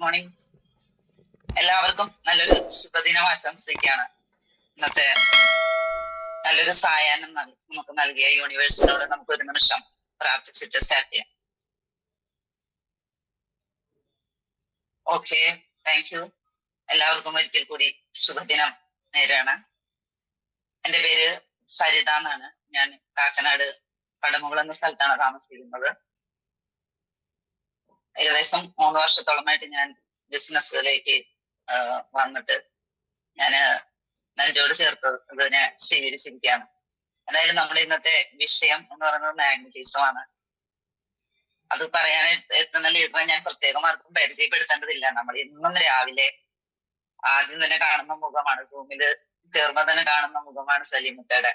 Morning. എല്ലാവർക്കും നല്ലൊരു ശുഭദിനം ആശംസിക്കുകയാണ്. ഇന്നത്തെ നല്ലൊരു സായാഹ്നം നമുക്ക് നൽകിയ യൂണിവേഴ്സിനോട് നമുക്ക് ഒരു നിമിഷം പ്രാർത്ഥിച്ചിട്ട് സ്റ്റാർട്ട് ചെയ്യാം. Okay, thank you. എല്ലാവർക്കും ഒരിക്കൽ കൂടി ശുഭദിനം നേരാണ്. എൻ്റെ പേര് സരിത എന്നാണ്. ഞാൻ കാക്കനാട് പടമുകൾ എന്ന സ്ഥലത്താണ് താമസിക്കുന്നത്. ഏകദേശം 3 വർഷത്തോളമായിട്ട് ഞാൻ ബിസിനസ്സിലേക്ക് വന്നിട്ട് ഞാൻ നെഞ്ചോട് ചേർത്ത് ഇതിനെ സ്വീകരിച്ചിരിക്കുകയാണ്. എന്തായാലും നമ്മുടെ ഇന്നത്തെ വിഷയം എന്ന് പറയുന്നത് മാഗ്നറ്റിസമാണ്. അത് പറയാൻ എത്തുന്ന ലീഡറെ ഞാൻ പ്രത്യേകം ആർക്കും പരിചയപ്പെടുത്തേണ്ടതില്ല. നമ്മൾ ഇന്നും രാവിലെ ആദ്യം തന്നെ കാണുന്ന മുഖമാണ്, സൂമില് ചേർന്ന് തന്നെ കാണുന്ന മുഖമാണ് സലീമക്കയുടെ.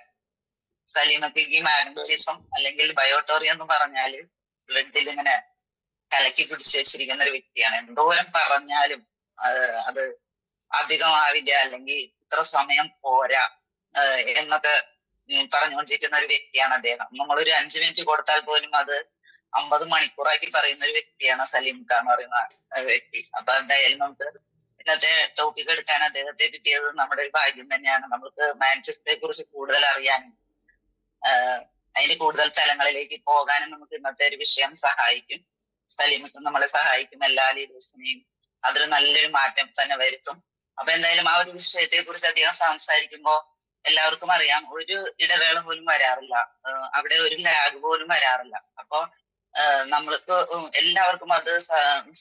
സലീമക്കയ്ക്ക് ഈ മാഗ്നറ്റിസം അല്ലെങ്കിൽ ബയോട്ടോറി എന്ന് പറഞ്ഞാല് ബ്ലഡിൽ ഇങ്ങനെ കലക്കി പിടിച്ചു വെച്ചിരിക്കുന്ന ഒരു വ്യക്തിയാണ്. എന്തോരം പറഞ്ഞാലും അത് അധികമാവില്ല, അല്ലെങ്കിൽ ഇത്ര സമയം പോരാ എന്നൊക്കെ പറഞ്ഞുകൊണ്ടിരിക്കുന്ന ഒരു വ്യക്തിയാണ് അദ്ദേഹം. നമ്മളൊരു 5 മിനിറ്റ് കൊടുത്താൽ പോലും അത് 50 മണിക്കൂറാക്കി പറയുന്ന ഒരു വ്യക്തിയാണ് സലീംക്ക എന്ന് പറയുന്ന വ്യക്തി. അപ്പൊ എന്തായാലും നമുക്ക് ഇന്നത്തെ ടോപ്പിക് എടുക്കാൻ അദ്ദേഹത്തെ കിട്ടിയത് നമ്മുടെ ഒരു ഭാഗ്യം തന്നെയാണ്. നമുക്ക് മാഗ്നറ്റിസത്തെ കുറിച്ച് കൂടുതൽ അറിയാനും അതിന് കൂടുതൽ തലങ്ങളിലേക്ക് പോകാനും നമുക്ക് ഇന്നത്തെ ഒരു വിഷയം സഹായിക്കും. സലീമക്ക് നമ്മളെ സഹായിക്കും, എല്ലാ ലീഡേഴ്സിനെയും അതൊരു നല്ലൊരു മാറ്റം തന്നെ വരുത്തും. അപ്പൊ എന്തായാലും ആ ഒരു വിഷയത്തെ കുറിച്ച് അധികം സംസാരിക്കുമ്പോൾ എല്ലാവർക്കും അറിയാം, ഒരു ഇടവേള പോലും വരാറില്ല, അവിടെ ഒരു ലാഗ് പോലും വരാറില്ല. അപ്പൊ നമ്മൾക്ക് എല്ലാവർക്കും അത്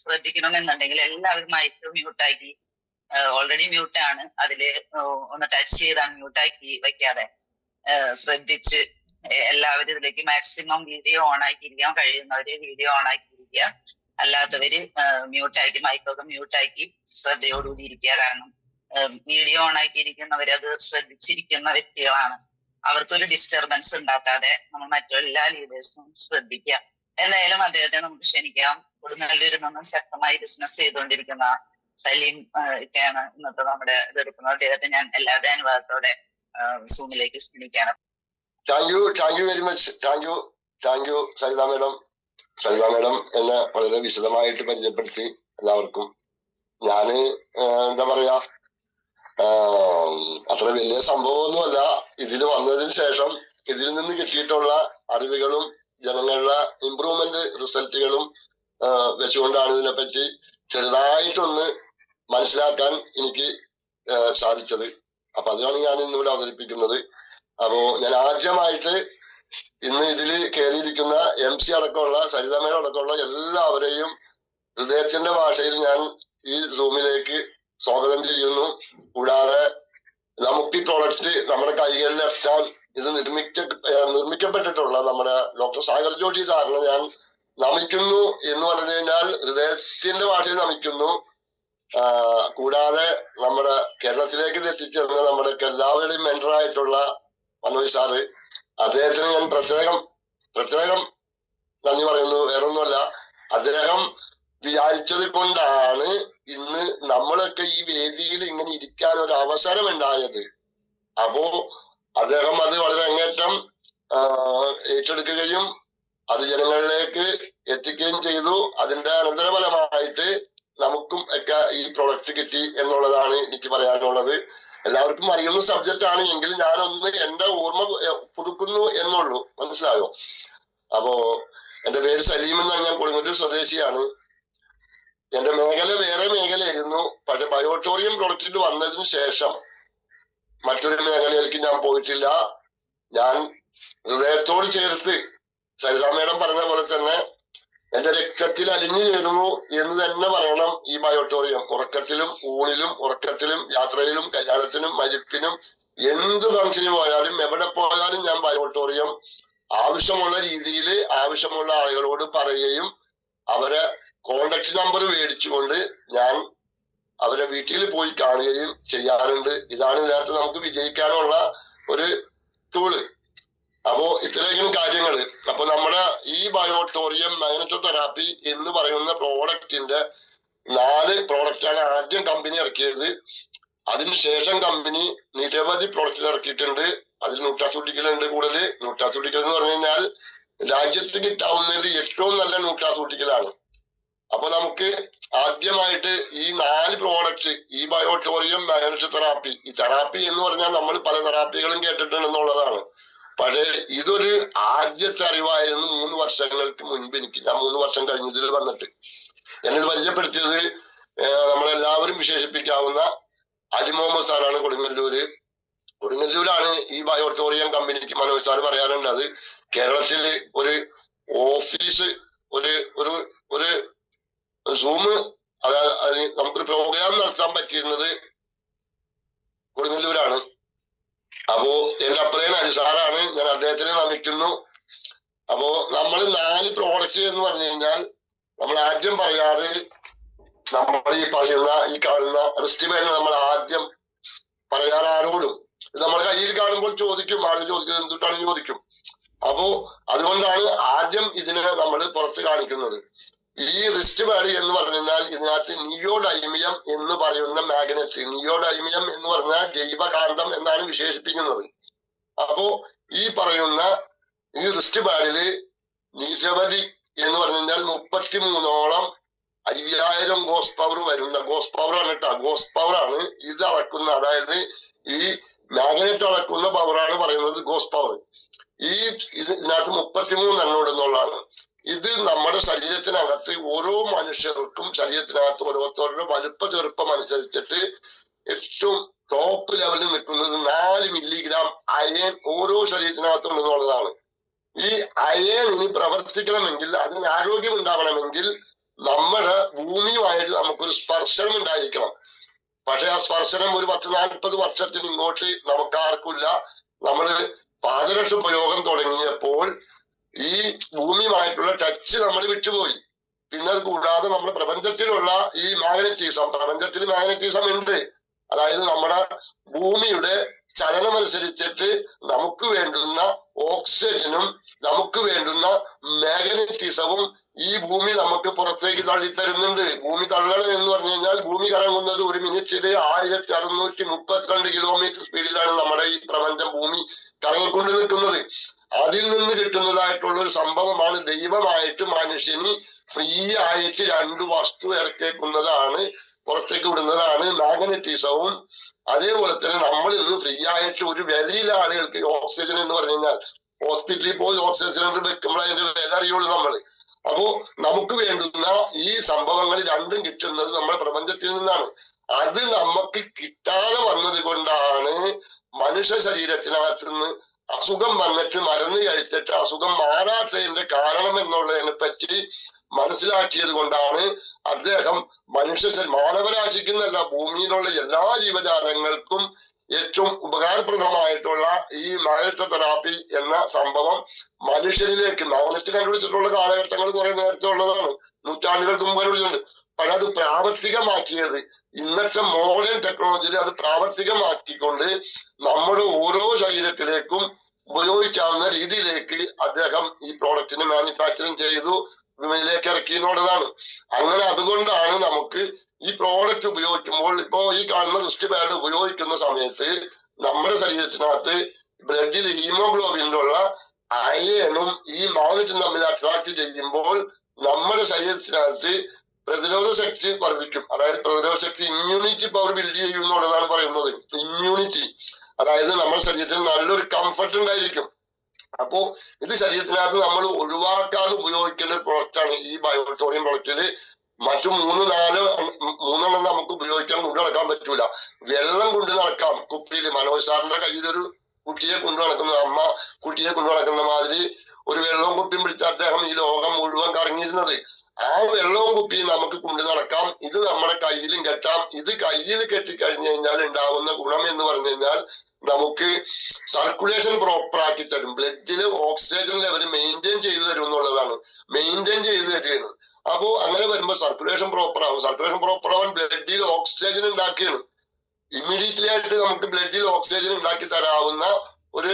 ശ്രദ്ധിക്കണമെന്നുണ്ടെങ്കിൽ എല്ലാവരും മൈക്ക് മ്യൂട്ടാക്കി, ഓൾറെഡി മ്യൂട്ടാണ്, അതില് ഒന്ന് ടച്ച് ചെയ്താണ് മ്യൂട്ടാക്കി വെക്കാതെ ശ്രദ്ധിച്ച് എല്ലാവരും ഇതിലേക്ക് മാക്സിമം വീഡിയോ ഓൺ ആക്കിയിരിക്കാൻ കഴിയുന്നവര് വീഡിയോ ഓൺ ആക്കിയിരിക്കുക, അല്ലാത്തവര് മ്യൂട്ടാക്കി മൈക്കൊക്കെ മ്യൂട്ടാക്കി ശ്രദ്ധയോടുകൂടി ഇരിക്കുക. കാരണം വീഡിയോ ഓൺ ആക്കിയിരിക്കുന്നവര് അത് ശ്രദ്ധിച്ചിരിക്കുന്ന വ്യക്തികളാണ്. അവർക്കൊരു ഡിസ്റ്റർബൻസ് ഉണ്ടാക്കാതെ നമ്മൾ മറ്റെല്ലാ ലീഡേഴ്സും ശ്രദ്ധിക്കുക. എന്തായാലും അദ്ദേഹത്തെ നമുക്ക് ക്ഷണിക്കാം. കൊടുങ്ങല്ലൂരിൽ നിന്നും ശക്തമായി ബിസിനസ് ചെയ്തുകൊണ്ടിരിക്കുന്ന സലീം ഒക്കെയാണ് ഇന്നത്തെ നമ്മുടെ ഇതെടുക്കുന്നത്. അദ്ദേഹത്തെ ഞാൻ എല്ലാവരുടെ അനുവാദത്തോടെ സൂമിലേക്ക് ക്ഷണിക്കുകയാണ്. Thank you very much. Thank you Saritha madam. Saritha madam എന്നെ വളരെ വിശദമായിട്ട് പരിചയപ്പെടുത്തി എല്ലാവർക്കും. ഞാന് എന്താ പറയാ, അത്ര വലിയ സംഭവമൊന്നുമല്ല. ഇതിൽ വന്നതിന് ശേഷം ഇതിൽ നിന്ന് കിട്ടിയിട്ടുള്ള അറിവുകളും ജനങ്ങളുടെ ഇംപ്രൂവ്മെന്റ് റിസൾട്ടുകളും വെച്ചുകൊണ്ടാണ് ഇതിനെപ്പറ്റി ചെറുതായിട്ടൊന്ന് മനസ്സിലാക്കാൻ എനിക്ക് സാധിച്ചത്. അപ്പൊ അതിനാണ് ഞാൻ ഇന്നിവിടെ അവതരിപ്പിക്കുന്നത്. അപ്പോ ഞാൻ ആദ്യമായിട്ട് ഇന്ന് ഇതിൽ കയറിയിരിക്കുന്ന MC അടക്കമുള്ള സരിതമേടം അടക്കമുള്ള എല്ലാവരെയും ഹൃദയത്തിന്റെ ഭാഷയിൽ ഞാൻ ഈ സൂമിലേക്ക് സ്വാഗതം ചെയ്യുന്നു. കൂടാതെ നമുക്ക് ഈ പ്രോഡക്റ്റ് നമ്മുടെ കൈകളിൽ എത്താൻ ഇത് നിർമ്മിക്കപ്പെട്ടിട്ടുള്ള നമ്മുടെ ഡോക്ടർ സാഗർ ജോഷി സാറിന് ഞാൻ നമിക്കുന്നു എന്ന് പറഞ്ഞു കഴിഞ്ഞാൽ ഹൃദയത്തിന്റെ ഭാഷയിൽ നമിക്കുന്നു. കൂടാതെ നമ്മുടെ കേരളത്തിലേക്ക് എത്തിച്ചേർന്ന നമ്മുടെ എല്ലാവരുടെയും മെന്ററായിട്ടുള്ള മനോജ് സാറ്, അദ്ദേഹത്തിന് ഞാൻ പ്രത്യേകം നന്ദി പറയുന്നു. വേറൊന്നുമല്ല, അദ്ദേഹം വിചാരിച്ചത് കൊണ്ടാണ് ഇന്ന് നമ്മളൊക്കെ ഈ വേദിയിൽ ഇങ്ങനെ ഇരിക്കാൻ ഒരു അവസരം ഉണ്ടായത്. അപ്പോ അദ്ദേഹം അത് വളരെ അങ്ങേറ്റം ഏറ്റെടുക്കുകയും അത് ജനങ്ങളിലേക്ക് എത്തിക്കുകയും ചെയ്തു. അതിന്റെ അനന്തരഫലമായിട്ട് നമുക്കും ഒക്കെ ഈ പ്രൊഡക്റ്റ് കിട്ടി എന്നുള്ളതാണ് എനിക്ക് പറയാനുള്ളത്. എല്ലാവർക്കും അറിയുന്ന സബ്ജക്റ്റ് ആണ് എങ്കിലും ഞാനൊന്ന് എന്റെ ഓർമ്മ പുതുക്കുന്നു എന്നുള്ളൂ. മനസ്സിലായോ? അപ്പോ എന്റെ പേര് സലീം എന്നാണ്. ഞാൻ കൊടുങ്ങല്ലൂർ സ്വദേശിയാണ്. എന്റെ മേഖല വേറെ മേഖലയായിരുന്നു. പക്ഷെ ബയോട്ടോറിയം പ്രൊഡക്റ്റിൽ വന്നതിന് ശേഷം മറ്റൊരു മേഖലയിലേക്ക് ഞാൻ പോയിട്ടില്ല. ഞാൻ ഹൃദയത്തോട് ചേർത്ത് സരിത മേഡം പറഞ്ഞ പോലെ തന്നെ എന്റെ രക്തത്തിൽ അലിഞ്ഞു ചേരുന്നു എന്ന് തന്നെ പറയണം ഈ ബയോട്ടോറിയം. ഉറക്കത്തിലും ഊണിലും ഉറക്കത്തിലും യാത്രയിലും കല്യാണത്തിനും മരിപ്പിനും എന്ത് ഫംഗ്ഷന് പോയാലും എവിടെ പോയാലും ഞാൻ ബയോട്ടോറിയം ആവശ്യമുള്ള രീതിയിൽ ആവശ്യമുള്ള ആളുകളോട് പറയുകയും അവരെ കോണ്ടാക്ട് നമ്പർ മേടിച്ചുകൊണ്ട് ഞാൻ അവരെ വീട്ടിൽ പോയി കാണുകയും ചെയ്യാറുണ്ട്. ഇതാണ് ഇതിനകത്ത് നമുക്ക് വിജയിക്കാനുള്ള ഒരു ടൂള്. അപ്പോ ഇത്രയും കാര്യങ്ങള്. അപ്പൊ നമ്മുടെ ഈ ബയോട്ടോറിയം മാഗ്നറ്റോതെറാപ്പി എന്ന് പറയുന്ന പ്രോഡക്റ്റിന്റെ 4 പ്രോഡക്റ്റാണ് ആദ്യം കമ്പനി ഇറക്കിയത്. അതിനുശേഷം കമ്പനി നിരവധി പ്രോഡക്റ്റുകൾ ഇറക്കിയിട്ടുണ്ട്. അതിൽ ന്യൂട്രാസ്യൂട്ടിക്കൽ ഉണ്ട് കൂടുതൽ. ന്യൂട്രാസ്യൂട്ടിക്കൽ എന്ന് പറഞ്ഞു കഴിഞ്ഞാൽ രാജ്യത്ത് കിട്ടാവുന്നതിൽ ഏറ്റവും നല്ല ന്യൂട്രാസ്യൂട്ടിക്കലാണ്. അപ്പൊ നമുക്ക് ആദ്യമായിട്ട് ഈ 4 പ്രോഡക്റ്റ്, ഈ ബയോട്ടോറിയം, മാഗ്നറ്റിക് തെറാപ്പി, ഈ തെറാപ്പി എന്ന് പറഞ്ഞാൽ നമ്മൾ പല തെറാപ്പികളും കേട്ടിട്ടുണ്ടെന്നുള്ളതാണ്. പക്ഷേ ഇതൊരു ആദ്യത്തെ അറിവായിരുന്നു 3 വർഷങ്ങൾക്ക് മുൻപ് എനിക്ക്. ഞാൻ 3 വർഷം കഴിഞ്ഞതിൽ വന്നിട്ട് എന്നെ പരിചയപ്പെടുത്തിയത് നമ്മളെല്ലാവരും വിശേഷിപ്പിക്കാവുന്ന അലി മുഹമ്മദ് സാറാണ്. കൊടുങ്ങല്ലൂരാണ് ഈ ബയോട്ടോറിയം കമ്പനിക്ക് മനോജ് സാർ പറയാറുണ്ട് കേരളത്തിൽ ഒരു ഓഫീസ്, ഒരു ഒരു ഒരു സൂം, അതായത് നമുക്കൊരു പ്രോഗ്രാം നടത്താൻ പറ്റിയിരുന്നത് കൊടുങ്ങല്ലൂരാണ്. അപ്പോ എന്റെ അപ്പറേൻ അലി സാറാണ്, ഞാൻ അദ്ദേഹത്തിനെ നമിക്കുന്നു. അപ്പോ നമ്മൾ 4 പ്രോഡക്റ്റ് എന്ന് പറഞ്ഞു കഴിഞ്ഞാൽ നമ്മൾ ആദ്യം പറയാറ്, നമ്മൾ ഈ പറയുന്ന ഈ കാണുന്ന റിസ്റ്റ് ബാൻഡ് നമ്മൾ ആദ്യം പറയാറ് ആരോടും, നമ്മൾ കയ്യിൽ കാണുമ്പോൾ ചോദിക്കും, ആര് ചോദിക്കുന്നത് എന്തിട്ടാണ് ചോദിക്കും. അപ്പോ അതുകൊണ്ടാണ് ആദ്യം ഇതിനെ നമ്മൾ പുറത്ത് കാണിക്കുന്നത്. ഈ റിസ്റ്റ് ബാൻഡ് എന്ന് പറഞ്ഞു കഴിഞ്ഞാൽ ഇതിനകത്ത് നിയോഡൈമിയം എന്ന് പറയുന്ന മാഗ്നറ്റ്, നിയോഡൈമിയം എന്ന് പറഞ്ഞാൽ ജൈവകാന്തം എന്നാണ് വിശേഷിപ്പിക്കുന്നത്. അപ്പോ ഈ പറയുന്ന ഈ റിസ്റ്റ് ബാൻഡില് നിരവധി എന്ന് പറഞ്ഞു കഴിഞ്ഞാൽ 33ഓളം 5000 ഗോസ് പവർ വരുന്ന, ഗോസ് പവർ ആണ് കേട്ടോ, ഗോസ് പവർ ആണ് ഇത് അളക്കുന്ന, അതായത് ഈ മാഗ്നറ്റ് അളക്കുന്ന പവറാണ് പറയുന്നത് ഗോസ് പവർ. ഇതിനകത്ത് 33 എണ്ണം ഉണ്ടെന്നുള്ളതാണ്. ഇത് നമ്മുടെ ശരീരത്തിനകത്ത് ഓരോ മനുഷ്യർക്കും ശരീരത്തിനകത്ത് ഓരോരുത്തരുടെ വലുപ്പ ചെറുപ്പം അനുസരിച്ചിട്ട് ഏറ്റവും ടോപ്പ് ലെവലിൽ നിൽക്കുന്നത് 4 മില്ലിഗ്രാം അയൺ ഓരോ ശരീരത്തിനകത്തും ഉണ്ടെന്നുള്ളതാണ്. ഈ അയൺ ഇനി പ്രവർത്തിക്കണമെങ്കിൽ, അതിന് ആരോഗ്യം ഉണ്ടാവണമെങ്കിൽ നമ്മുടെ ഭൂമിയുമായിട്ട് നമുക്കൊരു സ്പർശനം ഉണ്ടായിരിക്കണം. പക്ഷെ ആ സ്പർശനം ഒരു 10-40 വർഷത്തിന് ഇങ്ങോട്ട് നമുക്കാർക്കില്ല. നമ്മള് പാദരക്ഷ ഉപയോഗം തുടങ്ങിയപ്പോൾ ഈ ഭൂമിയുമായിട്ടുള്ള ടച്ച് നമ്മൾ വിട്ടുപോയി. പിന്നെ അത് കൂടാതെ നമ്മുടെ പ്രപഞ്ചത്തിലുള്ള ഈ മാഗ്നറ്റിസം, പ്രപഞ്ചത്തിൽ മാഗ്നറ്റിസം ഉണ്ട്. അതായത് നമ്മുടെ ഭൂമിയുടെ ചലനമനുസരിച്ചിട്ട് നമുക്ക് വേണ്ടുന്ന ഓക്സിജനും നമുക്ക് വേണ്ടുന്ന മാഗ്നറ്റിസവും ഈ ഭൂമി നമുക്ക് പുറത്തേക്ക് തള്ളിത്തരുന്നുണ്ട്. ഭൂമി തള്ളണം എന്ന് പറഞ്ഞു കഴിഞ്ഞാൽ ഭൂമി കറങ്ങുന്നത് 1 മിനിറ്റില് 1632 കിലോമീറ്റർ സ്പീഡിലാണ് നമ്മുടെ ഈ പ്രപഞ്ചം ഭൂമി കറങ്ങിക്കൊണ്ട് നിൽക്കുന്നത്. അതിൽ നിന്ന് കിട്ടുന്നതായിട്ടുള്ള ഒരു സംഭവമാണ് ദൈവമായിട്ട് മനുഷ്യന് ഫ്രീ ആയിട്ട് 2 വസ്തു ഇറക്കേക്കുന്നതാണ്, പുറത്തേക്ക് വിടുന്നതാണ് മാഗ്നറ്റിസവും. അതേപോലെ തന്നെ നമ്മൾ ഇന്ന് ഫ്രീ ആയിട്ട് ഒരു വിലയിലെ ആളുകൾക്ക് ഓക്സിജൻ എന്ന് പറഞ്ഞു കഴിഞ്ഞാൽ ഹോസ്പിറ്റലിൽ പോയി ഓക്സിജൻ സിലിണ്ടർ വെക്കുമ്പോൾ അതിന്റെ വില അറിയുള്ളൂ നമ്മൾ. അപ്പോ നമുക്ക് വേണ്ടുന്ന ഈ സംഭവങ്ങൾ രണ്ടും കിട്ടുന്നത് നമ്മുടെ പ്രപഞ്ചത്തിൽ നിന്നാണ്. അത് നമുക്ക് കിട്ടാതെ വന്നത് കൊണ്ടാണ് മനുഷ്യ ശരീരത്തിനകത്ത് നിന്ന് അസുഖം വന്നിട്ട് മരുന്ന് കഴിച്ചിട്ട് അസുഖം മാറാത്തതിന്റെ കാരണം എന്നുള്ളതിനെ പറ്റി മനസ്സിലാക്കിയത് കൊണ്ടാണ് അദ്ദേഹം മാനവരാശിക്കുന്നല്ല, ഭൂമിയിലുള്ള എല്ലാ ജീവജാലങ്ങൾക്കും ഏറ്റവും ഉപകാരപ്രദമായിട്ടുള്ള ഈ മാഗ്നറ്റിക് തെറാപ്പി എന്ന സംഭവം മനുഷ്യരിലേക്ക്, മാഗ്നറ്റ് കണ്ടുപിടിച്ചിട്ടുള്ള കാലഘട്ടങ്ങൾ കുറെ നേരത്തെ ഉള്ളതാണ്, നൂറ്റാണ്ടുകൾക്ക് മുമ്പ് കണ്ടുപിടിച്ചിട്ടുണ്ട്. പക്ഷെ അത് പ്രാവർത്തികമാക്കിയത് ഇന്നത്തെ മോഡേൺ ടെക്നോളജിയിൽ അത് പ്രാവർത്തികമാക്കിക്കൊണ്ട് നമ്മുടെ ഓരോ ശരീരത്തിലേക്കും ഉപയോഗിക്കാവുന്ന രീതിയിലേക്ക് അദ്ദേഹം ഈ പ്രോഡക്റ്റിന് മാനുഫാക്ചറിങ് ചെയ്തു വിപണിയിലേക്ക് ഇറക്കി എന്നുള്ളതാണ്. അങ്ങനെ അതുകൊണ്ടാണ് നമുക്ക് ഈ പ്രോഡക്റ്റ് ഉപയോഗിക്കുമ്പോൾ, ഇപ്പോ ഈ കാണുന്ന റിസ്റ്റ് ബാൻഡ് ഉപയോഗിക്കുന്ന സമയത്ത് നമ്മുടെ ശരീരത്തിനകത്ത് ബ്ലഡിൽ ഹീമോഗ്ലോബിനിലുള്ള അയണും ഈ മാഗ്നറ്റും തമ്മിൽ അട്രാക്ട് ചെയ്യുമ്പോൾ നമ്മുടെ ശരീരത്തിനകത്ത് പ്രതിരോധ ശക്തി വർദ്ധിക്കും. അതായത് പ്രതിരോധ ശക്തി, ഇമ്മ്യൂണിറ്റി പവർ ബിൽഡ് ചെയ്യും എന്നുള്ളതാണ് പറയുന്നത്. ഇമ്മ്യൂണിറ്റി, അതായത് നമ്മുടെ ശരീരത്തിന് നല്ലൊരു കംഫർട്ട് ഉണ്ടായിരിക്കും. അപ്പോ ഇത് ശരീരത്തിനകത്ത് നമ്മൾ ഒഴിവാക്കാതെ ഉപയോഗിക്കേണ്ട ഒരു പ്രൊഡക്റ്റാണ് ഈ ബയോട്ടോറിയം പ്രൊഡക്റ്റില്. മറ്റു 3-4 നമുക്ക് ഉപയോഗിക്കാൻ കൊണ്ടു നടക്കാൻ പറ്റൂല. വെള്ളം കൊണ്ട് നടക്കാം കുപ്പിയിൽ. മനോജ് സാറിന്റെ കയ്യിലൊരു കുട്ടിയെ കൊണ്ടു നടക്കുന്ന, അമ്മ കുട്ടിയെ കൊണ്ടു നടക്കുന്ന മാതിരി ഒരു വെള്ളവും കുപ്പിയും പിടിച്ച അദ്ദേഹം ഈ ലോകം മുഴുവൻ കറങ്ങിയിരുന്നത്. ആ വെള്ളവും കുപ്പിയും നമുക്ക് കൊണ്ടു നടക്കാം. ഇത് നമ്മുടെ കയ്യിലും കെട്ടാം. ഇത് കയ്യിൽ കെട്ടിക്കഴിഞ്ഞു കഴിഞ്ഞാൽ ഉണ്ടാവുന്ന ഗുണം എന്ന് പറഞ്ഞു കഴിഞ്ഞാൽ നമുക്ക് സർക്കുലേഷൻ പ്രോപ്പർ ആക്കി തരും. ബ്ലഡില് ഓക്സിജൻ ലെവൽ മെയിൻറ്റെയിൻ ചെയ്തു തരും എന്നുള്ളതാണ്. മെയിൻറ്റെയിൻ ചെയ്തു തരികയാണ്. അപ്പോ അങ്ങനെ വരുമ്പോ സർക്കുലേഷൻ പ്രോപ്പർ ആവും. സർക്കുലേഷൻ പ്രോപ്പർ ആവാൻ ബ്ലഡിൽ ഓക്സിജൻ ഉണ്ടാക്കിയാണ്. ഇമ്മീഡിയറ്റ്ലി ആയിട്ട് നമുക്ക് ബ്ലഡിൽ ഓക്സിജൻ ഉണ്ടാക്കി തരാവുന്ന ഒരു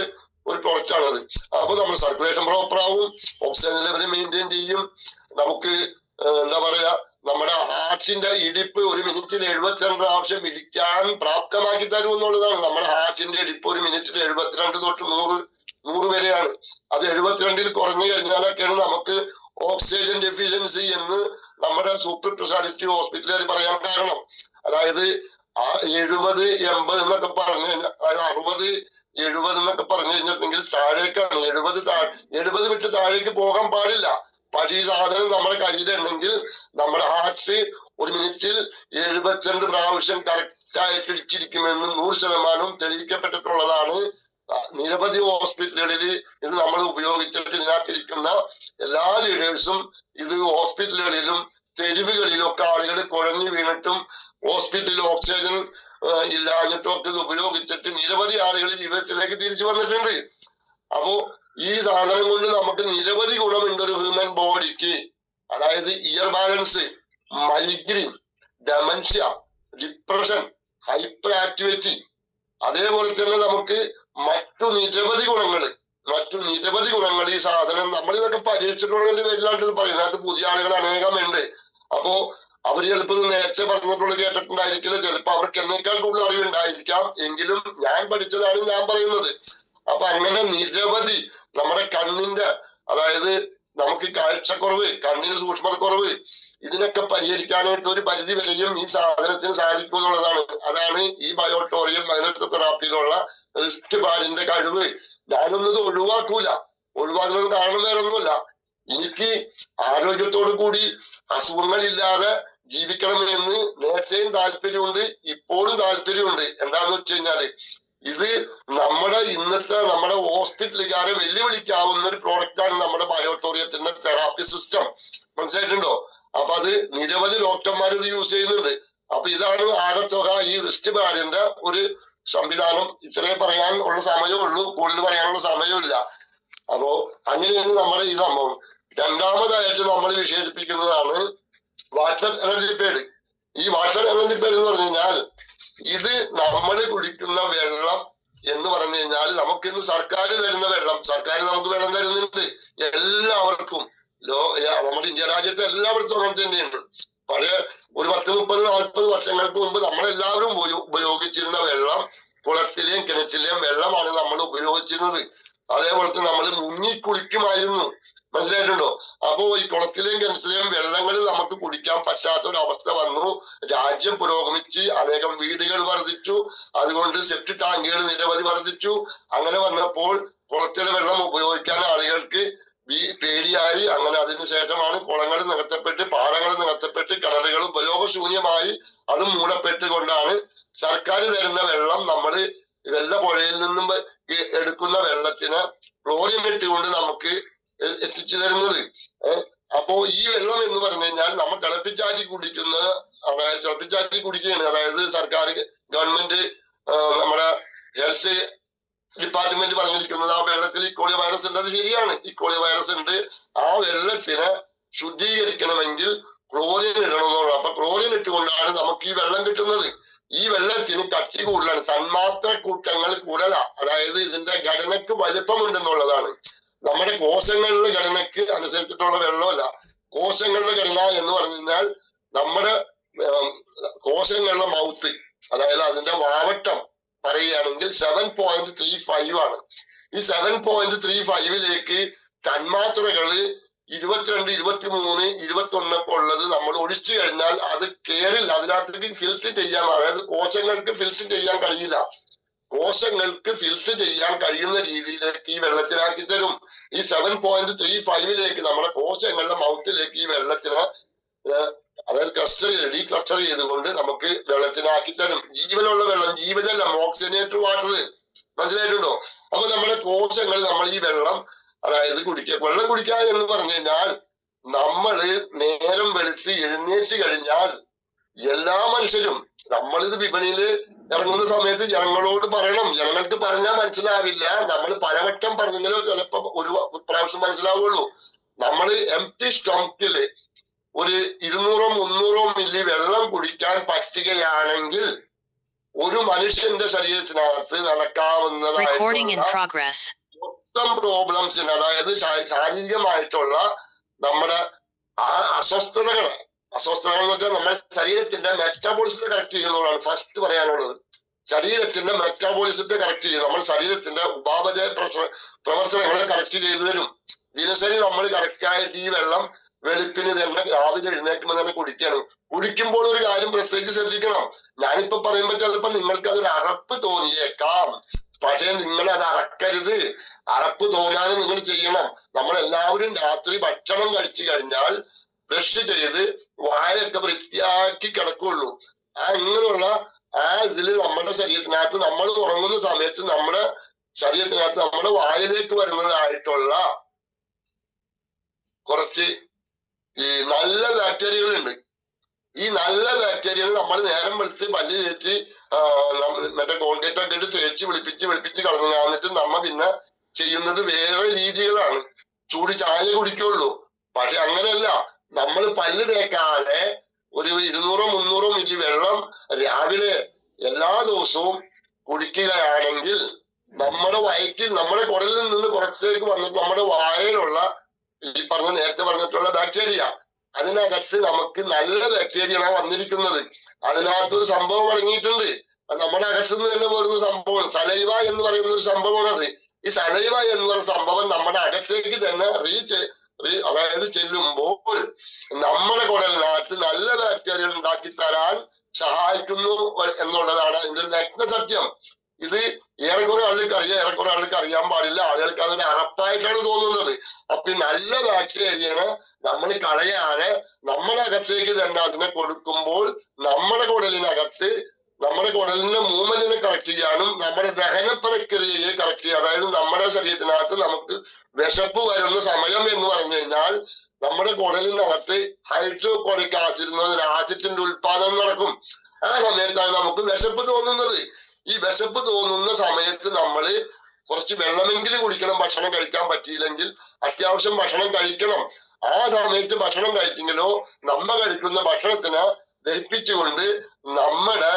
പ്രൊഡക്റ്റ് ആണത്. അപ്പൊ നമ്മൾ സർക്കുലേഷൻ പ്രോപ്പർ ആവും, ഓക്സിജൻ ലെവൽ മെയിൻറ്റെയിൻ ചെയ്യും. നമുക്ക് എന്താ പറയാ, നമ്മുടെ ഹാർട്ടിന്റെ ഇടിപ്പ് 1 മിനിറ്റിൽ 72 പ്രാവശ്യം ഇടിക്കാൻ പ്രാപ്തമാക്കി തരും എന്നുള്ളതാണ്. നമ്മുടെ ഹാർട്ടിന്റെ ഇടിപ്പ് 1 മിനിറ്റിൽ 72 തൊട്ട് 100 വരെയാണ്. അത് 72-ൽ കുറഞ്ഞു കഴിഞ്ഞാലൊക്കെയാണ് നമുക്ക് ഓക്സിജൻ ഡെഫിഷ്യൻസി എന്ന് നമ്മുടെ സൂപ്പർ സ്പെഷ്യാലിറ്റി ഹോസ്പിറ്റലുകാർ പറയാൻ കാരണം. അതായത് 70, 80 എന്നൊക്കെ പറഞ്ഞു കഴിഞ്ഞാൽ, അതായത് 60, 70 എന്നൊക്കെ പറഞ്ഞു കഴിഞ്ഞിട്ടുണ്ടെങ്കിൽ താഴേക്കാണ്. 70 വിട്ട് താഴേക്ക് പോകാൻ പാടില്ല. പക്ഷേ ഈ സാധനം നമ്മുടെ കയ്യിലുണ്ടെങ്കിൽ നമ്മുടെ ഹാർട്ട് ഒരു മിനിറ്റിൽ 72 പ്രാവശ്യം കറക്റ്റ് ആയിട്ട് ഇടിച്ചിരിക്കുമെന്ന് 100% തെളിയിക്കപ്പെട്ടിട്ടുള്ളതാണ്. നിരവധി ഹോസ്പിറ്റലുകളിൽ ഇത് നമ്മൾ ഉപയോഗിച്ചിട്ട് ഇതിനകത്തിരിക്കുന്ന എല്ലാ ലീഡേഴ്സും ഇത് ഹോസ്പിറ്റലുകളിലും തെരുവുകളിലും ഒക്കെ ആളുകൾ കുഴഞ്ഞു വീണിട്ടും ഹോസ്പിറ്റലിൽ ഓക്സിജൻ ഇല്ലാഞ്ഞിട്ടും ഒക്കെ ഇത് ഉപയോഗിച്ചിട്ട് നിരവധി ആളുകൾ ജീവിതത്തിലേക്ക് തിരിച്ചു വന്നിട്ടുണ്ട്. അപ്പോ ഈ സാധനം കൊണ്ട് നമുക്ക് നിരവധി ഗുണമുണ്ട് ഒരു ഹ്യൂമൻ ബോഡിക്ക്. അതായത് year balance, migraine, dementia, depression, hyper activity, അതേപോലെ തന്നെ നമുക്ക് മറ്റു നിരവധി ഗുണങ്ങൾ ഈ സാധനം നമ്മൾ ഇതൊക്കെ പരീക്ഷിച്ചിട്ടുള്ളതിന്റെ പേരിലായിട്ട് ഇത് പറയുന്നത്. പുതിയ ആളുകൾ അനേകമുണ്ട്. അപ്പോ അവർ ചിലപ്പോൾ നേരത്തെ പറഞ്ഞിട്ടുള്ളത് കേട്ടിട്ടുണ്ടായിരിക്കില്ല, ചിലപ്പോൾ അവർക്ക് എന്നേക്കാൾ കൂടുതൽ അറിവുണ്ടായിരിക്കാം. എങ്കിലും ഞാൻ പഠിച്ചതാണ് ഞാൻ പറയുന്നത്. അപ്പൊ അങ്ങനെ നിരവധി നമ്മുടെ കണ്ണിന്റെ, അതായത് നമുക്ക് കാഴ്ചക്കുറവ്, കണ്ണിന് സൂക്ഷ്മതക്കുറവ്, ഇതിനൊക്കെ പരിഹരിക്കാനായിട്ട് ഒരു പരിധി വരെയും ഈ സാധനത്തിന് സാധിക്കും എന്നുള്ളതാണ്. അതാണ് ഈ ബയോട്ടോറിയം മൈനറ്റ് തെറാപ്പിയിലുള്ള റിസ്റ്റ് പാഡിന്റെ കഴിവ്. ഞാനൊന്നത് ഒഴിവാക്കുന്നത് കാരണം വേറൊന്നുമല്ല. എനിക്ക് ആരോഗ്യത്തോടു കൂടി അസുഖങ്ങളില്ലാതെ ജീവിക്കണമെന്ന് നേരത്തെയും താല്പര്യമുണ്ട്, ഇപ്പോഴും താല്പര്യമുണ്ട്. എന്താന്ന് വെച്ച് കഴിഞ്ഞാല് ഇത് നമ്മുടെ ഹോസ്പിറ്റലുകാരെ വെല്ലുവിളിക്കാവുന്ന ഒരു പ്രോഡക്റ്റാണ് നമ്മുടെ ബയോട്ടോറിയത്തിന്റെ തെറാപ്പി സിസ്റ്റം. മനസ്സിലായിട്ടുണ്ടോ? അപ്പൊ അത് നിരവധി ഡോക്ടർമാർ ഇത് യൂസ് ചെയ്യുന്നുണ്ട്. അപ്പൊ ഇതാണ് ആകത്തുക ഈ റിസ്റ്റ് ബാഡിന്റെ ഒരു സംവിധാനം. ഇത്രേ പറയാൻ ഉള്ള സമയമുള്ളൂ, കൂടുതൽ പറയാനുള്ള സമയമില്ല. അപ്പോ അങ്ങനെയാണ് നമ്മുടെ ഈ സംഭവം. രണ്ടാമതായിട്ട് നമ്മൾ വിശേഷിപ്പിക്കുന്നതാണ് വാട്ടർ എനർജി പാഡ്. ഈ വാട്ടർ എനർജി പാഡ് എന്ന് പറഞ്ഞു കഴിഞ്ഞാൽ ഇത് നമ്മൾ കുടിക്കുന്ന വെള്ളം എന്ന് പറഞ്ഞു കഴിഞ്ഞാൽ നമുക്കിന്ന് സർക്കാർ തരുന്ന വെള്ളം, സർക്കാർ നമുക്ക് വെള്ളം തരുന്നുണ്ട് എല്ലാവർക്കും. നമ്മുടെ ഇന്ത്യ രാജ്യത്തെ എല്ലായിടത്തും അങ്ങനെ തന്നെയുണ്ട്. പഴയ ഒരു 10, 30, 40 വർഷങ്ങൾക്ക് മുമ്പ് നമ്മളെല്ലാവരും ഉപയോഗിച്ചിരുന്ന വെള്ളം കുളത്തിലെയും കിണറ്റിലെയും വെള്ളമാണ് നമ്മൾ ഉപയോഗിച്ചിരുന്നത്. അതേപോലെ തന്നെ നമ്മൾ മുങ്ങിക്കുളിക്കുമായിരുന്നു. മനസ്സിലായിട്ടുണ്ടോ? അപ്പോ ഈ കുളത്തിലെയും കിണറ്റിലെയും വെള്ളങ്ങൾ നമുക്ക് കുടിക്കാൻ പറ്റാത്ത ഒരു അവസ്ഥ വന്നു. രാജ്യം പുരോഗമിച്ച് അനേകം വീടുകൾ വർദ്ധിച്ചു, അതുകൊണ്ട് സെപ്റ്റി ടാങ്കുകൾ നിരവധി വർദ്ധിച്ചു. അങ്ങനെ വന്നപ്പോൾ കുളത്തിലെ വെള്ളം ഉപയോഗിക്കാൻ ആളുകൾക്ക് പേടിയായി. അങ്ങനെ അതിനുശേഷമാണ് കുളങ്ങൾ നികത്തപ്പെട്ട്, പാടങ്ങൾ നികത്തപ്പെട്ട്, കിണറുകൾ ഉപയോഗശൂന്യമായി അത് മൂടപ്പെട്ടുകൊണ്ടാണ് സർക്കാർ തരുന്ന വെള്ളം നമ്മൾ വെള്ള പുഴയിൽ നിന്നും എടുക്കുന്ന വെള്ളത്തിന് ക്ലോറിൻ ഇട്ടുകൊണ്ട് നമുക്ക് എത്തിച്ചു തരുന്നത്. അപ്പോ ഈ വെള്ളം എന്ന് പറഞ്ഞു കഴിഞ്ഞാൽ നമ്മൾ തിളപ്പിച്ചാറ്റി കുടിക്കുന്നത്, അതായത് തിളപ്പിച്ചാറ്റി കുടിക്കുകയാണ്. അതായത് സർക്കാർ ഗവൺമെന്റ് നമ്മുടെ ഹെൽത്ത് ഡിപ്പാർട്ട്മെന്റ് പറഞ്ഞിരിക്കുന്നത് ആ വെള്ളത്തിൽ ഇക്കോളി വൈറസ് ഉണ്ട്. അത് ശരിയാണ്, ഇക്കോളി വൈറസ് ഉണ്ട്. ആ വെള്ളത്തിനെ ശുദ്ധീകരിക്കണമെങ്കിൽ ക്ലോറിൻ ഇടണമെന്നുള്ള. അപ്പൊ ക്ലോറിൻ ഇട്ടുകൊണ്ടാണ് നമുക്ക് ഈ വെള്ളം കിട്ടുന്നത്. ഈ വെള്ളത്തിന് കട്ടി കൂടുതലാണ്, തന്മാത്ര കൂട്ടങ്ങൾ കൂടുതലാ. അതായത് ഇതിന്റെ ഘടനക്ക് വലിപ്പമുണ്ടെന്നുള്ളതാണ്. നമ്മുടെ കോശങ്ങളുടെ ഘടനക്ക് അനുസരിച്ചിട്ടുള്ള വെള്ളമല്ല. കോശങ്ങളുടെ ഘടന എന്ന് പറഞ്ഞു കഴിഞ്ഞാൽ നമ്മുടെ കോശങ്ങളുടെ മൗത്ത്, അതായത് അതിന്റെ വാവട്ടം പറയുകയാണെങ്കിൽ 7.35 ആണ്. ഈ 7.35ലേക്ക് തന്മാത്രകള് 22, 23, 21 ഒക്കെ ഉള്ളത് നമ്മൾ ഒഴിച്ചു കഴിഞ്ഞാൽ അത് കേറില്ല, അതിനകത്തേക്ക് ഫിൽറ്റർ ചെയ്യാൻ, അതായത് കോശങ്ങൾക്ക് ഫിൽറ്റർ ചെയ്യാൻ കഴിയില്ല. കോശങ്ങൾക്ക് ഫിൽറ്റർ ചെയ്യാൻ കഴിയുന്ന രീതിയിലേക്ക് ഈ വെള്ളത്തിനാക്കി തരും. ഈ 7.35ലേക്ക് നമ്മുടെ കോശങ്ങളുടെ മൗത്തിലേക്ക് ഈ വെള്ളത്തിന് അതായത് ഡീക്ലസ്റ്റർ ചെയ്തുകൊണ്ട് നമുക്ക് വെള്ളത്തിനാക്കി തരും. ജീവനുള്ള വെള്ളം, ജീവജലം, ഓക്സിജനേറ്റഡ് വാട്ടർ. മനസ്സിലായിട്ടുണ്ടോ? അപ്പൊ നമ്മുടെ കോശങ്ങൾ നമ്മൾ ഈ വെള്ളം, അതായത് വെള്ളം കുടിക്കുക എന്ന് പറഞ്ഞു കഴിഞ്ഞാൽ നമ്മള് നേരം വെളുത്ത് എഴുന്നേറ്റ് കഴിഞ്ഞാൽ എല്ലാ മനുഷ്യരും, നമ്മളിത് വിപണിയില് ഇറങ്ങുന്ന സമയത്ത് ജനങ്ങളോട് പറയണം. ജനങ്ങൾക്ക് പറഞ്ഞാൽ മനസ്സിലാവില്ല. നമ്മൾ പലവട്ടം പറഞ്ഞെങ്കിലോ ചിലപ്പോ ഒരു പ്രാവശ്യം മനസ്സിലാവുള്ളൂ. നമ്മൾ എംപ്റ്റി സ്റ്റൊമക്കില് ഒരു 200, 300 മില്ലി വെള്ളം കുടിക്കാൻ പറ്റുകയാണെങ്കിൽ ഒരു മനുഷ്യന്റെ ശരീരത്തിനകത്ത് നടക്കാവുന്നതായിട്ടുള്ള മൊത്തം പ്രോബ്ലംസിന്, അതായത് ശാരീരികമായിട്ടുള്ള നമ്മുടെ ആ അസ്വസ്ഥതകൾ എന്ന് വെച്ചാൽ നമ്മുടെ ശരീരത്തിന്റെ മെറ്റാബോളിസത്തെ കറക്റ്റ് ചെയ്യുന്നതാണ് ഫസ്റ്റ് പറയാനുള്ളത്. ശരീരത്തിന്റെ മെറ്റാബോളിസത്തെ കറക്റ്റ് ചെയ്യും. നമ്മൾ ശരീരത്തിന്റെ ഉപാപചയ പ്രവർത്തനങ്ങളെ കറക്റ്റ് ചെയ്തു തരും. ദിനസരി നമ്മൾ കറക്റ്റായിട്ട് ഈ വെള്ളം വെളുപ്പിന് തന്നെ രാവിലെ എഴുന്നേൽക്കുമ്പോൾ തന്നെ കുടിക്കണം. കുടിക്കുമ്പോൾ ഒരു കാര്യം പ്രത്യേകിച്ച് ശ്രദ്ധിക്കണം. ഞാനിപ്പോ പറയുമ്പോ ചിലപ്പോ നിങ്ങൾക്ക് അതൊരു അറപ്പ് തോന്നിയേക്കാം, പക്ഷേ നിങ്ങൾ അത് അറക്കരുത്. അറപ്പ് തോന്നാതെ നിങ്ങൾ ചെയ്യണം. നമ്മളെല്ലാവരും രാത്രി ഭക്ഷണം കഴിച്ചു കഴിഞ്ഞാൽ ബ്രഷ് ചെയ്ത് വായൊക്കെ വൃത്തിയാക്കി കിടക്കുള്ളൂ. അങ്ങനെയുള്ള ഇതില് നമ്മുടെ ശരീരത്തിനകത്ത് നമ്മൾ ഉറങ്ങുന്ന സമയത്ത് നമ്മുടെ ശരീരത്തിനകത്ത് നമ്മുടെ വായിലേക്ക് വരുന്നതായിട്ടുള്ള കുറച്ച് ഈ നല്ല ബാക്ടീരിയകളുണ്ട്. ഈ നല്ല ബാക്ടീരിയകൾ നമ്മൾ നേരം വെളുത്ത് പല്ല് തേച്ച് മറ്റേ കോൾഗേറ്റ് ഒക്കെ ഇട്ട് തേച്ച് വെളുപ്പിച്ച് കളഞ്ഞു. എന്നിട്ട് നമ്മ പിന്നെ ചെയ്യുന്നത് വേറെ രീതികളാണ്. ചൂട് ചായ കുടിക്കുള്ളൂ. പക്ഷെ അങ്ങനെയല്ല. നമ്മൾ പല്ല് തേക്കാതെ ഒരു 200-300 മില്ലി വെള്ളം രാവിലെ എല്ലാ ദിവസവും കുടിക്കുകയാണെങ്കിൽ നമ്മുടെ വയറ്റിൽ, നമ്മുടെ കുടലിൽ നിന്ന് പുറത്തേക്ക് വന്നിട്ട് നമ്മുടെ വായയിലുള്ള ഈ നേരത്തെ പറഞ്ഞിട്ടുള്ള ബാക്ടീരിയ, അതിനകത്ത് നമുക്ക് നല്ല ബാക്ടീരിയയാണ് വന്നിരിക്കുന്നത്. അതിനകത്തൊരു സംഭവം അടങ്ങിയിട്ടുണ്ട്. നമ്മുടെ അകത്തുനിന്ന് തന്നെ വരുന്ന സംഭവം സലൈവ എന്ന് പറയുന്ന ഒരു സംഭവമാണത്. ഈ സലൈവ എന്ന് പറയുന്ന സംഭവം നമ്മുടെ അകത്തേക്ക് തന്നെ അതായത് ചെല്ലുമ്പോൾ നമ്മുടെ കുടലിനകത്ത് നല്ല ബാക്ടീരിയകൾ ഉണ്ടാക്കി തരാൻ സഹായിക്കുന്നു എന്നുള്ളതാണ് ഇതിന്റെ നഗ്ന സത്യം. ഇത് ഏറെക്കുറെ ആളുകൾക്ക് അറിയാം, ഏറെക്കുറെ ആളുകൾക്ക് അറിയാൻ പാടില്ല. ആളുകൾക്ക് അതൊരു അറപ്പായിട്ടാണ് തോന്നുന്നത്. അപ്പൊ ഈ നല്ല ബാക്ടീരിയനെ നമ്മൾ കളയാതെ നമ്മുടെ അകത്തേക്ക് തന്നെ അതിനെ കൊടുക്കുമ്പോൾ നമ്മുടെ കുടലിനകത്ത് നമ്മുടെ കുടലിന്റെ മൂവ്മെന്റിനെ കറക്റ്റ് ചെയ്യാനും നമ്മുടെ ദഹന പ്രക്രിയയെ കറക്റ്റ് ചെയ്യാൻ, അതായത് നമ്മുടെ ശരീരത്തിനകത്ത് നമുക്ക് വിശപ്പ് വരുന്ന സമയം എന്ന് പറഞ്ഞു കഴിഞ്ഞാൽ നമ്മുടെ കുടലിനകത്ത് ഹൈഡ്രോക്ലോറിക് ആസിഡ് എന്ന ആസിഡിന്റെ ഉത്പാദനം നടക്കും. ആ സമയത്താണ് നമുക്ക് വിശപ്പ് തോന്നുന്നത്. ഈ വിശപ്പ് തോന്നുന്ന സമയത്ത് നമ്മൾ കുറച്ച് വെള്ളമെങ്കിലും കുടിക്കണം. ഭക്ഷണം കഴിക്കാൻ പറ്റിയില്ലെങ്കിൽ അത്യാവശ്യം ഭക്ഷണം കഴിക്കണം. ആ സമയത്ത് ഭക്ഷണം കഴിച്ചെങ്കിലോ നമ്മ കഴിക്കുന്ന ഭക്ഷണത്തിനെ ദഹിപ്പിച്ചുകൊണ്ട് നമ്മുടെ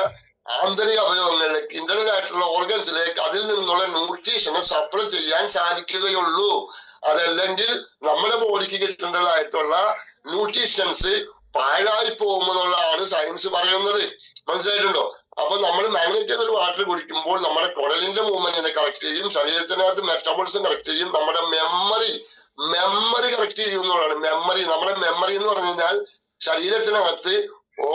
ആന്തരിക അവയവങ്ങളിലേക്ക്, ഇന്റർണൽ ആയിട്ടുള്ള ഓർഗൻസിലേക്ക് അതിൽ നിന്നുള്ള ന്യൂട്രീഷനെ സപ്ലൈ ചെയ്യാൻ സാധിക്കുകയുള്ളൂ. അതല്ലെങ്കിൽ നമ്മുടെ ബോഡിക്ക് കിട്ടേണ്ടതായിട്ടുള്ള ന്യൂട്രീഷൻസ് പാഴായി പോകുമെന്നുള്ളതാണ് സയൻസ് പറയുന്നത്. മനസ്സിലായിട്ടുണ്ടോ? അപ്പൊ നമ്മൾ മാഗ്നറ്റൈസ്ഡ് വാട്ടർ കുടിക്കുമ്പോൾ നമ്മുടെ കുടലിന്റെ മൂവ്മെന്റിനെ കറക്റ്റ് ചെയ്യും, ശരീരത്തിനകത്ത് മെറ്റബോളിസം കറക്റ്റ് ചെയ്യും, നമ്മുടെ മെമ്മറി കറക്റ്റ് ചെയ്യും എന്നുള്ളതാണ്. നമ്മുടെ മെമ്മറി എന്ന് പറഞ്ഞു കഴിഞ്ഞാൽ ശരീരത്തിനകത്ത്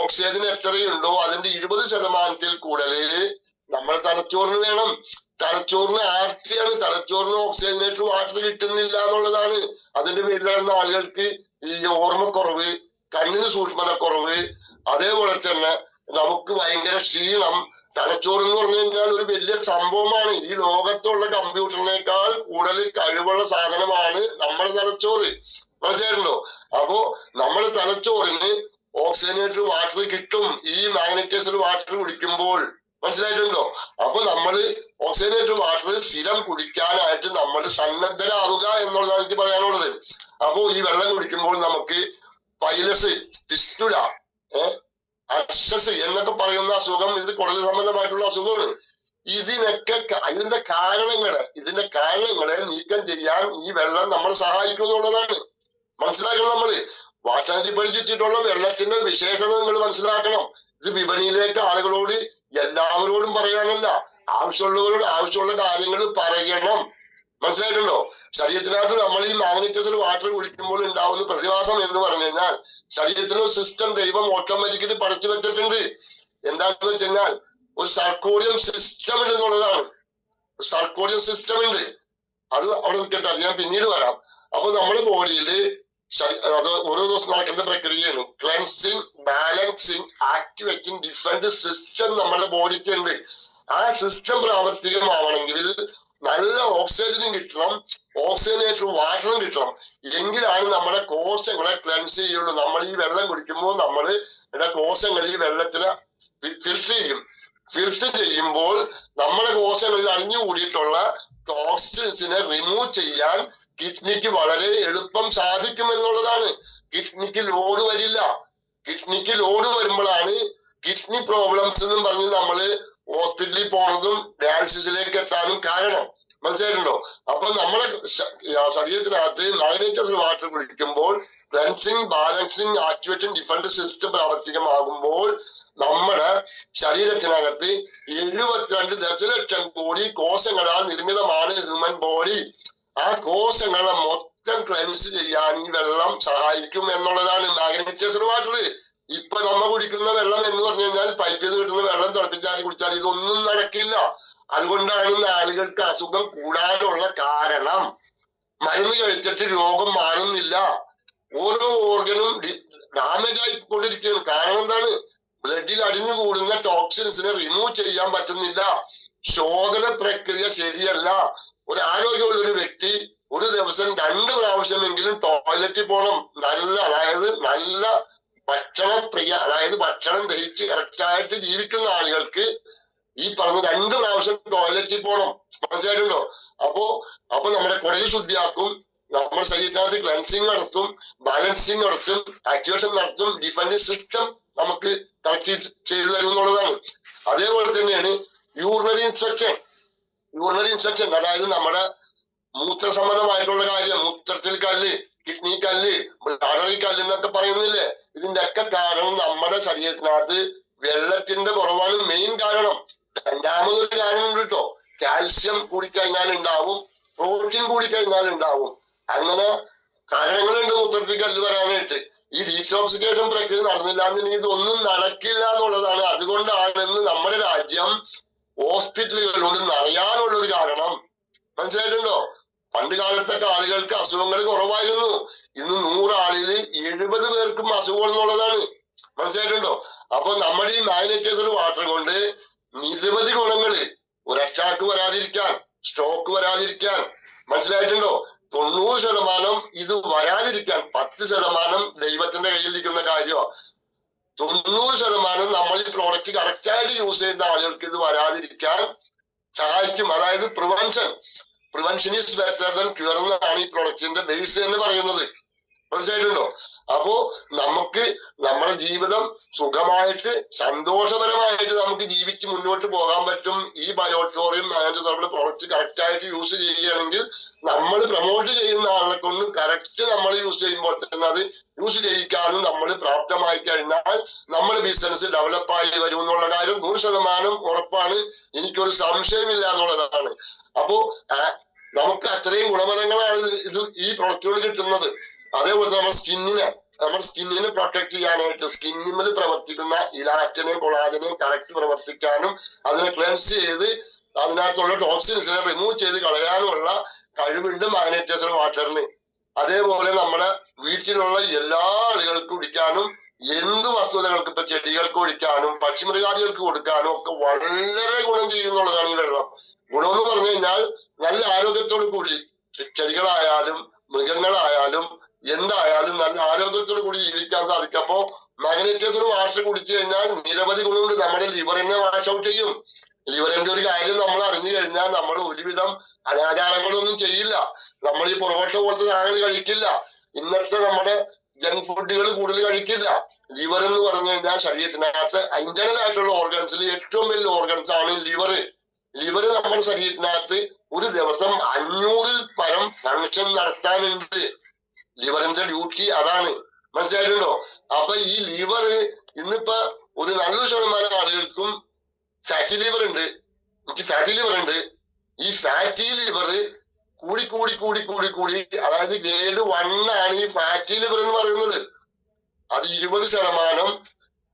ഓക്സിജൻ എത്രയുണ്ടോ അതിന്റെ 20% കൂടുതല് നമ്മുടെ തലച്ചോറിന് വേണം. തലച്ചോറിന് ആർച്ചയാണ്. തലച്ചോറിന് ഓക്സിജനേറ്റഡ് വാട്ടർ കിട്ടുന്നില്ല എന്നുള്ളതാണ്. അതിന്റെ പേരിലാണ് ആളുകൾക്ക് ഈ ഓർമ്മക്കുറവ്, കണ്ണിന് സൂക്ഷ്മതക്കുറവ്, അതേപോലെ തന്നെ നമുക്ക് ഭയങ്കര ക്ഷീണം. തലച്ചോറ് എന്ന് പറഞ്ഞു കഴിഞ്ഞാൽ ഒരു വലിയ സംഭവമാണ്. ഈ ലോകത്തുള്ള കമ്പ്യൂട്ടറിനേക്കാൾ കൂടുതൽ കഴിവുള്ള സാധനമാണ് നമ്മുടെ തലച്ചോറ്. മനസ്സിലായിട്ടുണ്ടോ? അപ്പോ നമ്മുടെ തലച്ചോറിന് ഓക്സിജനേറ്റഡ് വാട്ടർ കിട്ടും ഈ മാഗ്നറ്റൈസ്ഡ് വാട്ടർ കുടിക്കുമ്പോൾ. മനസ്സിലായിട്ടുണ്ടോ? അപ്പൊ നമ്മൾ ഓക്സിജനേറ്റഡ് വാട്ടർ സ്ഥിരം കുടിക്കാനായിട്ട് നമ്മൾ സന്നദ്ധരാവുക എന്നുള്ളതാണ് എനിക്ക് പറയാനുള്ളത്. അപ്പോ ഈ വെള്ളം കുടിക്കുമ്പോൾ നമുക്ക് പൈലസ്, ഫിസ്റ്റുല, അബ്സസ് എന്നൊക്കെ പറയുന്ന അസുഖം, ഇത് കുടൽ സംബന്ധമായിട്ടുള്ള അസുഖമാണ്. ഇതിന്റെ കാരണങ്ങളെ നീക്കം ചെയ്യാൻ ഈ വെള്ളം നമ്മൾ സഹായിക്കും എന്നുള്ളതാണ്. മനസ്സിലാക്കണം. നമ്മള് വാട്ടാഞ്ചി പഠിച്ചിട്ടുള്ള വെള്ളത്തിന്റെ വിശേഷത നിങ്ങൾ മനസ്സിലാക്കണം. ഇത് വിപണിയിലേക്ക് ആളുകളോട് എല്ലാവരോടും പറയാനല്ല, ആവശ്യമുള്ളവരോട് ആവശ്യമുള്ള കാര്യങ്ങൾ പറയണം. മനസ്സിലായിട്ടുണ്ടോ? ശരീരത്തിനകത്ത് നമ്മൾ ഈ മാഗ്നറ്റൈസ്ഡ് വാട്ടർ കുടിക്കുമ്പോൾ ഉണ്ടാവുന്ന പ്രതിഭാസം എന്ന് പറഞ്ഞു കഴിഞ്ഞാൽ ശരീരത്തിന് സിസ്റ്റം ദൈവം ഓട്ടോമാറ്റിക്കലി പഠിച്ചു വെച്ചിട്ടുണ്ട്. എന്താണെന്ന് വെച്ച് കഴിഞ്ഞാൽ ഒരു സർക്കോഡിയം സിസ്റ്റം ഉണ്ട് എന്നുള്ളതാണ്. സർക്കോഡിയം സിസ്റ്റം ഉണ്ട്. അത് അവിടെ നിൽക്കട്ടെ, ഞാൻ പിന്നീട് വരാം. അപ്പൊ നമ്മുടെ ബോഡിയില് അത് ഓരോ ദിവസം നടക്കേണ്ട പ്രക്രിയയാണ്. Cleansing, balancing, activating different system നമ്മുടെ ബോഡിക്ക് ഉണ്ട്. ആ സിസ്റ്റം പ്രാവർത്തികമാവണമെങ്കിൽ നല്ല ഓക്സിജനും കിട്ടണം, ഓക്സിജനേറ്റഡ് വാട്ടറും കിട്ടണം. എങ്കിലാണ് നമ്മുടെ കോശങ്ങളെ ക്ലെൻസ് ചെയ്യുള്ളൂ. നമ്മൾ ഈ വെള്ളം കുടിക്കുമ്പോൾ നമ്മുടെ കോശങ്ങൾ ഈ വെള്ളത്തിനെ ഫിൽറ്റർ ചെയ്യുമ്പോൾ നമ്മുടെ കോശങ്ങളിൽ അടിഞ്ഞുകൂടിയിട്ടുള്ള ടോക്സിൻസിനെ റിമൂവ് ചെയ്യാൻ കിഡ്നിക്ക് വളരെ എളുപ്പം സാധിക്കുമെന്നുള്ളതാണ്. കിഡ്നിക്ക് ലോഡ് വരില്ല. കിഡ്നിക്ക് ലോഡ് വരുമ്പോഴാണ് കിഡ്നി പ്രോബ്ലംസ് എന്നും പറഞ്ഞ് നമ്മള് ഹോസ്പിറ്റലിൽ പോണതും ഡയാലിസിസിലേക്ക് എത്താനും കാരണം. മനസ്സിലായിട്ടുണ്ടോ? അപ്പൊ നമ്മളെ ശരീരത്തിനകത്ത് മാഗ്നറ്റൈസ്ഡ് വാട്ടർ കുടിക്കുമ്പോൾ cleansing, balancing, activating different system പ്രാവർത്തികമാകുമ്പോൾ നമ്മുടെ ശരീരത്തിനകത്ത് 72 ദശലക്ഷം കോടി കോശങ്ങളാൽ നിർമ്മിതമാണ് ഹ്യൂമൻ ബോഡി. ആ കോശങ്ങളെ രക്തം ക്ലെൻസ് ചെയ്യാൻ ഈ വെള്ളം സഹായിക്കും എന്നുള്ളതാണ്. മാഗ്നറ്റൈസ്ഡ് വാട്ടർ ഇപ്പൊ നമ്മ കുടിക്കുന്ന വെള്ളം എന്ന് പറഞ്ഞു കഴിഞ്ഞാൽ പൈപ്പിൽ നിന്ന് കിട്ടുന്ന വെള്ളം തിളപ്പിച്ചാൽ കുടിച്ചാൽ ഇതൊന്നും നടക്കില്ല. അതുകൊണ്ടാണ് ആളുകൾക്ക് അസുഖം കൂടാനുള്ള കാരണം. മരുന്ന് കഴിച്ചിട്ട് രോഗം മാറുന്നില്ല. ഓരോ ഓർഗനും ഡാമേജ് ആയിക്കൊണ്ടിരിക്കുകയാണ്. കാരണം എന്താണ്? ബ്ലഡിൽ അടിഞ്ഞുകൂടുന്ന ടോക്സിൻസിനെ റിമൂവ് ചെയ്യാൻ പറ്റുന്നില്ല. ശോധന പ്രക്രിയ ശരിയല്ല. ഒരു ആരോഗ്യമുള്ള ഒരു വ്യക്തി ഒരു ദിവസം 2 പ്രാവശ്യമെങ്കിലും ടോയ്ലറ്റിൽ പോകണം. നല്ല ഭക്ഷണപ്രിയ, അതായത് ഭക്ഷണം ദഹിച്ച് കറക്റ്റായിട്ട് ജീവിക്കുന്ന ആളുകൾക്ക് ഈ പറഞ്ഞ 2 പ്രാവശ്യം ടോയ്ലറ്റിൽ പോകണം. മനസ്സിലായിട്ടുണ്ടോ? അപ്പൊ നമ്മുടെ കുടൽ ശുദ്ധിയാക്കും, നമ്മുടെ ശരീരത്തിനകത്ത് ക്ലൻസിങ് നടത്തും, ബാലൻസിങ് നടത്തും, ആക്ടിവേഷൻ നടത്തും, ഡിഫൻസ് സിസ്റ്റം നമുക്ക് കറക്റ്റ് ചെയ്തു തരും എന്നുള്ളതാണ്. അതേപോലെ തന്നെയാണ് യൂറിനറി ഇൻഫെക്ഷൻ. അതായത് നമ്മുടെ മൂത്ര സംബന്ധമായിട്ടുള്ള കാര്യം, മൂത്രത്തിൽ കല്ല്, കിഡ്നി കല്ല്, ബ്ലാഡറിൽ കല്ല് എന്നൊക്കെ പറയുന്നില്ലേ? ഇതിന്റെ ഒക്കെ കാരണം നമ്മുടെ ശരീരത്തിനകത്ത് വെള്ളത്തിന്റെ കുറവാണ് മെയിൻ കാരണം. രണ്ടാമതൊരു കാരണം ഉണ്ട് കേട്ടോ, കാൽസ്യം കൂടിക്കഴിഞ്ഞാൽ ഉണ്ടാവും, പ്രോട്ടീൻ കൂടിക്കഴിഞ്ഞാൽ ഉണ്ടാവും. അങ്ങനെ കാരണങ്ങളുണ്ട് മൂത്രത്തിൽ കല്ല് വരാനായിട്ട്. ഈ ഡീറ്റോക്സിക്കേഷൻ പ്രക്രിയ നടന്നില്ല എന്നുണ്ടെങ്കിൽ ഇതൊന്നും നടക്കില്ല എന്നുള്ളതാണ്. അതുകൊണ്ടാണെന്ന് നമ്മുടെ രാജ്യം ഹോസ്പിറ്റലുകളോട് നിറയാനുള്ള ഒരു കാരണം. മനസ്സിലായിട്ടുണ്ടോ? പണ്ട് കാലത്തൊക്കെ ആളുകൾക്ക് അസുഖങ്ങൾ കുറവായിരുന്നു. ഇന്ന് 100 ആളിൽ 70 പേർക്കും അസുഖം എന്നുള്ളതാണ്. മനസ്സിലായിട്ടുണ്ടോ? അപ്പൊ നമ്മുടെ ഈ മാഗ്നറ്റൈസ്ഡ് വാട്ടർ കൊണ്ട് നിരവധി ഗുണങ്ങള്. ഒരു അറ്റാക്ക് വരാതിരിക്കാൻ, സ്ട്രോക്ക് വരാതിരിക്കാൻ, മനസ്സിലായിട്ടുണ്ടോ? 90% ഇത് വരാതിരിക്കാൻ, 10% ദൈവത്തിന്റെ കയ്യിൽ ഇരിക്കുന്ന കാര്യമാണ്. 90% നമ്മൾ ഈ പ്രോഡക്റ്റ് കറക്റ്റായിട്ട് യൂസ് ചെയ്യുന്ന ആളുകൾക്ക് ഇത് വരാതിരിക്കാൻ സഹായിക്കും. അതായത് prevention is better than cure എന്നാണ് ഈ പ്രോഡക്റ്റിന്റെ ബേസ് എന്ന് പറയുന്നത്. മനസ്സിലായിട്ടുണ്ടോ? അപ്പോ നമുക്ക് നമ്മുടെ ജീവിതം സുഖമായിട്ട് സന്തോഷപരമായിട്ട് നമുക്ക് ജീവിച്ച് മുന്നോട്ട് പോകാൻ പറ്റും. ഈ ബയോട്ടോറിയം നമ്മുടെ പ്രോഡക്റ്റ് കറക്റ്റ് ആയിട്ട് യൂസ് ചെയ്യുകയാണെങ്കിൽ, നമ്മൾ പ്രൊമോട്ട് ചെയ്യുന്ന ആളെ കൊണ്ട് കറക്റ്റ് നമ്മൾ യൂസ് ചെയ്യുമ്പോൾ തന്നെ അത് യൂസ് ചെയ്യിക്കാനും നമ്മൾ പ്രാപ്തമായി കഴിഞ്ഞാൽ നമ്മുടെ ബിസിനസ് ഡെവലപ്പായി വരും എന്നുള്ള കാര്യം 100% ഉറപ്പാണ്. എനിക്കൊരു സംശയമില്ല എന്നുള്ളതാണ്. അപ്പോ നമുക്ക് അത്രയും ഗുണഫലങ്ങളാണ് ഈ പ്രൊഡക്റ്റുകൾ കിട്ടുന്നത്. അതേപോലെ നമ്മുടെ സ്കിന്നിനെ പ്രൊട്ടക്ട് ചെയ്യാനായിട്ട് സ്കിന്നിൽ പ്രവർത്തിക്കുന്ന ഇലാക്റ്റിനെയും കൊളാജനെയും കറക്റ്റ് പ്രവർത്തിക്കാനും അതിനെ ക്ലെൻസ് ചെയ്ത് അതിനകത്തുള്ള ടോക്സിൻസിനെ റിമൂവ് ചെയ്ത് കളയാനുമുള്ള കഴിവുണ്ട് മാഗ്നറ്റൈസ്ഡ് വാട്ടറിന്. അതേപോലെ നമ്മുടെ വീട്ടിലുള്ള എല്ലാ ആളുകൾക്കും കുടിക്കാനും, എന്ത് വസ്തുതകൾക്ക് ഇപ്പൊ ചെടികൾക്ക് ഒഴിക്കാനും പക്ഷിമൃഗാദികൾക്ക് കൊടുക്കാനും ഒക്കെ വളരെ ഗുണം ചെയ്യുന്നുള്ളതാണ് ഈ വെള്ളം. ഗുണം എന്ന് പറഞ്ഞു കഴിഞ്ഞാൽ നല്ല ആരോഗ്യത്തോടു കൂടി ചെടികളായാലും മൃഗങ്ങളായാലും എന്തായാലും നല്ല ആരോഗ്യത്തോടു കൂടി ജീവിക്കാൻ സാധിക്കും. അപ്പോ മാഗ്നറ്റൈസ്ഡ് വാട്ടർ കുടിച്ചു കഴിഞ്ഞാൽ നിരവധി ഗുണമുണ്ട്. നമ്മുടെ ലിവറിനെ വാഷ് ഔട്ട് ചെയ്യും. ലിവറിന്റെ ഒരു കാര്യം നമ്മൾ അറിഞ്ഞു കഴിഞ്ഞാൽ നമ്മൾ ഒരുവിധം അനാചാരങ്ങളൊന്നും ചെയ്യില്ല. നമ്മൾ ഈ പൊറോട്ട പോലത്തെ സാധനങ്ങൾ കഴിക്കില്ല. ഇന്നത്തെ നമ്മുടെ ജങ്ക് ഫുഡുകൾ കൂടുതൽ കഴിക്കില്ല. ലിവർ എന്ന് പറഞ്ഞു കഴിഞ്ഞാൽ ശരീരത്തിനകത്ത് ഇന്റേണൽ ആയിട്ടുള്ള ഓർഗൻസിൽ ഏറ്റവും വലിയ ഓർഗൻസ് ആണ് ലിവർ. ലിവർ നമ്മുടെ ശരീരത്തിനകത്ത് ഒരു ദിവസം 500-ൽ പരം ഫങ്ഷൻ നടത്താനുണ്ട്. ലിവറിന്റെ ഡ്യൂട്ടി അതാണ്. മനസ്സിലായിട്ടുണ്ടോ? അപ്പൊ ഈ ലിവർ ഇന്നിപ്പോ ഒരു 40% ആളുകൾക്കും ഫാറ്റി ലിവർ ഉണ്ട്. എനിക്ക് ഫാറ്റി ലിവർ ഉണ്ട്. ഈ ഫാറ്റി ലിവർ കൂടി അതായത് ഗ്രേഡ് 1 ആണ് ഈ ഫാറ്റി ലിവർ എന്ന് പറയുന്നത്. അത് 20%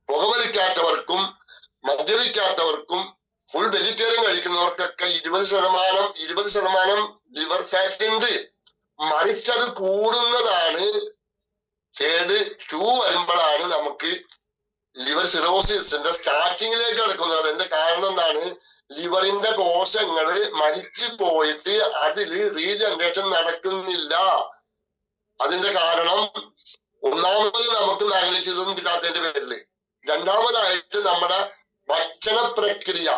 പുകവലിക്കാത്തവർക്കും മദ്യപിക്കാത്തവർക്കും ഫുൾ വെജിറ്റേറിയൻ കഴിക്കുന്നവർക്കൊക്കെ 20% ലിവർ ഫാറ്റ് ഉണ്ട്. മറിച്ചത് കൂടുന്നതാണ് ഗ്രേഡ് 2 വരുമ്പോഴാണ് നമുക്ക് ലിവർ സിറോസിന്റെ സ്റ്റാർട്ടിങ്ങിലേക്ക് കിടക്കുന്നത്. അതിന്റെ കാരണം എന്താണ്? ലിവറിന്റെ കോശങ്ങള് മരിച്ചു പോയിട്ട് അതില് റീജനറേഷൻ നടക്കുന്നില്ല. അതിന്റെ കാരണം ഒന്നാമത് നമുക്ക് മാഗ്നറ്റൈസേഷൻ കിട്ടാത്തതിന്റെ പേരില്, രണ്ടാമതായിട്ട് നമ്മുടെ ഭക്ഷണ പ്രക്രിയ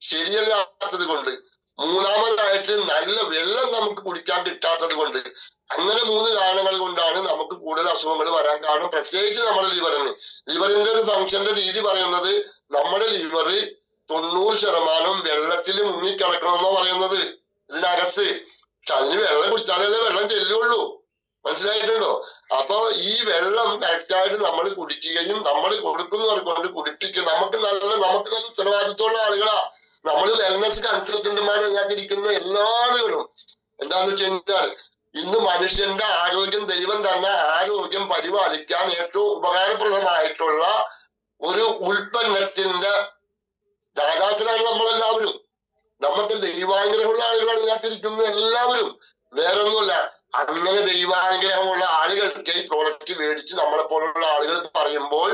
ശരിയല്ലാത്തത് കൊണ്ട്, മൂന്നാമതായിട്ട് നല്ല വെള്ളം നമുക്ക് കുടിക്കാൻ കിട്ടാത്തത് കൊണ്ട്. അങ്ങനെ 3 കാരണങ്ങൾ കൊണ്ടാണ് നമുക്ക് കൂടുതൽ അസുഖങ്ങൾ വരാൻ കാരണം. പ്രത്യേകിച്ച് നമ്മുടെ ലിവറിന്റെ ഒരു ഫംഗ്ഷന്റെ രീതി പറയുന്നത് നമ്മുടെ ലിവർ 90% വെള്ളത്തിൽ മുങ്ങിക്കിടക്കണമെന്നോ പറയുന്നത് ഇതിനകത്ത്. അതിന് വെള്ളം കുടിച്ചാലല്ലേ വെള്ളം ചെല്ലുള്ളൂ. മനസ്സിലായിട്ടുണ്ടോ? അപ്പൊ ഈ വെള്ളം കറക്റ്റായിട്ട് നമ്മൾ കുടിക്കുകയും നമ്മൾ കൊടുക്കുന്നവർ കൊണ്ട് കുടിപ്പിക്കുക. നമുക്ക് നല്ല ഉത്തരവാദിത്തമുള്ള ആളുകളാ. നമ്മൾ വെൽനസ് കൺസൾട്ടന്റുമാർ അതിനകത്തിരിക്കുന്ന എല്ലാ ആളുകളും. എന്താന്ന് വെച്ച് കഴിഞ്ഞാൽ ഇന്ന് മനുഷ്യന്റെ ആരോഗ്യം, ദൈവം തന്നെ ആരോഗ്യം പരിപാലിക്കാൻ ഏറ്റവും ഉപകാരപ്രദമായിട്ടുള്ള ഒരു ഉൽപ്പന്നത്തിന്റെ ദാതാക്കളാണ് നമ്മളെല്ലാവരും. നമുക്ക് ദൈവാനുഗ്രഹമുള്ള ആളുകളാണ് ഇതിനകത്തിരിക്കുന്നത് എല്ലാവരും. വേറൊന്നുമല്ല, അങ്ങനെ ദൈവാനുഗ്രഹമുള്ള ആളുകൾക്ക് ഈ പ്രോഡക്റ്റ് മേടിച്ച് നമ്മളെ പോലുള്ള ആളുകൾ പറയുമ്പോൾ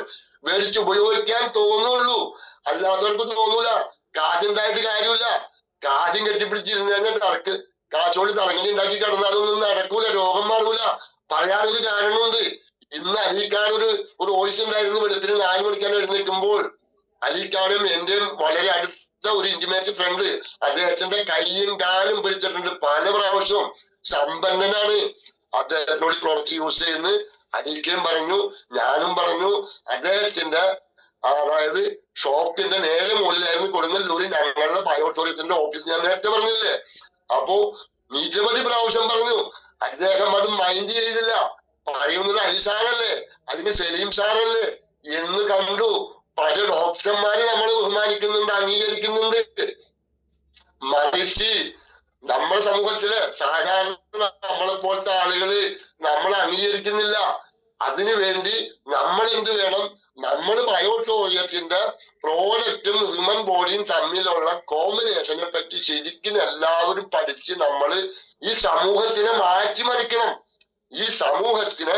മേടിച്ച് ഉപയോഗിക്കാൻ തോന്നുള്ളൂ, അല്ലാത്തവർക്ക് തോന്നൂല. കാശുണ്ടായിട്ട് കാര്യമില്ല. കാശും കെട്ടിപ്പിടിച്ചിരുന്ന് കഴിഞ്ഞാൽ തറക്ക് കാശോട് തലങ്ങണി ഉണ്ടാക്കി കിടന്നാലൊന്നും നടക്കൂല, രോഗം മാറൂല. പറയാനൊരു കാരണമുണ്ട്. ഇന്ന് അലിക്കാൻ ഒരു വോയിസ് ഉണ്ടായിരുന്നു. വെളുപ്പിന് 4 മണിക്കാൻ എഴുന്നേൽക്കുമ്പോൾ അലിക്കാനും എന്റെയും വളരെ അടുത്ത ഒരു ഇന്റിമേറ്റ് ഫ്രണ്ട്, അദ്ദേഹത്തിന്റെ കൈയും കാലും പിടിച്ചിട്ടുണ്ട് പല പ്രാവശ്യവും. സമ്പന്നനാണ്, അദ്ദേഹത്തിനോട് പ്രോഡക്റ്റ് യൂസ് ചെയ്യുന്നത് അലിക്കയും പറഞ്ഞു, ഞാനും പറഞ്ഞു. അദ്ദേഹത്തിന്റെ അതായത് ഷോപ്പിന്റെ നേരെ മുകളിലായിരുന്നു കൊടുങ്ങല്ലൂർ ഞങ്ങളുടെ ബയോട്ടോറിയത്തിന്റെ ഓഫീസ്, ഞാൻ നേരത്തെ പറഞ്ഞില്ലേ. അപ്പോ നിരവധി പ്രാവശ്യം പറഞ്ഞു, അദ്ദേഹം അത് മൈൻഡ് ചെയ്തില്ല. പറയുന്നത് അലി സാറല്ലേ, അതിന് സലീം സാറല്ലേ എന്ന് കണ്ടു. പല ഡോക്ടർമാരെ നമ്മൾ ബഹുമാനിക്കുന്നുണ്ട്, അംഗീകരിക്കുന്നുണ്ട്. മറിച്ച് നമ്മുടെ സമൂഹത്തില് സാധാരണ നമ്മളെ പോലത്തെ ആളുകള് നമ്മളെ അംഗീകരിക്കുന്നില്ല. അതിനു വേണ്ടി നമ്മൾ എന്ത് വേണം? നമ്മൾ ബയോട്ടോറിയത്തിന്റെ പ്രോഡക്റ്റും ഹ്യൂമൻ ബോഡിയും തമ്മിലുള്ള കോമ്പിനേഷനെ പറ്റി ശരിക്കും എല്ലാവരും പഠിച്ച് നമ്മൾ ഈ സമൂഹത്തിനെ മാറ്റിമറിക്കണം. ഈ സമൂഹത്തിനെ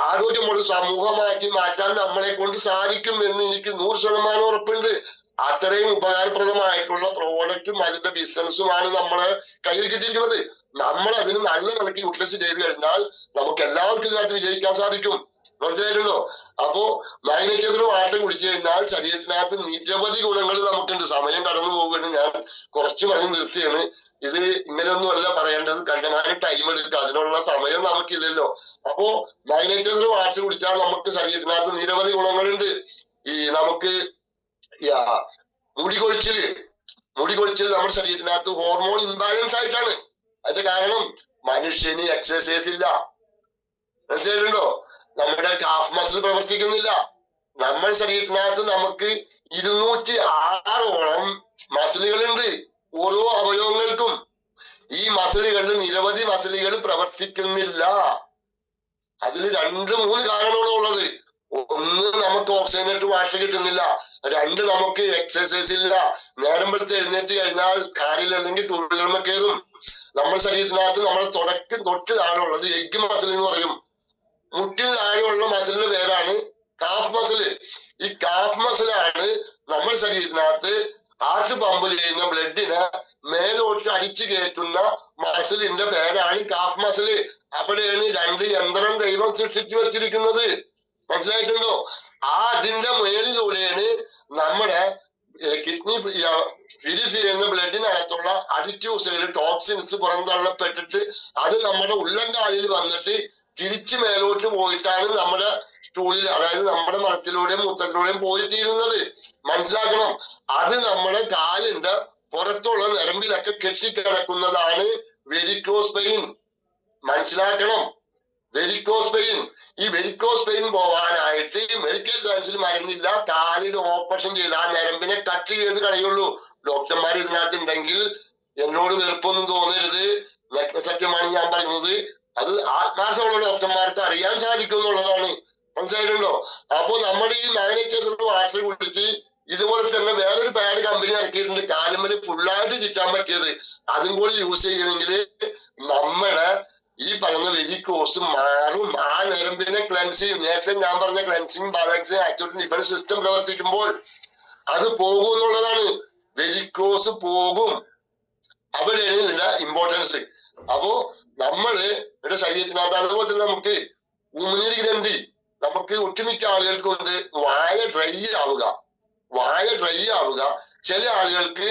ആരോഗ്യമുള്ള സമൂഹമാക്കി മാറ്റാൻ നമ്മളെ കൊണ്ട് സാധിക്കും എന്ന് എനിക്ക് 100% ഉറപ്പുണ്ട്. അത്രയും ഉപകാരപ്രദമായിട്ടുള്ള പ്രോഡക്റ്റും അതിന്റെ ബിസിനസ്സുമാണ് നമ്മളെ കയ്യിൽ കിട്ടിയിരിക്കുന്നത്. നമ്മൾ അതിന് നല്ല നിലയ്ക്ക് യൂട്ടിലൈസ് ചെയ്ത് കഴിഞ്ഞാൽ നമുക്ക് എല്ലാവർക്കും ഇതിനകത്ത് വിജയിക്കാൻ സാധിക്കും. മനസ്സിലായിട്ടുണ്ടോ? അപ്പോ മാഗ്നറ്റൈസർ വാട്ടർ കുടിച്ചു കഴിഞ്ഞാൽ ശരീരത്തിനകത്ത് നിരവധി ഗുണങ്ങൾ നമുക്കുണ്ട്. സമയം കടന്നു പോകുകയാണ്, ഞാൻ കുറച്ച് പറഞ്ഞ് നിർത്തിയാണ്. ഇത് ഇങ്ങനെയൊന്നും അല്ല പറയേണ്ടത്, കണ്ടമാനം ടൈം എടുക്കുക, അതിനുള്ള സമയം നമുക്കില്ലല്ലോ. അപ്പോ മാഗ്നറ്റൈസർ വാട്ടർ കുടിച്ചാൽ നമുക്ക് ശരീരത്തിനകത്ത് നിരവധി ഗുണങ്ങളുണ്ട്. ഈ നമുക്ക് മുടി കൊഴിച്ചിൽ നമ്മുടെ ശരീരത്തിനകത്ത് ഹോർമോൺ ഇംബാലൻസ് ആയിട്ടാണ്. അതിന്റെ കാരണം മനുഷ്യന് എക്സസൈസ് ഇല്ല. മനസ്സിലായിട്ടുണ്ടോ? നമ്മുടെ കാഫ് മസിൽ പ്രവർത്തിക്കുന്നില്ല. നമ്മുടെ ശരീരത്തിനകത്ത് നമുക്ക് 206ഓളം മസിലുകളുണ്ട് ഓരോ അവയവങ്ങൾക്കും. ഈ മസിലുകളിൽ നിരവധി മസിലുകൾ പ്രവർത്തിക്കുന്നില്ല. അതിൽ 2-3 കാരണമാണ് ഉള്ളത്. ഒന്ന്, നമുക്ക് ഓക്സിജനേറ്റ് വാട്ടർ കിട്ടുന്നില്ല. 2, നമുക്ക് എക്സസൈസ് ഇല്ല. നേരം വെളുത്ത് എഴുന്നേറ്റ് കഴിഞ്ഞാൽ കാറിൽ അല്ലെങ്കിൽ ടൂ വീലറിൽ കയറും. നമ്മുടെ ശരീരത്തിനകത്ത് നമ്മൾ തൊട്ട് താഴെ ഉള്ളത് എഗ് മസിൽ എന്ന് പറയും. മുട്ടിൽ താഴെയുള്ള മസിലിന്റെ പേരാണ് കാഫ് മസിൽ. ഈ കാഫ് മസിലാണ് നമ്മുടെ ശരീരത്തിനകത്ത് ഹാർട്ട് പമ്പ് ചെയ്യുന്ന ബ്ലഡിനെ മേലോട്ട് അടിച്ചു കയറ്റുന്ന മസിലിന്റെ പേരാണ് കാഫ് മസിൽ. അവിടെയാണ് 2 യന്ത്രം ദൈവം സൃഷ്ടിച്ചു വെച്ചിരിക്കുന്നത്. മനസ്സിലായിട്ടുണ്ടോ? അതിന്റെ മേലിലൂടെയാണ് നമ്മുടെ കിഡ്നി ഫിൽ ചെയ്യുന്ന ബ്ലഡിനകത്തുള്ള അഡിറ്റീവ്സുകൾ, ടോക്സിൻസ് പുറന്തള്ളപ്പെട്ടിട്ട് അത് നമ്മുടെ ഉള്ളംകാലിൽ വന്നിട്ട് തിരിച്ച് മേലോട്ട് പോയിട്ടാണ് നമ്മുടെ സ്റ്റൂളിൽ, അതായത് നമ്മുടെ മലത്തിലൂടെയും മൂത്രത്തിലൂടെയും പോയി തീരുന്നത്. മനസ്സിലാക്കണം. അത് നമ്മുടെ കാലിന്റെ പുറത്തുള്ള ഞരമ്പിലൊക്കെ കെട്ടിക്കിടക്കുന്നതാണ് വെരിക്കോസ് വെയിൻ. മനസ്സിലാക്കണം, വെരിക്കോസ് വെയിൻ. ഈ വെരിക്കോസ് വെയിൻ പോവാനായിട്ട് മെഡിക്കൽ സയൻസിൽ മരുന്നില്ല. കാലിന് ഓപ്പറേഷൻ ചെയ്ത് ആ ഞരമ്പിനെ കട്ട് ചെയ്ത് കളയുള്ളൂ. ഡോക്ടർമാർ ഇതിനകത്ത് ഉണ്ടെങ്കിൽ എന്നോട് വെറുപ്പൊന്നും തോന്നരുത്, സത്യമാണ് ഞാൻ പറയുന്നത്. അത് ആത്മാർത്ഥമുള്ള ഡോക്ടർമാർക്ക് അറിയാൻ സാധിക്കും എന്നുള്ളതാണ്. മനസ്സിലായിട്ടുണ്ടോ? അപ്പൊ നമ്മുടെ ഈ മാഗ്നറ്റൈസർ വാട്ടർ കുടിച്ച് ഇതുപോലെ തന്നെ വേറൊരു പാഡ് കമ്പനി ഇറക്കിയിട്ടുണ്ട്, കാലുമ്മല് ഫുള്ളായിട്ട് കിട്ടാൻ പറ്റിയത്. അതും കൂടി യൂസ് ചെയ്യണമെങ്കിൽ നമ്മുടെ ഈ പറഞ്ഞ വെരിക്കോസ് മാറും. ആ ഞരമ്പിനെ ക്ലെൻസ് ചെയ്യും. നേരത്തെ ഞാൻ പറഞ്ഞ cleansing, balancing, activity defence system പ്രവർത്തിക്കുമ്പോൾ അത് പോകും എന്നുള്ളതാണ്. വെരിക്കോസ് പോകും. അവിടെയാണ് ഇതിന്റെ ഇമ്പോർട്ടൻസ്. അപ്പോ നമ്മള് ഇവിടെ ശരീരത്തിനകത്ത് അതുപോലെ തന്നെ നമുക്ക് ഉമിനീർ ഗ്രന്ഥി, നമുക്ക് ഒട്ടുമിക്ക ആളുകൾക്കുണ്ട് വായ ഡ്രൈ ആവുക. ചില ആളുകൾക്ക്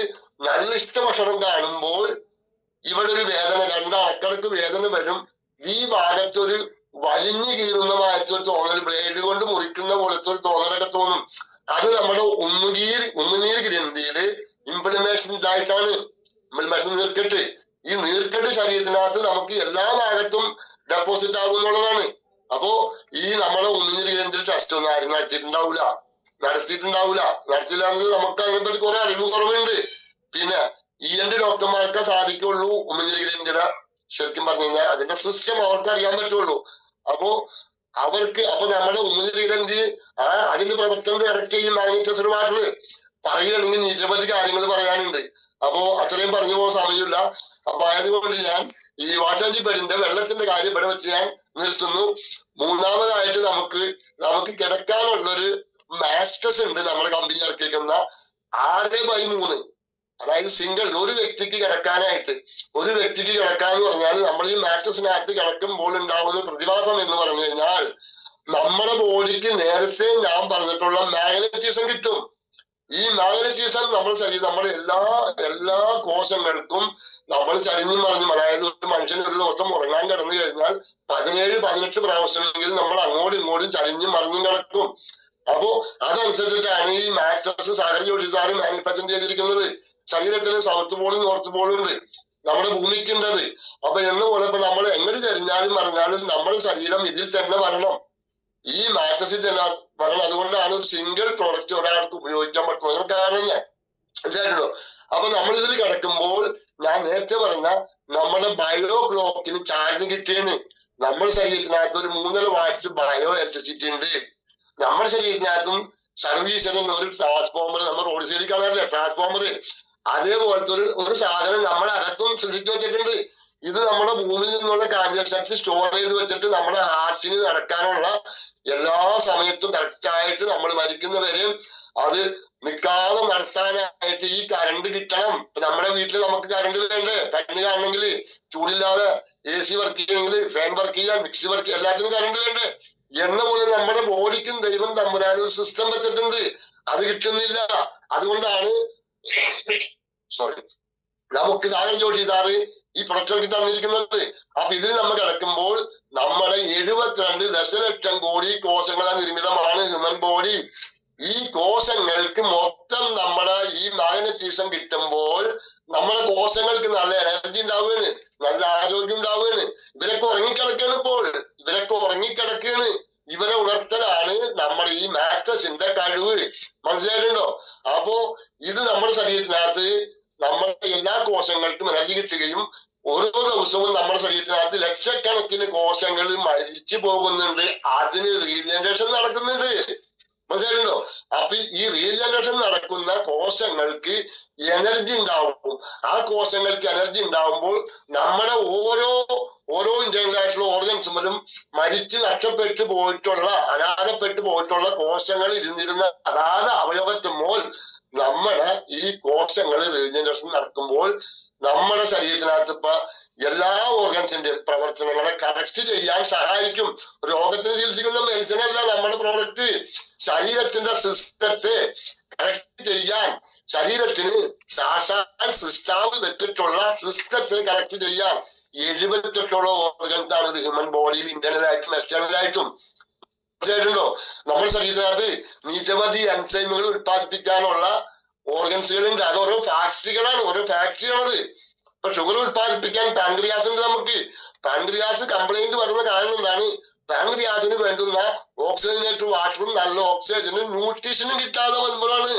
നല്ല ഇഷ്ട ഭക്ഷണം കാണുമ്പോൾ ഇവിടെ ഒരു വേദന, 2 അക്കടക്ക് വേദന വരും. ഈ ഭാഗത്തൊരു വലിഞ്ഞു കീറുന്ന മാറ്റൊരു തോന്നൽ, ബ്ലേഡ് കൊണ്ട് മുറിക്കുന്ന പോലത്തെ ഒരു തോന്നലൊക്കെ തോന്നും. അത് നമ്മുടെ ഉമിനീർ ഗ്രന്ഥിയില് ഇൻഫ്ലമേഷൻ ഉണ്ടായിട്ടാണ്. നീർക്കെട്ട്. ഈ നീർക്കെട്ട് ശരീരത്തിനകത്ത് നമുക്ക് എല്ലാ ഭാഗത്തും ഡെപ്പോസിറ്റ് ആകുന്നുള്ളതാണ്. അപ്പോ ഈ നമ്മുടെ ഉമിനീർ ഗ്രന്ഥിയിൽ ടെസ്റ്റ് ഒന്നും ആരും നടത്തിയില്ല. നടത്തില്ല എന്നത് നമുക്ക് അതിനെപ്പറ്റി കുറെ അറിവ് കുറവുണ്ട്. പിന്നെ ENT ഡോക്ടർമാർക്ക് സാധിക്കുള്ളൂ ഉമിനീർ ഗ്രന്ഥിയുടെ ശരിക്കും പറഞ്ഞു കഴിഞ്ഞാൽ അതിന്റെ സിസ്റ്റം അവർക്ക് അറിയാൻ പറ്റുള്ളൂ. അപ്പോ അപ്പൊ നമ്മുടെ ഉമ്മതിയിലെങ്കിൽ അതിന്റെ പ്രവർത്തനം ഡയറക്റ്റ് ചെയ്യും മാഗ്നറ്റൈസ്ഡ് വാട്ടർ. പറയുകയാണെങ്കിൽ നിരവധി കാര്യങ്ങൾ പറയാനുണ്ട്. അപ്പോ അത്രയും പറഞ്ഞു പോകാൻ സമയമില്ല. അപ്പൊ ആയതുകൊണ്ട് ഞാൻ ഈ വാട്ടർജിപ്പടിന്റെ വെള്ളത്തിന്റെ കാര്യം ഇവിടെ വെച്ച് ഞാൻ നിർത്തുന്നു. മൂന്നാമതായിട്ട് നമുക്ക് കിടക്കാനുള്ളൊരു മാട്രസ് ഉണ്ട് നമ്മുടെ കമ്പനി ഇറക്കിയിരിക്കുന്ന 6x3. അതായത് സിംഗിൾ ഒരു വ്യക്തിക്ക് കിടക്കാനായിട്ട്. ഒരു വ്യക്തിക്ക് കിടക്കാന്ന് പറഞ്ഞാൽ നമ്മൾ ഈ മാട്രസിനകത്ത് കിടക്കുമ്പോൾ ഉണ്ടാവുന്ന പ്രതിഭാസം എന്ന് പറഞ്ഞു കഴിഞ്ഞാൽ നമ്മുടെ ബോഡിക്ക് നേരത്തെ ഞാൻ പറഞ്ഞിട്ടുള്ള മാഗ്നറ്റിസം കിട്ടും. ഈ മാഗ്നറ്റിസം നമ്മുടെ എല്ലാ കോശങ്ങൾക്കും നമ്മൾ ചരിഞ്ഞും മറിഞ്ഞും, അതായത് ഒരു മനുഷ്യൻ ഒരു ദിവസം ഉറങ്ങാൻ കിടന്നു കഴിഞ്ഞാൽ 17-18 പ്രാവശ്യമെങ്കിലും നമ്മൾ അങ്ങോട്ടും ഇങ്ങോട്ടും ചരിഞ്ഞും മറിഞ്ഞും കിടക്കും. അപ്പോ അതനുസരിച്ചിട്ടാണ് ഈ mattress Sagar Joshi sir manufacture ചെയ്തിരിക്കുന്നത്. ശരീരത്തിന് സൗത്ത് പോളും നോർത്ത് പോളും ഉണ്ട്, നമ്മുടെ ഭൂമിക്കുണ്ടത്. അപ്പൊ എന്ന പോലെ ഇപ്പൊ നമ്മൾ എങ്ങനെ ചരിഞ്ഞാലും മറിഞ്ഞാലും നമ്മുടെ ശരീരം ഇതിൽ തന്നെ വരണം, ഈ മാട്രസിൽ തന്നെ വരണം. അതുകൊണ്ടാണ് ഒരു സിംഗിൾ പ്രോഡക്റ്റ് ഒരാൾക്ക് ഉപയോഗിക്കാൻ പറ്റുന്നത്. കാരണം ഞാൻ മനസ്സിലായിട്ടുണ്ടോ? അപ്പൊ നമ്മൾ ഇതിൽ കിടക്കുമ്പോൾ ഞാൻ നേരത്തെ പറഞ്ഞ നമ്മുടെ ബയോ ക്ലോക്കിന് ചാർജ് കിട്ടിയെന്ന്. നമ്മുടെ ശരീരത്തിനകത്ത് ഒരു 3.5 വാട്ട്സ് ബയോ ഇലക്ട്രിസിറ്റി ഉണ്ട്. നമ്മുടെ ശരീരത്തിനകത്തും സർവീസ് ഒരു ട്രാൻസ്ഫോമർ, നമ്മൾ റോഡ് സൈഡിൽ കാണാറില്ല ട്രാൻസ്ഫോമർ, അതേപോലത്തെ ഒരു സാധനം നമ്മുടെ അകത്തും സൃഷ്ടിച്ചു വെച്ചിട്ടുണ്ട്. ഇത് നമ്മുടെ ഭൂമിയിൽ നിന്നുള്ള കാന്തികശക്തി സ്റ്റോർ ചെയ്ത് വെച്ചിട്ട് നമ്മുടെ ഹാർട്ടിന് നടക്കാനുള്ള എല്ലാ സമയത്തും കറക്റ്റായിട്ട് നമ്മൾ മരിക്കുന്നവരെയും അത് നിൽക്കാതെ നടത്താനായിട്ട് ഈ കറണ്ട് കിട്ടണം. ഇപ്പൊ നമ്മുടെ വീട്ടിൽ നമുക്ക് കറണ്ട് വേണ്ടേ? കറണ്ട് കാണണമെങ്കിൽ ചൂടില്ലാതെ AC വർക്ക് ചെയ്യണമെങ്കിൽ, ഫാൻ വർക്ക് ചെയ്യാൻ, മിക്സി വർക്ക്, എല്ലാത്തിനും കറണ്ട് വേണ്ടേ? എന്ന പോലെ നമ്മുടെ ബോഡിക്കും ദൈവം തമ്പുരാൻ ഒരു സിസ്റ്റം വെച്ചിട്ടുണ്ട്. അത് കിട്ടുന്നില്ല. അതുകൊണ്ടാണ് നമുക്ക് സാഗർ ജോഷി സാറ് ഈ പ്രൊഡക്റ്റ് തന്നിരിക്കുന്നത്. അപ്പൊ ഇതിൽ നമ്മൾ കിടക്കുമ്പോൾ നമ്മുടെ 72 ദശലക്ഷം കോടി കോശങ്ങളാൽ നിർമ്മിതമാണ് ഹ്യൂമൻ ബോഡി. ഈ കോശങ്ങൾക്ക് മൊത്തം നമ്മുടെ ഈ മാഗ്നറ്റിസം കിട്ടുമ്പോൾ നമ്മുടെ കോശങ്ങൾക്ക് നല്ല എനർജി ഉണ്ടാവുകയാണ്, നല്ല ആരോഗ്യം ഉണ്ടാവുകയാണ്. ഇവരൊക്കെ ഉറങ്ങിക്കിടക്കുകയാണ്. ഇവരെ ഉണർത്തലാണ് നമ്മുടെ ഈ മാട്രസിന്റെ കഴിവ്. മനസ്സിലായിട്ടുണ്ടോ? അപ്പോ ഇത് നമ്മുടെ ശരീരത്തിനകത്ത് നമ്മുടെ എല്ലാ കോശങ്ങൾക്കും എനർജി കിട്ടുകയും ഓരോ ദിവസവും നമ്മുടെ ശരീരത്തിനകത്ത് ലക്ഷക്കണക്കിന് കോശങ്ങൾ മരിച്ചു പോകുന്നുണ്ട്. അതിന് റീജനറേഷൻ നടക്കുന്നുണ്ട്. മനസ്സിലായിട്ടുണ്ടോ? അപ്പൊ ഈ റീജനറേഷൻ നടക്കുന്ന കോശങ്ങൾക്ക് എനർജി ഉണ്ടാവും. ആ കോശങ്ങൾക്ക് എനർജി ഉണ്ടാവുമ്പോൾ നമ്മുടെ ഓരോ ഇന്റേണൽ ആയിട്ടുള്ള ഓർഗൻസും മരിച്ച് നഷ്ടപ്പെട്ടു പോയിട്ടുള്ള, അനാഥപ്പെട്ടു പോയിട്ടുള്ള കോശങ്ങൾ ഇരുന്നിരുന്ന അതാത് അവയവത്തുമ്പോൾ നമ്മുടെ ഈ കോശങ്ങൾ റീജനറേഷൻ നടക്കുമ്പോൾ നമ്മുടെ ശരീരത്തിനകത്ത് ഇപ്പൊ എല്ലാ ഓർഗൻസിന്റെ പ്രവർത്തനങ്ങളെ കറക്റ്റ് ചെയ്യാൻ സഹായിക്കും. രോഗത്തിന് ചികിത്സിക്കുന്ന മെഡിസിൻ അല്ല നമ്മുടെ പ്രോഡക്റ്റ്. ശരീരത്തിന്റെ സിസ്റ്റത്തെ കറക്റ്റ് ചെയ്യാൻ, ശരീരത്തിന് സാക്ഷാൽ സൃഷ്ടാവ് വെച്ചിട്ടുള്ള സിസ്റ്റത്തെ കറക്റ്റ് ചെയ്യാൻ 78 ഓർഗൻസ് ആണ് ഒരു ഹ്യൂമൻ ബോഡിയിൽ, ഇന്റേണലായിട്ടും എക്സ്റ്റേണലായിട്ടും. മനസ്സിലായിട്ടുണ്ടോ? നമ്മുടെ ശരീരത്തിനകത്ത് നിരവധി എൻസൈമുകൾ ഉത്പാദിപ്പിക്കാനുള്ള ഓർഗൻസുകളുണ്ട്. അത് ഓരോ ഫാക്ടറിയാണത്. ഇപ്പൊ ഷുഗർ ഉത്പാദിപ്പിക്കാൻ പാൻക്രിയാസ് ഉണ്ട് നമുക്ക്. പാൻക്രിയാസ് കംപ്ലൈന്റ് വരുന്ന കാരണം എന്താണ്? പാൻക്രിയാസിന് വേണ്ടുന്ന ഓക്സിജനേറ്റഡ് വാട്ടറും നല്ല ഓക്സിജനും ന്യൂട്രീഷനും കിട്ടാതെ വരുമ്പോഴാണ്.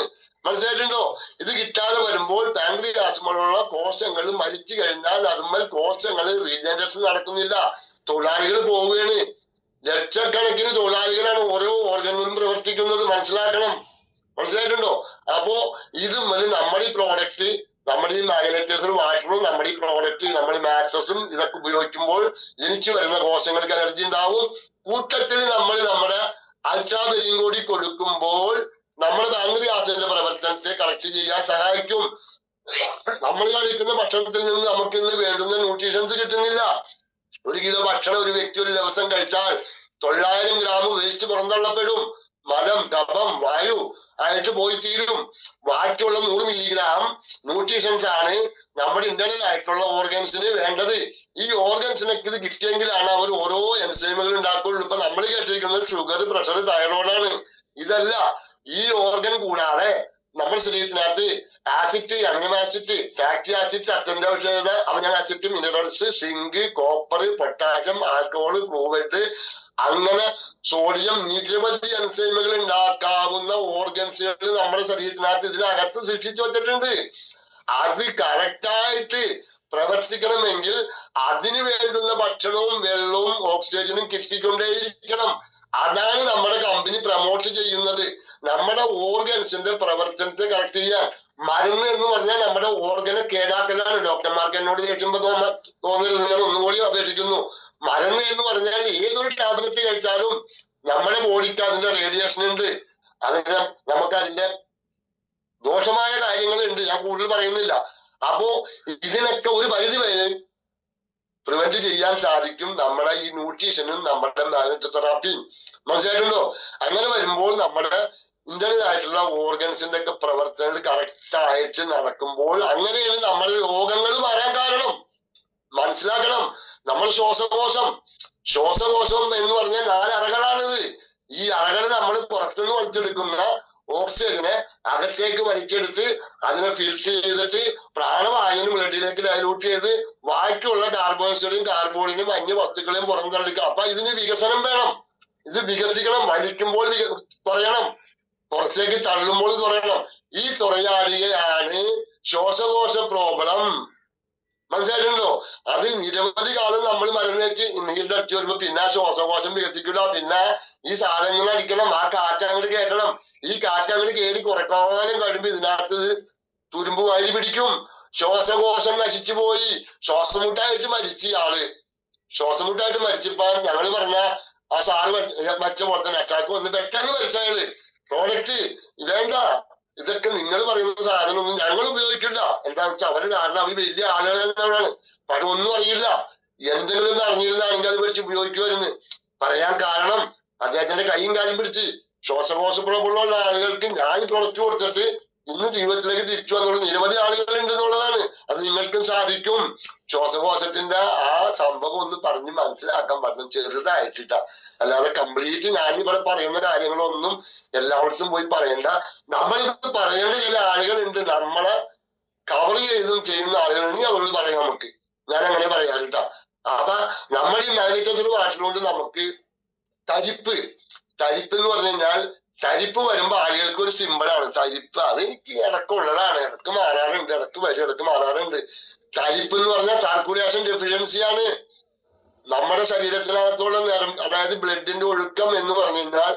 മനസ്സിലായിട്ടുണ്ടോ? ഇത് കിട്ടാതെ വരുമ്പോൾ പാൻക്രിയാസുമുള്ള കോശങ്ങൾ മരിച്ചു കഴിഞ്ഞാൽ അതുമ്മൽ കോശങ്ങൾ റീജനറേഷൻ നടക്കുന്നില്ല, തൊഴിലാളികൾ പോവുകയാണ്. ലക്ഷക്കണക്കിന് തൊഴിലാളികളാണ് ഓരോ ഓർഗനിലും പ്രവർത്തിക്കുന്നത്. മനസ്സിലായിട്ടുണ്ടോ? അപ്പോ ഇത് നമ്മുടെ ഈ പ്രോഡക്റ്റ്, നമ്മുടെ ഈ മാഗ്നറ്റൈസ്ഡ് വാട്ടറും നമ്മുടെ ഈ പ്രോഡക്റ്റ്, നമ്മുടെ മാട്രസും ഇതൊക്കെ ഉപയോഗിക്കുമ്പോൾ ജനിച്ചു വരുന്ന കോശങ്ങൾക്ക് എനർജി ഉണ്ടാവും. കൂട്ടത്തിൽ നമ്മുടെ അൾട്രാബെരിയും കൂടി കൊടുക്കുമ്പോൾ നമ്മുടെ പാൻക്രിയാസിന്റെ പ്രവർത്തനത്തെ കറക്റ്റ് ചെയ്യാൻ സഹായിക്കും. നമ്മൾ കഴിക്കുന്ന ഭക്ഷണത്തിൽ നിന്ന് നമുക്ക് ഇന്ന് വേണ്ടുന്ന ന്യൂട്രീഷൻസ് കിട്ടുന്നില്ല. 1 കിലോ ഭക്ഷണം ഒരു വ്യക്തി ഒരു ദിവസം കഴിച്ചാൽ 900 ഗ്രാം വേസ്റ്റ് പുറന്തള്ളപ്പെടും. മലം, കഫം, വായു ആയിട്ട് പോയി തീരും. ബാക്കിയുള്ള 100 മില്ലിഗ്രാം ന്യൂട്രീഷൻസ് ആണ് നമ്മുടെ ഇന്റേണൽ ആയിട്ടുള്ള ഓർഗൻസിന് വേണ്ടത്. ഈ ഓർഗൻസിനൊക്കെ ഇത് കിട്ടിയെങ്കിലാണ് അവർ ഓരോ എൻസൈമുകൾ ഉണ്ടാക്കുള്ളൂ. ഇപ്പൊ നമ്മൾ കേട്ടിരിക്കുന്നത് ഷുഗർ, പ്രഷർ, തൈറോയിഡാണ്. ഇതല്ല. ഈ ഓർഗൻ കൂടാതെ നമ്മുടെ ശരീരത്തിനകത്ത് acid, amino acid, fatty acid, അത്യന്താപേക്ഷിത amino acid, minerals, zinc, copper, potassium, alcohol, fluid, അങ്ങനെ സോഡിയം, നിരവധി എൻസൈമുകൾ ഉണ്ടാക്കാവുന്ന ഓർഗൻസുകൾ നമ്മുടെ ശരീരത്തിനകത്ത് ഇതിനകത്ത് സൃഷ്ടിച്ചു വെച്ചിട്ടുണ്ട്. അത് കറക്റ്റായിട്ട് പ്രവർത്തിക്കണമെങ്കിൽ അതിന് വേണ്ടുന്ന ഭക്ഷണവും വെള്ളവും ഓക്സിജനും കിട്ടിക്കൊണ്ടേയിരിക്കണം. അതാണ് നമ്മുടെ കമ്പനി പ്രൊമോട്ട് ചെയ്യുന്നത്. നമ്മുടെ ഓർഗൻസിന്റെ പ്രവർത്തനത്തെ കറക്റ്റ് ചെയ്യാൻ. മരുന്ന് എന്ന് പറഞ്ഞാൽ നമ്മുടെ ഓർഗനെ കേടാക്കലാണ്. ഡോക്ടർമാർക്ക് എന്നോട് ചോദിക്കുമ്പോ തോന്നരുത്, ഞാൻ ഒന്നും കൂടി അപേക്ഷിക്കുന്നു. മരുന്ന് എന്ന് പറഞ്ഞാൽ ഏതൊരു ടാബ്ലറ്റ് കഴിച്ചാലും നമ്മുടെ ബോഡിക്ക് അതിന്റെ റേഡിയേഷൻ ഉണ്ട്, അതിന് നമുക്ക് അതിന്റെ ദോഷമായ കാര്യങ്ങളുണ്ട്, ഞാൻ കൂടുതൽ പറയുന്നില്ല. അപ്പോ ഇതിനൊക്കെ ഒരു പരിധി വരെ പ്രിവെന്റ് ചെയ്യാൻ സാധിക്കും നമ്മുടെ ഈ ന്യൂട്രീഷനും നമ്മുടെ മാഗ്നറ്റിക് തെറാപ്പിയും. മനസ്സിലായിട്ടുണ്ടോ? അങ്ങനെ വരുമ്പോൾ നമ്മുടെ ഇന്റേണൽ ആയിട്ടുള്ള ഓർഗൻസിന്റെ ഒക്കെ പ്രവർത്തനങ്ങൾ കറക്റ്റ് ആയിട്ട് നടക്കുമ്പോൾ അങ്ങനെയാണ് നമ്മുടെ രോഗങ്ങൾ വരാൻ കാരണം. മനസ്സിലാക്കണം. നമ്മൾ ശ്വാസകോശം എന്ന് പറഞ്ഞാൽ 4 അറകളാണിത്. ഈ അറകൾ നമ്മൾ പുറത്തുനിന്ന് വലിച്ചെടുക്കുന്ന ഓക്സിജനെ അകത്തേക്ക് വലിച്ചെടുത്ത് അതിനെ ഫിൽറ്റർ ചെയ്തിട്ട് പ്രാണവായുവിനും ബ്ലഡിലേക്ക് ഡയലൂട്ട് ചെയ്ത് ബാക്കിയുള്ള കാർബോഹൈഡ്രേറ്റും കാർബോണിനും അന്യ വസ്തുക്കളെയും പുറന്തള്ളിക്കുക. അപ്പൊ ഇതിന് വികസനം വേണം. ഇത് വികസിക്കണം. വലിക്കുമ്പോൾ കുറയണം, പുറത്തേക്ക് തള്ളുമ്പോൾ കുറയണം. ഈ തുറയാടികയാണ് ശ്വാസകോശ പ്രോബ്ലം. മനസ്സിലായിട്ടുണ്ടോ? അതിൽ നിരവധി കാലം നമ്മൾ മരുന്ന് വെച്ച് ഇന്നെങ്കിലും അടിച്ചു വരുമ്പോ പിന്നെ ശ്വാസകോശം വികസിക്കില്ല. പിന്നെ ഈ സാധനങ്ങൾ അടിക്കണം, ആ കാറ്റ് അങ്ങോട്ട് കയറ്റണം. ഈ കാറ്റ് അങ്ങോട്ട് കയറി കുറക്കാലം കഴിയുമ്പോ ഇതിനകത്ത് തുരുമ്പ് വാരി പിടിക്കും. ശ്വാസകോശം നശിച്ചു പോയി. ശ്വാസമുട്ടായിട്ട് മരിച്ച ആള്, ശ്വാസമുട്ടായിട്ട് മരിച്ചപ്പോ ഞങ്ങള് പറഞ്ഞ ആ സാറ് മരിച്ച പോലെ തന്നെ അറ്റാക്ക് വന്ന് പെട്ടെന്ന് മരിച്ച അയാള്. പ്രോഡക്റ്റ് വേണ്ട, ഇതൊക്കെ നിങ്ങൾ പറയുന്ന സാധനമൊന്നും ഞങ്ങൾ ഉപയോഗിക്കില്ല. എന്താ വെച്ചാൽ അവര് കാരണം അവര് വലിയ ആളുകൾ എന്നാണ്. പക്ഷെ ഒന്നും അറിയില്ല. എന്തെങ്കിലും ഒന്ന് അറിഞ്ഞിരുന്നാണെങ്കിൽ അത് പിടിച്ച് ഉപയോഗിക്കുമായിരുന്നു. പറയാൻ കാരണം അദ്ദേഹത്തിന്റെ കൈയും കാലും പിടിച്ച് ശ്വാസകോശ പ്രോബ്ലമുള്ള ആളുകൾക്ക് ഞാൻ പ്രൊഡക്റ്റ് കൊടുത്തിട്ട് ഇന്ന് ജീവിതത്തിലേക്ക് തിരിച്ചു വന്നുള്ള നിരവധി ആളുകൾ ഉണ്ട് എന്നുള്ളതാണ്. അത് നിങ്ങൾക്കും സാധിക്കും. ശ്വാസകോശത്തിന്റെ ആ സംഭവം ഒന്ന് പറഞ്ഞ് മനസ്സിലാക്കാൻ പറ്റും, ചെറുതായിട്ടിട്ട. അല്ലാതെ കംപ്ലീറ്റ് ഞാനിവിടെ പറയുന്ന കാര്യങ്ങളൊന്നും എല്ലായിടത്തും പോയി പറയണ്ട. നമ്മൾ പറയേണ്ട ചില ആളുകളുണ്ട്, നമ്മളെ കവർ ചെയ്യുന്ന ആളുകളുണ്ടെങ്കിൽ അവരോട് പറയാം നമുക്ക്. ഞാൻ അങ്ങനെ പറയാറിട്ടാ. അപ്പൊ നമ്മുടെ ഈ മാഗ്നറ്റൈസർ വാട്ടറുകൊണ്ട് നമുക്ക് തരിപ്പ് എന്ന് പറഞ്ഞു കഴിഞ്ഞാൽ, തരിപ്പ് വരുമ്പോ ആളുകൾക്ക് ഒരു സിമ്പിളാണ് തരിപ്പ്. അതെനിക്ക് ഇടക്കുള്ളതാണ്, ഇടക്ക് മാറാറുണ്ട്, ഇടക്ക് വരും, ഇടക്ക് മാറാറുണ്ട്. തരിപ്പ് എന്ന് പറഞ്ഞാൽ സർക്കുലേഷൻ ഡെഫിഷ്യൻസിയാണ്. നമ്മുടെ ശരീരത്തിനകത്തുള്ള അതായത് ബ്ലഡിന്റെ ഒഴുക്കം എന്ന് പറഞ്ഞു കഴിഞ്ഞാൽ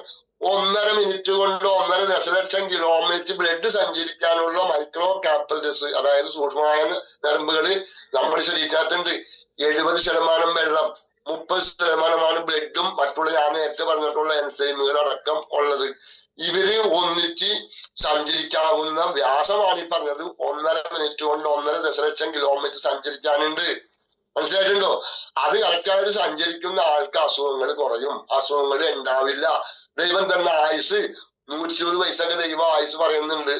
1.5 മിനിറ്റ് കൊണ്ട് 1.5 ദശലക്ഷം കിലോമീറ്റർ ബ്ലഡ് സഞ്ചരിക്കാനുള്ള മൈക്രോ കാപ്പിലറീസ്, അതായത് സൂക്ഷ്മമായ ഞരമ്പുകൾ നമ്മുടെ ശരീരത്തിനകത്തുണ്ട്. 70% വെള്ളം, 30% ബ്ലഡും മറ്റുള്ള ഞാൻ നേരത്തെ പറഞ്ഞിട്ടുള്ള എൻസൈമുകൾ അടക്കം ഉള്ളത്. ഇവര് ഒന്നിച്ച് സഞ്ചരിക്കാവുന്ന വ്യാസമാണ് ഈ പറഞ്ഞത്. 1.5 മിനിറ്റ് കൊണ്ട് 1.5 ദശലക്ഷം കിലോമീറ്റർ സഞ്ചരിക്കാനുണ്ട്. മനസ്സിലായിട്ടുണ്ടോ? അത് കറക്റ്റായിട്ട് സഞ്ചരിക്കുന്ന ആൾക്ക് അസുഖങ്ങൾ കുറയും, അസുഖങ്ങൾ ഉണ്ടാവില്ല. ദൈവം തന്നെ ആയുസ് 120 വയസ്സൊക്കെ ദൈവം ആയുസ് പറയുന്നുണ്ട്.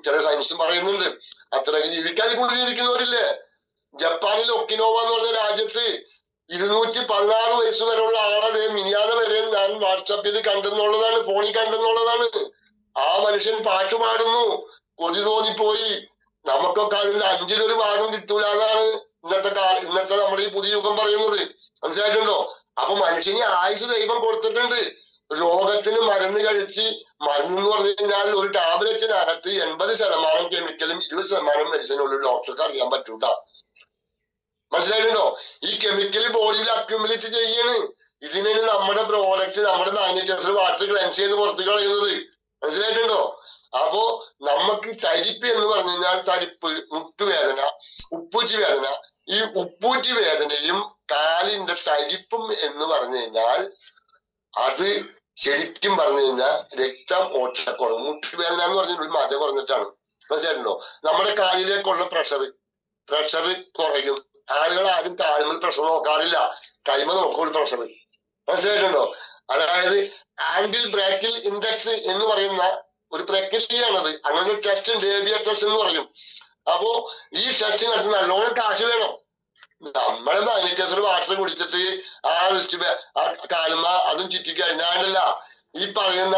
ചില സയൻസും പറയുന്നുണ്ട്. അത്രയൊക്കെ ജീവിക്കാൻ കൂടുതൽ ജീവിക്കുന്നവരില്ലേ? ജപ്പാനിൽ ഒക്കിനോവ എന്ന് പറഞ്ഞ രാജ്യത്ത് 216 വയസ്സ് വരെയുള്ള ആളെ മിനിയാതെ വരെ ഞാൻ വാട്സാപ്പിൽ കണ്ടെന്നുള്ളതാണ്, ഫോണിൽ കണ്ടെന്നുള്ളതാണ്. ആ മനുഷ്യൻ പാട്ട് പാടുന്നു, കൊതി തോന്നിപ്പോയി. നമുക്കൊക്കെ അതിന്റെ 5-1 ഭാഗം കിട്ടൂല എന്നാണ് ഇന്നത്തെ നമ്മുടെ ഈ പുതിയ യുഗം പറയുന്നത്. മനസ്സിലായിട്ടുണ്ടോ? അപ്പൊ മനുഷ്യന് ആയുസ് ദൈവം കൊടുത്തിട്ടുണ്ട്. രോഗത്തിന് മരുന്ന് കഴിച്ച്, മരുന്ന് എന്ന് പറഞ്ഞു കഴിഞ്ഞാൽ ഒരു ടാബ്ലറ്റിനകത്ത് 80% കെമിക്കലും 20% മെഡിസിനുള്ള ഡോക്ടർക്ക് അറിയാൻ പറ്റൂട്ട. മനസ്സിലായിട്ടുണ്ടോ? ഈ കെമിക്കൽ ബോഡിയിൽ അക്യുമുലേറ്റ് ചെയ്യാണ്. ഇതിനാണ് നമ്മുടെ പ്രോഡക്റ്റ്, നമ്മുടെ മാഗ്നറ്റൈസർ വാട്ടർ ക്ലെൻസ് ചെയ്ത് പുറത്ത് കളയുന്നത്. മനസ്സിലായിട്ടുണ്ടോ? അപ്പോ നമുക്ക് തരിപ്പ് എന്ന് പറഞ്ഞു കഴിഞ്ഞാൽ തരിപ്പ്, മുട്ടുവേദന, ഉപ്പൂറ്റി വേദന. ഈ ഉപ്പൂറ്റി വേദനയും കാലിന്റെ തരിപ്പും എന്ന് പറഞ്ഞു കഴിഞ്ഞാൽ അത് ശരിക്കും പറഞ്ഞു കഴിഞ്ഞാൽ രക്തം ഓട്ടക്കുറവ്. മുട്ടുവേദന എന്ന് പറഞ്ഞ ഒരു മത പറഞ്ഞിട്ടാണ്. മനസ്സിലായിട്ടുണ്ടോ? നമ്മുടെ കാലിലേക്കുള്ള പ്രഷർ കുറയും. ആളുകൾ ആരും കാലുകൾ പ്രഷർ നോക്കാറില്ല, കൈമ നോക്കുള്ളൂ പ്രഷർ. മനസ്സിലായിട്ടുണ്ടോ? അതായത് ആംഗിൾ ബ്രാക്കിൽ ഇൻഡെക്സ് എന്ന് പറയുന്ന ഒരു പ്രക്രിയയാണത്. അങ്ങനെ ഒരു ടെസ്റ്റ് ഉണ്ട്, ABA ടെസ്റ്റ് എന്ന് പറയും. അപ്പോ ഈ ടെസ്റ്റ് നടത്തി നല്ലോണം കാശ് വേണം. നമ്മളെ മാഗ്നറ്റൈസർ വാട്ടർ കുടിച്ചിട്ട് ആ കാലുമ അതും ചുറ്റി കഴിഞ്ഞാണ്ടല്ല ഈ പറയുന്ന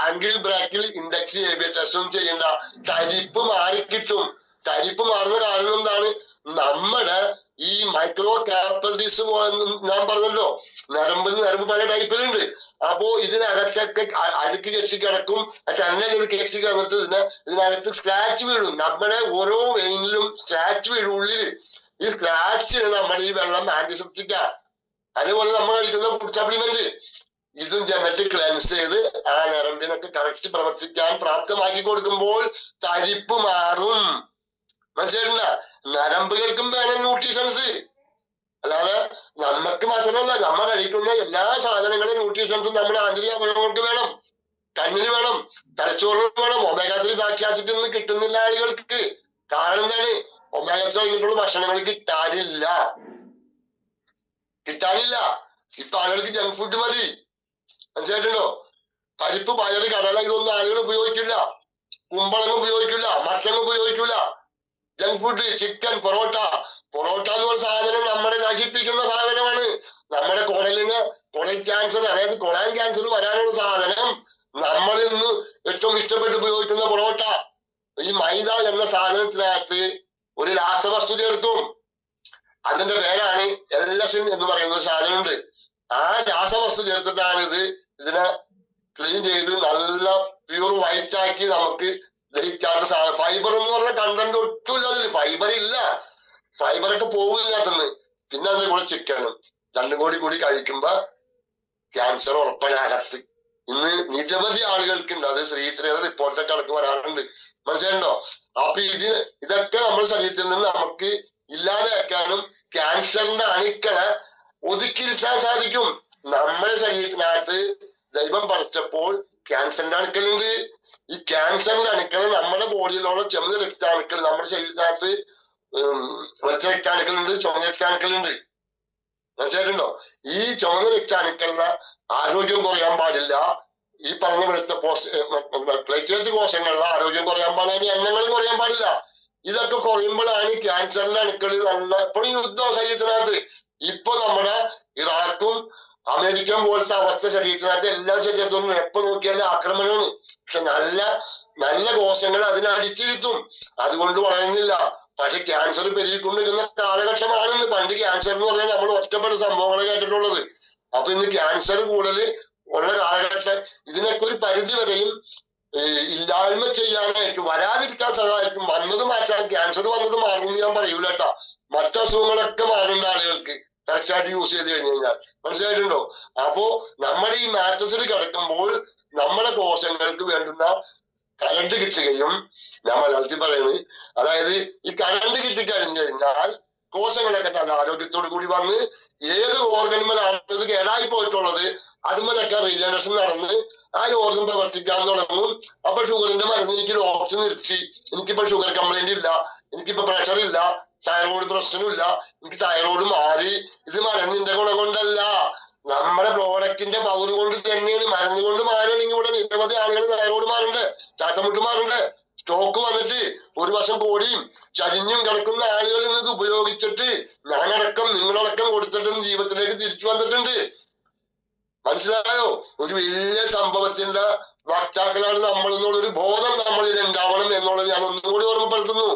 ആംഗിൾ ബ്രാക്കിൽ ഇൻഡെക്സ് ABA ടെസ്റ്റ് ഒന്നും ചെയ്യണ്ട. തരിപ്പ് മാറിക്കിട്ടും. തരിപ്പ് മാറുന്ന കാരണം എന്താണ്? നമ്മുടെ ഈ മൈക്രോ കാപ്പിലറീസ് ഞാൻ പറഞ്ഞല്ലോ, നരമ്പ് പല ടൈപ്പിലുണ്ട്. അപ്പോ ഇതിനകത്തൊക്കെ അടുക്ക് കെട്ടി കിടക്കും. ടന്നൽ കെട്ടി കിടന്നിട്ട് ഇതിനകത്ത് സ്ക്രാച്ച് വീഴും. നമ്മുടെ ഓരോ വെയിനിലും സ്ക്രാച്ച് വീഴും ഉള്ളില്. ഈ സ്ക്രാച്ച് നമ്മുടെ ഈ വെള്ളം ആന്റിസെപ്റ്റിക്കാ. അതേപോലെ നമ്മൾ കഴിക്കുന്ന ഫുഡ് സപ്ലിമെന്റ് ഇതും ജനറ്റിക് ക്ലെൻസ് ചെയ്ത് ആ നരമ്പിനൊക്കെ കറക്റ്റ് പ്രവർത്തിക്കാൻ പ്രാപ്തമാക്കി കൊടുക്കുമ്പോൾ തരിപ്പ് മാറും. മനസ്സിലായിട്ടില്ല? നരമ്പുകൾക്കും വേണം ന്യൂട്രീഷൻസ്. അല്ലാതെ നമുക്ക് മാത്രമല്ല, നമ്മ കഴിക്കുന്ന എല്ലാ സാധനങ്ങളും ന്യൂട്രീഷൻസും നമ്മുടെ ആന്തരിക അവയവങ്ങൾക്ക് വേണം. കണ്ണിന് വേണം, തലച്ചോറിന് വേണം. ഒമേഗ 3 ഫാറ്റി ആസിഡ് നിന്ന് കിട്ടുന്നില്ല ആളുകൾക്ക്. കാരണം എന്താണ്? ഒമേഗ 3 കഴിഞ്ഞിട്ടുള്ള ഭക്ഷണങ്ങൾ കിട്ടാനില്ല. ഇപ്പൊ ആളുകൾക്ക് ജങ്ക് ഫുഡ് മതി. മനസ്സിലായിട്ടുണ്ടോ? പരിപ്പ്, പയറ്, കടല ഇതൊന്നും ആളുകൾ ഉപയോഗിക്കില്ല. കുമ്പളങ്ങ ഉപയോഗിക്കില്ല, മത്തങ്ങ ഉപയോഗിക്കില്ല. ജങ്ക് ഫുഡ്, ചിക്കൻ, പൊറോട്ട എന്ന് പറഞ്ഞ സാധനം നമ്മളെ നശിപ്പിക്കുന്ന സാധനമാണ്. നമ്മുടെ കുടൽ ക്യാൻസർ, അതായത് കൊളാൻ ക്യാൻസർ വരാനുള്ള സാധനം നമ്മൾ ഇന്ന് ഏറ്റവും ഇഷ്ടപ്പെട്ട് ഉപയോഗിക്കുന്ന പൊറോട്ട. ഈ മൈദ എന്ന സാധനത്തിനകത്ത് ഒരു രാസവസ്തു ചേർക്കും. അതിന്റെ പേരാണ് എല്ലസിൻ എന്ന് പറയുന്ന ഒരു സാധനമുണ്ട്. ആ രാസവസ്തു ചേർത്തിട്ടാണ് ഇതിനെ ക്ലീൻ ചെയ്ത് നല്ല പ്യൂർ വൈറ്റ് ആക്കി നമുക്ക് ദഹിക്കാത്ത സാധനം. ഫൈബർ എന്ന് പറഞ്ഞ കണ്ടന്റ് ഒട്ടും ഇല്ല അതിൽ. ഫൈബർ ഇല്ല, ഫൈബറൊക്കെ പോവില്ലാത്തന്ന്. പിന്നെ അതിന്റെ കൂടെ ചിക്കനും രണ്ടും കൂടി കഴിക്കുമ്പോ ക്യാൻസർ ഉറപ്പനകത്ത്. ഇന്ന് നിരവധി ആളുകൾക്കുണ്ട്. അത് ശ്രീശ്രീയുടെ റിപ്പോർട്ടൊക്കെ കണക്ക് വരാറുണ്ട്. മനസ്സിലായിട്ടുണ്ടോ? അപ്പൊ ഇതൊക്കെ നമ്മുടെ ശരീരത്തിൽ നിന്ന് നമുക്ക് ഇല്ലാതെയാക്കാനും ക്യാൻസറിന്റെ അണുക്കളെ ഒതുക്കിയിരുത്താൻ സാധിക്കും. നമ്മുടെ ശരീരത്തിനകത്ത് ദൈവം പറിച്ചപ്പോൾ ക്യാൻസറിന്റെ അണുക്കളുണ്ട്. ഈ ക്യാൻസറിന്റെ അണുക്കൾ നമ്മുടെ ബോഡിയിലുള്ള ചെറിയ രക്താണുക്കൾ, നമ്മുടെ ശരീരത്തിനകത്ത് വെച്ച രക്താണുക്കളുണ്ട്, ചുമന്ന രക്താണുക്കളുണ്ട്. മനസ്സിലായിട്ടുണ്ടോ? ഈ ചുമന്ന രക്താണുക്കളുടെ ആരോഗ്യം കുറയാൻ പാടില്ല. ഈ പറഞ്ഞ വെളുത്ത പ്ലേറ്റ്ലെറ്റ് കോശങ്ങളുടെ ആരോഗ്യം കുറയാൻ പാടില്ല, എണ്ണങ്ങളും കുറയാൻ പാടില്ല. ഇതൊക്കെ കുറയുമ്പോഴാണ് ക്യാൻസറിന്റെ അണുക്കൾ നല്ല എപ്പോഴും യുദ്ധം ശരീരത്തിനകത്ത്. ഇപ്പൊ നമ്മുടെ ഇറാഖും അമേരിക്കൻ പോലത്തെ അവസ്ഥ ശരീരത്തിനകത്ത് എല്ലാ ശരീരത്തിനും എപ്പോ നോക്കിയാലും ആക്രമണമാണ്. പക്ഷെ നല്ല കോശങ്ങൾ അതിനെ അടിച്ചിരുത്തും. അതുകൊണ്ട് വളരുന്നില്ല. പക്ഷെ ക്യാൻസർ പെരുകിക്കൊണ്ടിരുന്ന കാലഘട്ടമാണെന്ന്. പണ്ട് ക്യാൻസർ എന്ന് പറഞ്ഞാൽ നമ്മൾ ഒറ്റപ്പെട്ട സംഭവങ്ങൾ കേട്ടിട്ടുള്ളത്. അപ്പൊ ഇന്ന് ക്യാൻസർ കൂടുതൽ ഉള്ള കാലഘട്ടം. ഇതിനൊക്കെ ഒരു പരിധി വരെയും ഇല്ലായ്മ ചെയ്യാനായിട്ട്, വരാതിരിക്കാൻ സഹായിക്കും. വന്നത് മാറ്റാൻ, ക്യാൻസർ വന്നത് മാറും ഞാൻ പറയൂല കേട്ടാ. മറ്റസുഖങ്ങളൊക്കെ മാറുന്നുണ്ട് ആളുകൾക്ക് കറക്റ്റായിട്ട് യൂസ് ചെയ്ത് കഴിഞ്ഞു കഴിഞ്ഞാൽ. മനസ്സിലായിട്ടുണ്ടോ? അപ്പോ നമ്മുടെ ഈ മാട്രസിൽ കിടക്കുമ്പോൾ നമ്മുടെ കോശങ്ങൾക്ക് വേണ്ടുന്ന കറണ്ട് കിട്ടുകയും, ഞാൻ മലയാളത്തിൽ പറയുന്നത്, അതായത് ഈ കറണ്ട് കിട്ടിക്കഴിഞ്ഞു കഴിഞ്ഞാൽ കോശങ്ങളൊക്കെ നല്ല ആരോഗ്യത്തോടു കൂടി വന്ന് ഏത് ഓർഗനുമലാണ് ഇത് കേടായി പോയിട്ടുള്ളത് അതുമല്ലൊക്കെ റീജനറേഷൻ നടന്ന് ആ ഓർഗൻ പ്രവർത്തിക്കാൻ തുടങ്ങും. അപ്പൊ ഷുഗറിന്റെ മരുന്ന് എനിക്ക് ഡോക്ടർ നിർത്തി. എനിക്കിപ്പോ ഷുഗർ കംപ്ലൈന്റ് ഇല്ല, എനിക്കിപ്പോ പ്രഷർ ഇല്ല, തൈറോയ്ഡ് പ്രശ്നമില്ല, എനിക്ക് തൈറോയ്ഡ് മാറി. ഇത് മരുന്നിന്റെ ഗുണം കൊണ്ടല്ല, നമ്മുടെ പ്രോഡക്റ്റിന്റെ പവർ കൊണ്ട് തന്നെയാണ്. മരുന്ന് കൊണ്ട് മാറുകയാണെങ്കിൽ ഇവിടെ നിരവധി ആളുകൾ തൈറോയ്ഡ് മാറുണ്ട്, ചാത്തമുട്ട് മാറുണ്ട്. സ്റ്റോക്ക് വന്നിട്ട് ഒരു വർഷം കോടിയും ചരിഞ്ഞും കിടക്കുന്ന ആളുകൾ ഇത് ഉപയോഗിച്ചിട്ട് ഞാനടക്കം നിങ്ങളടക്കം കൊടുത്തിട്ട് ജീവിതത്തിലേക്ക് തിരിച്ചു വന്നിട്ടുണ്ട്. മനസ്സിലായോ? ഒരു വലിയ സംഭവത്തിന്റെ വക്താക്കളാണ് നമ്മൾ എന്നുള്ളൊരു ബോധം നമ്മളിൽ ഉണ്ടാവണം എന്നുള്ളത് ഞാൻ ഒന്നും കൂടി ഓർമ്മപ്പെടുത്തുന്നു.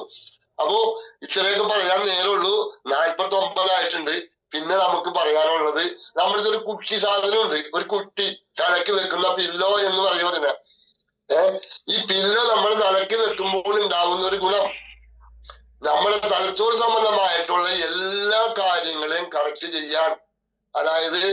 അപ്പോ ഇത്രയൊക്കെ പറയാൻ നേരമുള്ളൂ. 49 ആയിട്ടുണ്ട്. പിന്നെ നമുക്ക് പറയാനുള്ളത്, നമ്മളിതൊരു കുട്ടി സാധനമുണ്ട്, ഒരു കുട്ടി തലക്ക് വെക്കുന്ന പില്ലോ എന്ന് പറയുമ്പോൾ തന്നെ ഈ പില്ലോ നമ്മൾ തലക്ക് വെക്കുമ്പോൾ ഉണ്ടാവുന്ന ഒരു ഗുണം, നമ്മുടെ തലച്ചോറ് സംബന്ധമായിട്ടുള്ള എല്ലാ കാര്യങ്ങളെയും കറക്റ്റ് ചെയ്യാൻ, അതായത്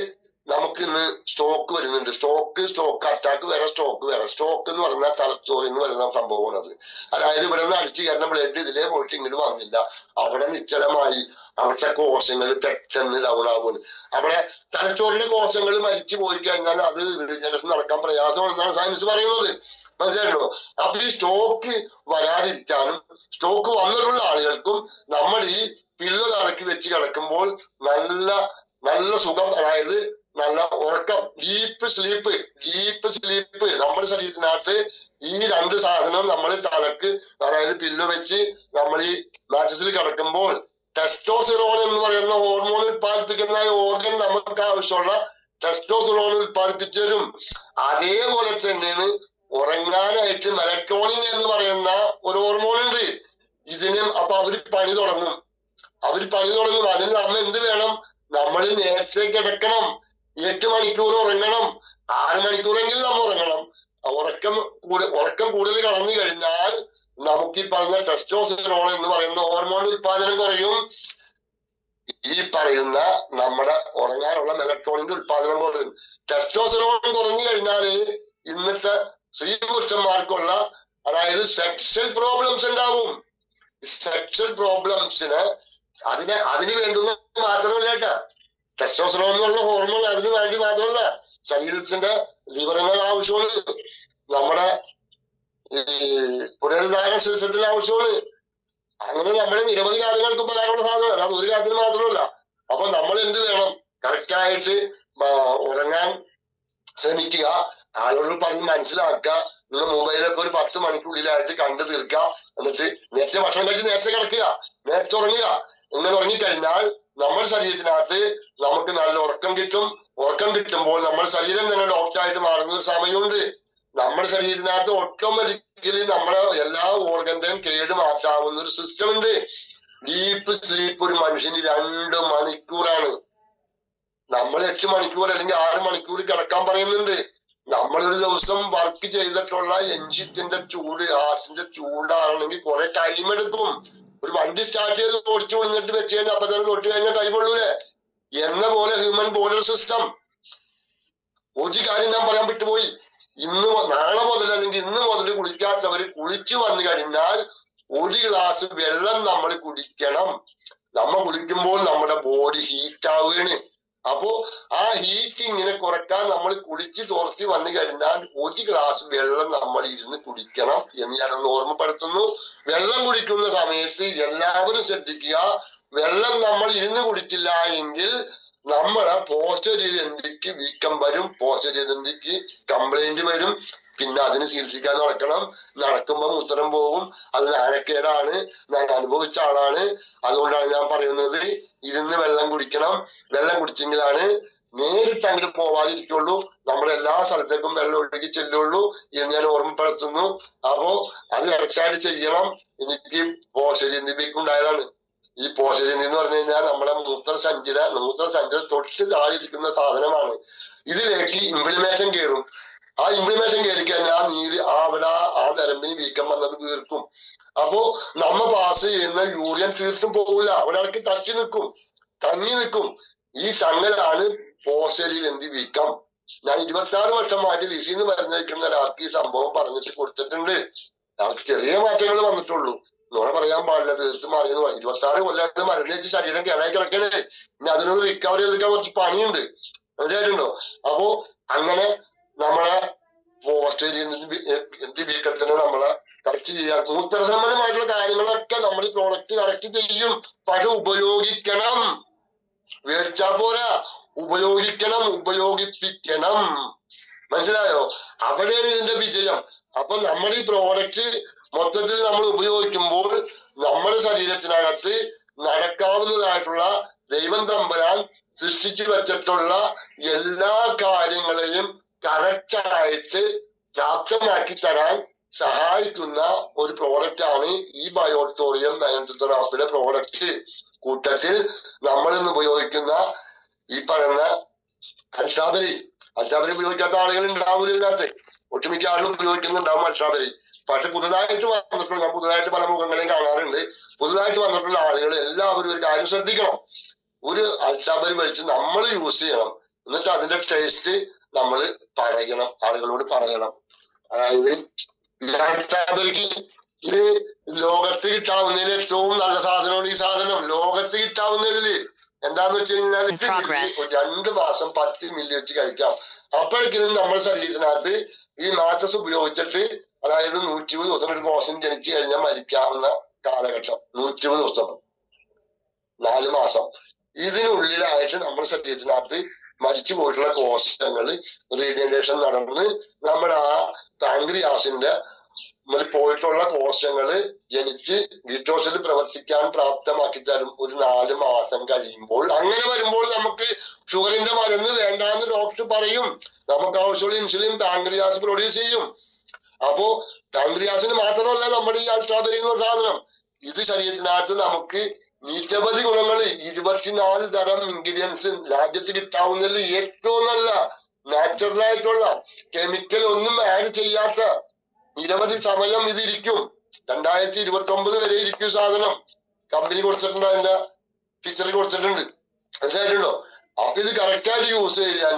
നമുക്ക് ഇന്ന് സ്റ്റോക്ക് വരുന്നുണ്ട്. സ്റ്റോക്ക് അറ്റാക്ക് വേറെ, സ്റ്റോക്ക് എന്ന് പറഞ്ഞാൽ തലച്ചോറിൽ നിന്ന് വരുന്ന സംഭവമാണ് അത്. അതായത് ഇവിടെ നിന്ന് അടിച്ചു കയറുന്ന ബ്ലഡ് ഇതിലേ പോയിട്ട് ഇങ്ങോട്ട് വന്നില്ല, അവിടെ നിശ്ചലമായി അവിടുത്തെ കോശങ്ങൾ പെട്ടെന്ന് ഡൗൺ ആകുന്നു. അവിടെ തലച്ചോറിന്റെ കോശങ്ങൾ മരിച്ചു പോയി കഴിഞ്ഞാൽ അത് റീജനറേഷൻ നടക്കാൻ പ്രയാസമാണെന്നാണ് സയൻസ് പറയുന്നത്. മനസ്സിലായിട്ടുണ്ടോ? അപ്പൊ ഈ സ്റ്റോക്ക് വരാതിരിക്കാനും സ്റ്റോക്ക് വന്നിട്ടുള്ള ആളുകൾക്കും നമ്മൾ ഈ പില്ലോ തലക്ക് വെച്ച് കിടക്കുമ്പോൾ നല്ല സുഖം, അതായത് നല്ല ഉറക്കം, ഡീപ്പ് സ്ലീപ്പ് നമ്മുടെ ശരീരത്തിനകത്ത് ഈ രണ്ട് സാധനം നമ്മൾ തലക്ക്, അതായത് പില്ലോ വെച്ച് നമ്മൾ ഈ മാട്രസിൽ കിടക്കുമ്പോൾ ടെസ്റ്റോസിറോൺ എന്ന് പറയുന്ന ഹോർമോൺ ഉത്പാദിപ്പിക്കുന്ന ഓർഗൻ നമുക്ക് ആവശ്യമുള്ള ടെസ്റ്റോസിറോൺ ഉത്പാദിപ്പിച്ചു തരും. അതേപോലെ തന്നെയാണ് ഉറങ്ങാനായിട്ട് മെലറ്റോണിൻ എന്ന് പറയുന്ന ഒരു ഹോർമോൺ ഉണ്ട്. ഇതിനും അപ്പൊ അവര് പണി തുടങ്ങും. അതിന് നമ്മ എന്ത് വേണം? നമ്മൾ നേരത്തെ കിടക്കണം, 8 മണിക്കൂർ ഉറങ്ങണം, 6 മണിക്കൂറെങ്കിലും നമ്മൾ ഉറങ്ങണം. ഉറക്കം കൂടുതൽ കളഞ്ഞു കഴിഞ്ഞാൽ നമുക്ക് ഈ പറഞ്ഞ ടെസ്റ്റോസ്റ്റിറോൺ എന്ന് പറയുന്ന ഹോർമോൺ ഉത്പാദനം കുറയും. ഈ പറയുന്ന നമ്മുടെ ഉറങ്ങാനുള്ള മെലറ്റോണിന്റെ ഉത്പാദനം കുറയും. ടെസ്റ്റോസ്റ്ററോൺ കുറഞ്ഞു കഴിഞ്ഞാല് ഇന്നത്തെ സ്ത്രീ പുരുഷന്മാർക്കുള്ള അതായത് സെക്ഷൽ പ്രോബ്ലംസ് ഉണ്ടാവും. സെക്ഷൽ പ്രോബ്ലംസിന് അതിന് വേണ്ടുന്ന മാത്രമല്ല കേട്ടാ. ടെസ്റ്റോസ്റ്ററോൺ എന്ന് പറഞ്ഞ ഹോർമോൺ അതിന് വേണ്ടി മാത്രമല്ല, ശരീരത്തിന്റെ ലിവറിന് ആവശ്യമാണ്, നമ്മുടെ ഈ പുനരുദ്ധാരണ സിസ്റ്റത്തിന് ആവശ്യമാണ്. അങ്ങനെ നമ്മുടെ നിരവധി കാര്യങ്ങൾക്ക് ഉപകാരമുള്ള സാധനമല്ല, അത് ഒരു കാര്യത്തിന് മാത്രമല്ല. അപ്പൊ നമ്മൾ എന്ത് വേണം, കറക്റ്റായിട്ട് ഉറങ്ങാൻ ശ്രമിക്കുക, ആളുകൾ പറഞ്ഞ് മനസ്സിലാക്കുക. നിങ്ങൾ മൊബൈലൊക്കെ ഒരു 10 മണിക്കുള്ളിലായിട്ട് കണ്ടു തീർക്കുക. എന്നിട്ട് നേരത്തെ ഭക്ഷണം കഴിച്ച് നേരത്തെ കിടക്കുക, നേരത്തെ ഉറങ്ങുക. ഇങ്ങനെ ഉറങ്ങിക്കഴിഞ്ഞാൽ നമ്മുടെ ശരീരത്തിനകത്ത് നമുക്ക് നല്ല ഉറക്കം കിട്ടും. ഉറക്കം കിട്ടുമ്പോൾ നമ്മുടെ ശരീരം തന്നെ ഡോക്ടറായിട്ട് മാറുന്ന ഒരു സമയമുണ്ട്. നമ്മുടെ ശരീരത്തിനകത്ത് ഓട്ടോമാറ്റിക്കലി നമ്മുടെ എല്ലാ ഓർഗന്റെയും കേട് മാറ്റാവുന്ന ഒരു സിസ്റ്റം ഉണ്ട്. ഡീപ്പ് സ്ലീപ്പ് ഒരു മനുഷ്യന് 2 മണിക്കൂറാണ്. നമ്മൾ 8 മണിക്കൂർ അല്ലെങ്കിൽ 6 മണിക്കൂർ കിടക്കാൻ പറയുന്നുണ്ട്. നമ്മളൊരു ദിവസം വർക്ക് ചെയ്തിട്ടുള്ള എഞ്ചിന്റെ ചൂട്, ഹാർട്ടിന്റെ ചൂടാണെങ്കിൽ കുറെ ടൈം എടുക്കും. ഒരു വണ്ടി സ്റ്റാർട്ട് ചെയ്ത് ഓടിച്ചു കൊണ്ടിട്ട് വെച്ച് കഴിഞ്ഞാൽ അപ്പൊ തന്നെ തൊട്ട് കഴിഞ്ഞാൽ കൈകൊള്ളൂലേ എന്ന പോലെ ഹ്യൂമൻ ബോഡി സിസ്റ്റം. ഒരു കാര്യം ഞാൻ പറയാൻ വിട്ടുപോയി. നാളെ മുതൽ അല്ലെങ്കിൽ ഇന്ന് മുതൽ കുളിക്കാത്തവര് കുളിച്ചു വന്നു കഴിഞ്ഞാൽ 1 ഗ്ലാസ് വെള്ളം നമ്മൾ കുടിക്കണം. നമ്മൾ കുളിക്കുമ്പോൾ നമ്മുടെ ബോഡി ഹീറ്റ് ആവുകയാണ്. അപ്പോ ആ ഹീറ്റിങ്ങിനെ കുറക്കാൻ നമ്മൾ കുളിച്ച് തോർത്തി വന്നു കഴിഞ്ഞാൽ 1 ഗ്ലാസ് വെള്ളം നമ്മൾ ഇരുന്ന് കുടിക്കണം എന്ന് ഞാനൊന്ന് ഓർമ്മപ്പെടുത്തുന്നു. വെള്ളം കുടിക്കുന്ന സമയത്ത് എല്ലാവരും ശ്രദ്ധിക്കുക, വെള്ളം നമ്മൾ ഇരുന്ന് കുടിച്ചില്ല എങ്കിൽ നമ്മുടെ പോസ്റ്റര്യന്തിക്ക് വീക്കം വരും, പോസ്റ്റര്യന്തിക്ക് കംപ്ലൈന്റ് വരും. പിന്നെ അതിന് ചികിത്സിക്കാൻ നടക്കുമ്പോൾ മൂത്രം പോകും. അത് നാണക്കേടാണ്, ഞാൻ അനുഭവിച്ച ആളാണ്. അതുകൊണ്ടാണ് ഞാൻ പറയുന്നത്, ഇരുന്ന് വെള്ളം കുടിക്കണം. വെള്ളം കുടിച്ചെങ്കിലാണ് നേരിട്ട് അങ്ങോട്ട് പോവാതിരിക്കുള്ളൂ, നമ്മുടെ എല്ലാ സ്ഥലത്തേക്കും വെള്ളം ഒഴുകി ചെല്ലുള്ളൂ എന്ന് ഞാൻ ഓർമ്മപ്പെടുത്തുന്നു. അപ്പോ അത് കറക്റ്റായിട്ട് ചെയ്യണം. എനിക്ക് പോഷര്യന്തിക്കുണ്ടായതാണ്. ഈ പോഷര്യന്തി എന്ന് പറഞ്ഞു കഴിഞ്ഞാൽ നമ്മുടെ മൂത്രസഞ്ചിയുടെ തൊട്ട് താഴെയിരിക്കുന്ന സാധനമാണ്. ഇതിലേക്ക് ഇംപ്ലിമേഷൻ കയറും. ആ ഇംപ്ലിമേഷൻ കയറി കഴിഞ്ഞാൽ ആ നീര് അവിടെ ആ നരമ്പിന് വീക്കം വന്നത് വീർക്കും. അപ്പോ നമ്മ പാസ് ചെയ്യുന്ന യൂറിയൻ തീർത്തും പോകില്ല, ഒരാൾക്ക് തങ്ങി നിൽക്കും. ഈ തങ്ങലാണ് പോസ്റ്റര്യന്തി വീക്കം. ഞാൻ 26 വർഷമായിട്ട് ലിസിന്ന് മരുന്നയക്കുന്ന ഒരാൾക്ക് ഈ സംഭവം പറഞ്ഞിട്ട് കൊടുത്തിട്ടുണ്ട്. ആൾക്ക് ചെറിയ മാറ്റങ്ങൾ വന്നിട്ടുള്ളൂ, നോടെ പറയാൻ പാടില്ല, തീർത്തും മാറിയെന്ന് പറയും. 26 കൊല്ലം മരുന്ന് വെച്ച് ശരീരം കേടായി കിടക്കണേ. ഇനി അതിനൊന്ന് റിക്കവറി ചെയ്തെടുക്കാൻ കുറച്ച് പണിയുണ്ട്, മനസ്സിലായിട്ടുണ്ടോ? അപ്പോ അങ്ങനെ നമ്മളെ പോസ്റ്റര്യന്തി വീക്കത്തിന് നമ്മളെ കറക്റ്റ് ചെയ്യാൻ മൂത്ര സംബന്ധമായിട്ടുള്ള കാര്യങ്ങളൊക്കെ നമ്മൾ ഈ പ്രോഡക്റ്റ് കറക്റ്റ് ചെയ്യും. പക്ഷെ ഉപയോഗിക്കണം, മേടിച്ചാ പോരാ, ഉപയോഗിപ്പിക്കണം. മനസ്സിലായോ? അവിടെയാണ് ഇതിന്റെ വിജയം. അപ്പൊ നമ്മുടെ ഈ പ്രോഡക്റ്റ് മൊത്തത്തിൽ നമ്മൾ ഉപയോഗിക്കുമ്പോൾ നമ്മുടെ ശരീരത്തിനകത്ത് നടക്കാവുന്നതായിട്ടുള്ള ദൈവം തമ്പുരാൻ സൃഷ്ടിച്ചു വെച്ചിട്ടുള്ള എല്ലാ കാര്യങ്ങളെയും കറക്റ്റായിട്ട് പ്രാപ്തമാക്കി തരാൻ സഹായിക്കുന്ന ഒരു പ്രോഡക്റ്റ് ആണ് ഈ ബയോട്ടോറിയം തെറാപ്പിയുടെ പ്രോഡക്റ്റ്. കൂട്ടത്തിൽ നമ്മൾ ഇന്ന് ഉപയോഗിക്കുന്ന ഈ പറയുന്ന അൾട്രാബെറി ഉപയോഗിക്കാത്ത ആളുകൾ ഉണ്ടാവില്ല. ഇതിനകത്ത് ഒട്ടുമിക്ക ആളുകൾ ഉപയോഗിക്കുന്നുണ്ടാവും അൾട്രാബെറി. പക്ഷെ പുതുതായിട്ട് വന്നിട്ടുള്ള, ഞാൻ പുതുതായിട്ട് പല മുഖങ്ങളെയും കാണാറുണ്ട്, പുതുതായിട്ട് വന്നിട്ടുള്ള ആളുകൾ എല്ലാവരും ഒരു കാര്യം ശ്രദ്ധിക്കണം. ഒരു അൾട്രാബെറി മേടിച്ച് നമ്മൾ യൂസ് ചെയ്യണം. എന്നിട്ട് അതിന്റെ ടേസ്റ്റ് നമ്മൾ പറയണം, ആളുകളോട് പറയണം. അതായത് അൾട്രാബെറിക്ക് ഇത് ലോകത്ത് കിട്ടാവുന്നതിൽ ഏറ്റവും നല്ല സാധനമാണ്. ഈ സാധനം ലോകത്ത് കിട്ടാവുന്നതില് എന്താന്ന് വെച്ച് കഴിഞ്ഞാൽ 2 മാസം 10 മില്ലി വെച്ച് കഴിക്കാം. അപ്പോഴേക്കും നമ്മുടെ ശരീരത്തിനകത്ത് ഈ മാട്രസ് ഉപയോഗിച്ചിട്ട്, അതായത് 120 ദിവസം ഒരു കോശം ജനിച്ചു കഴിഞ്ഞാൽ മരിക്കാവുന്ന കാലഘട്ടം, 120 ദിവസം 4 മാസം, ഇതിനുള്ളിലായിട്ട് നമ്മുടെ ശരീരത്തിനകത്ത് മരിച്ചു പോയിട്ടുള്ള കോശങ്ങൾ റീജനറേഷൻ നടന്ന് നമ്മുടെ ആ പാൻക്രിയാസിന്റെ പോയിട്ടുള്ള കോശങ്ങള് ജനിച്ച് വീറ്റോസിൽ പ്രവർത്തിക്കാൻ പ്രാപ്തമാക്കി തരും ഒരു 4 മാസം കഴിയുമ്പോൾ. അങ്ങനെ വരുമ്പോൾ നമുക്ക് ഷുഗറിന്റെ മരുന്ന് വേണ്ടാന്ന് ഡോക്ടർ പറയും. നമുക്ക് ആവശ്യമുള്ള ഇൻസുലിൻ പാൻക്രിയാസ് പ്രൊഡ്യൂസ് ചെയ്യും. അപ്പോ പാൻക്രിയാസിന് മാത്രമല്ല നമ്മുടെ ഈ അൾട്രാബെറി എന്ന സാധനം, ഇത് ശരീരത്തിനകത്ത് നമുക്ക് നിരവധി ഗുണങ്ങൾ, 24 തരം ഇൻഗ്രീഡിയൻസ് രാജ്യത്ത് കിട്ടാവുന്നതിൽ ഏറ്റവും നല്ല നാച്ചുറൽ ആയിട്ടുള്ള കെമിക്കൽ ഒന്നും ആഡ് ചെയ്യാത്ത നിരവധി സമയം ഇതിരിക്കും. 2029 വരെ ഇരിക്കും സാധനം. കമ്പനി കൊടുത്തിട്ടുണ്ട് അതിന്റെ ഫീച്ചർ കൊടുത്തിട്ടുണ്ട്, മനസ്സിലായിട്ടുണ്ടോ? അപ്പൊ ഇത് കറക്റ്റ് ആയിട്ട് യൂസ് ചെയ്യാൻ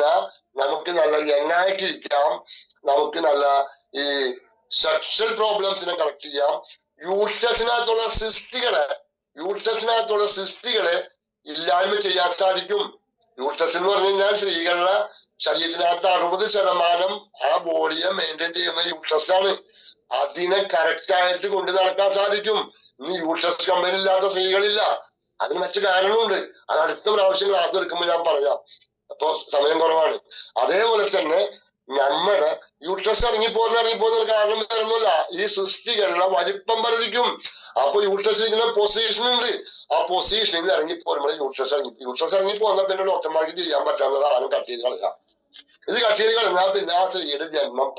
നമുക്ക് നല്ല യങ്ങായിട്ടിരിക്കാം, നമുക്ക് നല്ല ഈ സെക്ഷൽ പ്രോബ്ലംസിനെ കറക്റ്റ് ചെയ്യാം, യൂട്രസിനകത്തുള്ള സിസ്റ്റുകളെ ഇല്ലായ്മ ചെയ്യാൻ സാധിക്കും. യൂട്രസ് എന്ന് പറഞ്ഞു കഴിഞ്ഞാൽ സ്ത്രീകളുടെ ശരീരത്തിനകത്ത് 60% ആ ബോഡിയെ മെയിൻറ്റെയിൻ ചെയ്യുന്ന യൂട്രസ് ആണ്. അതിനെ കറക്റ്റ് ആയിട്ട് കൊണ്ടു നടക്കാൻ സാധിക്കും. ഇനി യൂട്രസ് കമ്പനി ഇല്ലാത്ത സ്ത്രീകളില്ല. അതിന് മറ്റു കാരണമുണ്ട്, അത് അടുത്ത പ്രാവശ്യം ക്ലാസ് എടുക്കുമ്പോൾ ഞാൻ പറയാം, അപ്പൊ സമയം കുറവാണ്. അതേപോലെ തന്നെ നമ്മുടെ യൂട്രസ് ഇറങ്ങിപ്പോകുന്ന കാരണം വേറൊന്നുമില്ല, ഈ സൃഷ്ടികളുടെ വലിപ്പം വർദ്ധിക്കും. അപ്പൊ യൂട്രസ് ഇരിക്കുന്ന പൊസിഷൻ ഉണ്ട്, ആ പൊസിഷനിൽ നിന്ന് ഇറങ്ങിപ്പോരുമ്പോൾ യൂട്രസ് ഇറങ്ങിപ്പോന്ന പിന്നെ ഡോക്ടർമാർക്ക് ചെയ്യാൻ പറ്റാവുന്ന സാധനം കട്ട് ചെയ്ത് കളയാം. ഇത് കട്ട് ചെയ്ത് കളഞ്ഞാൽ പിന്നെ ആ സ്ത്രീയുടെ ജന്മം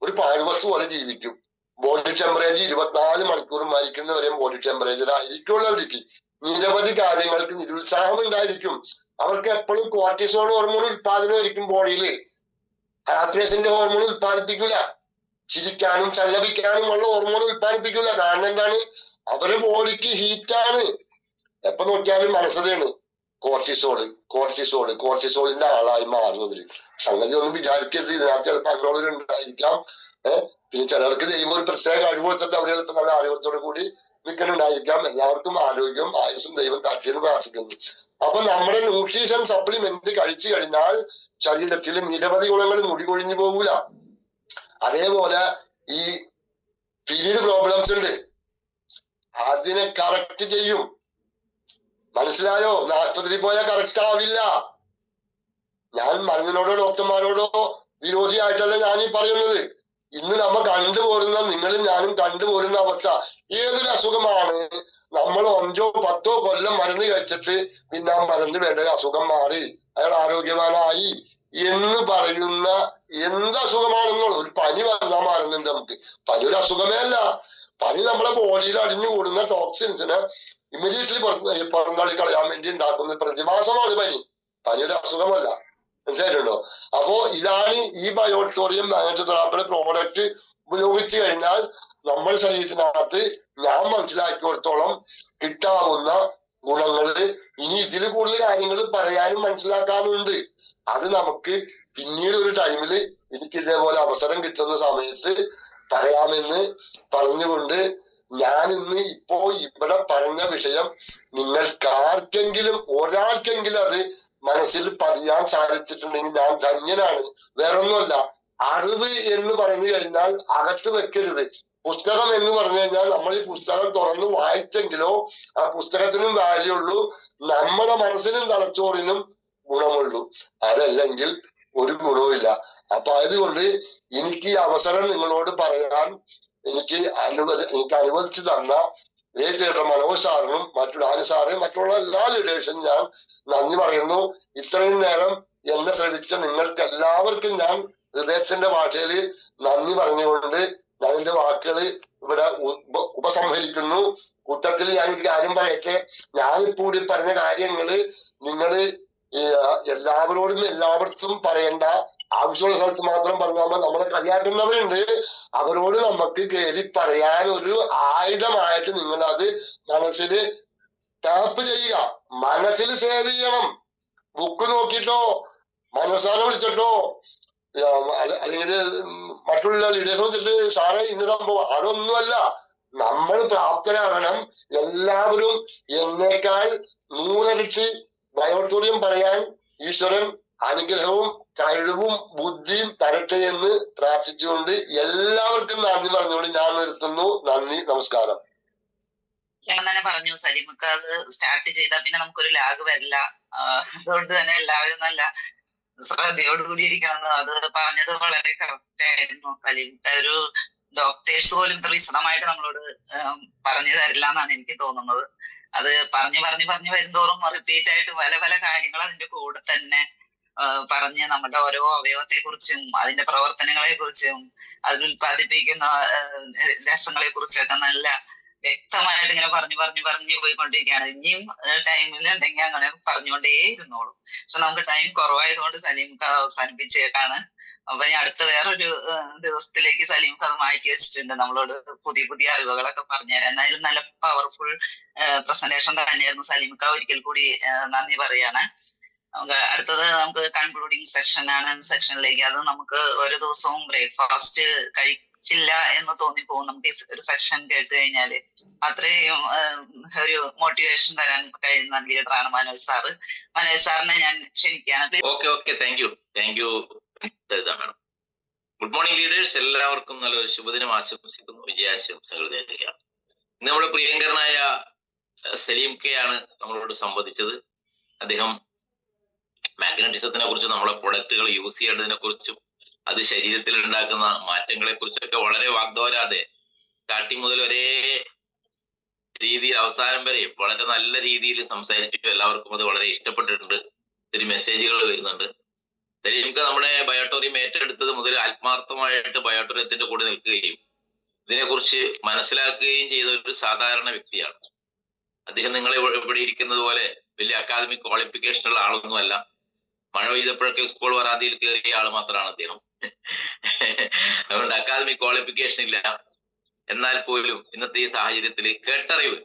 ഒരു പാഴ്വസ്തു പോലെ ജീവിക്കും. ബോഡി ടെമ്പറേച്ചർ 24 മണിക്കൂർ മരിക്കുന്നവരെയും ബോഡി ടെമ്പറേച്ചർ ആയിരിക്കുള്ളവർക്ക് നിരവധി കാര്യങ്ങൾക്ക് നിരുത്സാഹം ഉണ്ടായിരിക്കും. അവർക്ക് എപ്പോഴും കോർട്ടിസോൾ ഹോർമോൺ ഉത്പാദനമായിരിക്കും ബോഡിയിൽ. ഹാപ്പിനെസിന്റെ ഹോർമോൺ ഉത്പാദിപ്പിക്കില്ല, ചിരിക്കാനും ചല്ലപിക്കാനും ഉള്ള ഹോർമോൺ ഉത്പാദിപ്പിക്കില്ല. കാരണം എന്താണ്? അവരുടെ ബോഡിക്ക് ഹീറ്റാണ്. എപ്പൊ നോക്കിയാലും മനസ്സതയാണ് കോർട്ടിസോളിന്റെ ആളായി മാറുന്നവര്. സംഗതി ഒന്നും വിചാരിക്കരുത്, ഇതിനകത്ത് ചിലപ്പോൾ കൺട്രോളർ ഉണ്ടായിരിക്കാം. പിന്നെ ചിലർക്ക് ദൈവം ഒരു പ്രത്യേക കഴിവ് വെച്ചിട്ട് അവർ ചിലപ്പോൾ നല്ല ആരോഗ്യത്തോടു കൂടി നിൽക്കുന്നുണ്ടായിരിക്കാം. എല്ലാവർക്കും ആരോഗ്യം ആയുസ്സും ദൈവം തട്ടിയെന്ന് പ്രാർത്ഥിക്കുന്നു. അപ്പൊ നമ്മുടെ ന്യൂട്രീഷൻ സപ്ലിമെന്റ് കഴിച്ചു കഴിഞ്ഞാൽ ശരീരത്തിൽ നിരവധി ഗുണങ്ങൾ മുടി കൊഴിഞ്ഞു പോകൂല. അതേപോലെ ഈ പീരീഡ് പ്രോബ്ലംസ് ഉണ്ട്, അതിനെ കറക്റ്റ് ചെയ്യും. മനസ്സിലായോ? ആശുപത്രിയിൽ പോയാൽ കറക്റ്റ് ആവില്ല. ഞാൻ മരുന്നിനോടോ ഡോക്ടർമാരോടോ വിരോധിയായിട്ടല്ല ഞാൻ ഈ പറയുന്നത്. ഇന്ന് നമ്മൾ കണ്ടുപോരുന്ന, നിങ്ങളും ഞാനും കണ്ടുപോരുന്ന അവസ്ഥ, ഏതൊരു അസുഖമാണ് നമ്മൾ 5 or 10 കൊല്ലം മരുന്ന് കഴിച്ചിട്ട് പിന്നെ ആ മരുന്ന് വേണ്ട, അസുഖം മാറി, അയാൾ ആരോഗ്യവാനായി എന്ന് പറയുന്ന എന്ത് അസുഖമാണെന്നുള്ള, ഒരു പനി വന്നാൽ മാറുന്നുണ്ട് നമുക്ക്. പനി ഒരു അസുഖമേ അല്ല. പനി നമ്മുടെ ബോഡിയിൽ അടിഞ്ഞുകൂടുന്ന ടോക്സിൻസിനെ ഇമ്മീഡിയറ്റ്ലി പുറന്തള്ളി കളയാൻ വേണ്ടി ഉണ്ടാക്കുന്ന പ്രതിഭാസമാണ് പനി. പനി ഒരു അസുഖമല്ല, മനസ്സിലായിട്ടുണ്ടോ? അപ്പോ ഇതാണ് ഈ ബയോട്ടോറിയം മാഗ്നറ്റോ തെറാപ്പിയുടെ പ്രോഡക്റ്റ് ഉപയോഗിച്ചു കഴിഞ്ഞാൽ നമ്മുടെ ശരീരത്തിനകത്ത് ഞാൻ മനസ്സിലാക്കി കൊടുത്തോളം കിട്ടാവുന്ന ഗുണങ്ങള്. ഇനി ഇതിൽ കൂടുതൽ കാര്യങ്ങൾ പറയാനും മനസ്സിലാക്കാനും ഉണ്ട്. അത് നമുക്ക് പിന്നീട് ഒരു ടൈമില് എനിക്ക് ഇതേപോലെ അവസരം കിട്ടുന്ന സമയത്ത് പറയാമെന്ന് പറഞ്ഞുകൊണ്ട് ഞാൻ ഇന്ന് ഇപ്പോ ഇവിടെ പറഞ്ഞ വിഷയം നിങ്ങൾക്കാർക്കെങ്കിലും ഒരാൾക്കെങ്കിലും അത് മനസ്സിൽ പതിയാൻ സാധിച്ചിട്ടുണ്ടെങ്കിൽ ഞാൻ ധന്യനാണ്. വേറൊന്നുമല്ല, അറിവ് എന്ന് പറഞ്ഞു കഴിഞ്ഞാൽ അകത്ത് വെക്കരുത്. പുസ്തകം എന്ന് പറഞ്ഞു കഴിഞ്ഞാൽ നമ്മൾ ഈ പുസ്തകം തുറന്ന് വായിച്ചെങ്കിലോ ആ പുസ്തകത്തിനും വാല്യൂ ഉള്ളൂ, നമ്മുടെ മനസ്സിനും തലച്ചോറിനും ഗുണമുള്ളൂ. അതല്ലെങ്കിൽ ഒരു ഗുണവുമില്ല. അപ്പൊ അതുകൊണ്ട് എനിക്ക് ഈ അവസരം നിങ്ങളോട് പറയാൻ എനിക്ക് അനുവദിച്ചു തന്ന ലീഡർ മനോജ് സാറിനും ഡാനി സാറിനും മറ്റുള്ള എല്ലാ ലീഡേഴ്സിനും ഞാൻ നന്ദി പറയുന്നു. ഇത്രയും നേരം എന്നെ ശ്രമിച്ച നിങ്ങൾക്ക് എല്ലാവർക്കും ഞാൻ ഹൃദയത്തിന്റെ ഭാഷയിൽ നന്ദി പറഞ്ഞുകൊണ്ട് ഞാൻ എന്റെ വാക്കുകൾ ഇവിടെ ഉപസംഹരിക്കുന്നു. കൂട്ടത്തിൽ ഞാനൊരു കാര്യം പറയട്ടെ, ഞാനിപ്പോ കൂടി പറഞ്ഞ കാര്യങ്ങള് നിങ്ങള് എല്ലാവർക്കും പറയണ്ട, ആവശ്യമുള്ള സ്ഥലത്ത് മാത്രം പറഞ്ഞാൽ നമ്മളെ കളിയാക്കുന്നവരുണ്ട്. അവരോട് നമുക്ക് കയറി പറയാൻ ഒരു ആയുധമായിട്ട് നിങ്ങൾ അത് മനസ്സിൽ ടാപ്പ് ചെയ്യുക, മനസ്സിൽ സേവ് ചെയ്യണം. ബുക്ക് നോക്കിട്ടോ മനസ്സാനെ വിളിച്ചിട്ടോ അല്ലെങ്കിൽ മറ്റുള്ള ലീഡേഴ്സ് വെച്ചിട്ട് സാറേ ഇന്ന സംഭവം അതൊന്നുമല്ല. നമ്മൾ പ്രാപ്തരാകണം. എല്ലാവരും എന്നേക്കാൾ 100 ഇരട്ടി ബയോട്ടോറിയം പറയാൻ ഈശ്വരൻ അനുഗ്രഹവും കഴിവും ബുദ്ധിയും തരട്ടെ എന്ന് പ്രാർത്ഥിച്ചുകൊണ്ട് എല്ലാവർക്കും നന്ദി പറഞ്ഞുകൊണ്ട് ഞാൻ നിർത്തുന്നു. നന്ദി, നമസ്കാരം. ഞാൻ തന്നെ പറഞ്ഞു സലീമക്ക് അത് സ്റ്റാർട്ട് ചെയ്താൽ പിന്നെ നമുക്കൊരു ലാഗ് വരില്ല. അതുകൊണ്ട് തന്നെ എല്ലാവരും നല്ല ശ്രദ്ധയോടുകൂടി ഇരിക്കണം. അത് പറഞ്ഞത് വളരെ കറക്റ്റ് ആയിരുന്നു. സലീമത്തെ ഒരു ഡോക്ടേഴ്സ് പോലും ഇത്ര വിശദമായിട്ട് നമ്മളോട് പറഞ്ഞു തരില്ല എന്നാണ് എനിക്ക് തോന്നുന്നത്. അത് പറഞ്ഞു വരുന്തോറും റിപ്പീറ്റ് ആയിട്ട് പല പല കാര്യങ്ങൾ അതിന്റെ കൂടെ തന്നെ പറഞ്ഞ് നമ്മുടെ ഓരോ അവയവത്തെ കുറിച്ചും അതിന്റെ പ്രവർത്തനങ്ങളെ കുറിച്ചും അതിൽ ഉൽപ്പാദിപ്പിക്കുന്ന രസങ്ങളെ കുറിച്ചൊക്കെ നല്ല വ്യക്തമായിട്ട് ഇങ്ങനെ പറഞ്ഞു പോയിക്കൊണ്ടിരിക്കുകയാണ്. ഇനിയും ടൈമിൽ ഉണ്ടെങ്കിൽ അങ്ങനെ പറഞ്ഞുകൊണ്ടേ ഇരുന്നോളൂ. പക്ഷെ നമുക്ക് ടൈം കുറവായതുകൊണ്ട് സലീംക്ക് അത് അവസാനിപ്പിച്ചേക്കാണ്. അപ്പൊ ഇനി അടുത്ത വേറൊരു ദിവസത്തിലേക്ക് സലീംക്ക് അത് മാറ്റി വെച്ചിട്ടുണ്ട്, നമ്മളോട് പുതിയ പുതിയ അറിവുകളൊക്കെ പറഞ്ഞുതരാൻ. എന്നാലും നല്ല പവർഫുൾ പ്രസന്റേഷൻ തന്നെയായിരുന്നു സലീംക്ക. ഒരിക്കൽ കൂടി നന്ദി പറയാണ്. അടുത്തത് നമുക്ക് കൺക്ലൂഡിങ് സെക്ഷൻ ആണ്. സെക്ഷനിലേക്ക് അത് നമുക്ക് ഒരു ദിവസവും ബ്രേക്ക്ഫാസ്റ്റ് കഴിച്ചില്ല എന്ന് തോന്നിപ്പോകും നമുക്ക് ഒരു സെക്ഷൻ കേട്ട് കഴിഞ്ഞാല്. അത്രയും ഒരു മോട്ടിവേഷൻ തരാൻ കഴിയുന്ന ലീഡറാണ് മനോജ് സാറ്. മനോജ് സാറിനെ ഞാൻ ക്ഷണിക്കുകയാണ്. Okay thank you madam. Good morning leaders, എല്ലാവർക്കും നല്ലൊരു ശുഭദിനം ആശംസിക്കുന്നു, വിജയാശംസകൾ നേരുകയാണ്. ഇന്ന് നമ്മുടെ പ്രിയങ്കരനായ സലീം കെ ആണ് നമ്മളോട് സംവദിച്ചത്. അദ്ദേഹം മാഗ്നറ്റിസത്തിനെ കുറിച്ചും നമ്മളെ പ്രൊഡക്റ്റുകൾ യൂസ് ചെയ്യേണ്ടതിനെ കുറിച്ചും അത് ശരീരത്തിൽ ഉണ്ടാക്കുന്ന മാറ്റങ്ങളെ കുറിച്ചൊക്കെ വളരെ വാഗ്ദോരാതെ സ്റ്റാർട്ടിങ് മുതൽ ഒരേ രീതിയിൽ അവസാനം വരെ വളരെ നല്ല രീതിയിൽ സംസാരിച്ചു. എല്ലാവർക്കും അത് വളരെ ഇഷ്ടപ്പെട്ടിട്ടുണ്ട്. ഒത്തിരി മെസ്സേജുകൾ വരുന്നുണ്ട്. സലീംക്ക് നമ്മുടെ ബയോട്ടോറിയം ഏറ്റെടുത്തത് മുതൽ ആത്മാർത്ഥമായിട്ട് ബയോട്ടോറിയത്തിന്റെ കൂടെ നിൽക്കുകയും ഇതിനെക്കുറിച്ച് മനസ്സിലാക്കുകയും ചെയ്ത ഒരു സാധാരണ വ്യക്തിയാണ് അദ്ദേഹം. നിങ്ങൾ ഇവിടെ ഇരിക്കുന്നത് പോലെ വലിയ അക്കാദമിക് ക്വാളിഫിക്കേഷൻ ഉള്ള ആളൊന്നുമല്ല. മഴ പെയ്തപ്പോഴൊക്കെ സ്കൂൾ വരാതിയിൽ കയറിയ ആൾ മാത്രമാണ് അദ്ദേഹം. അതുകൊണ്ട് അക്കാദമിക് ക്വാളിഫിക്കേഷൻ ഇല്ല. എന്നാൽ പോലും ഇന്നത്തെ ഈ സാഹചര്യത്തിൽ കേട്ടറിവ്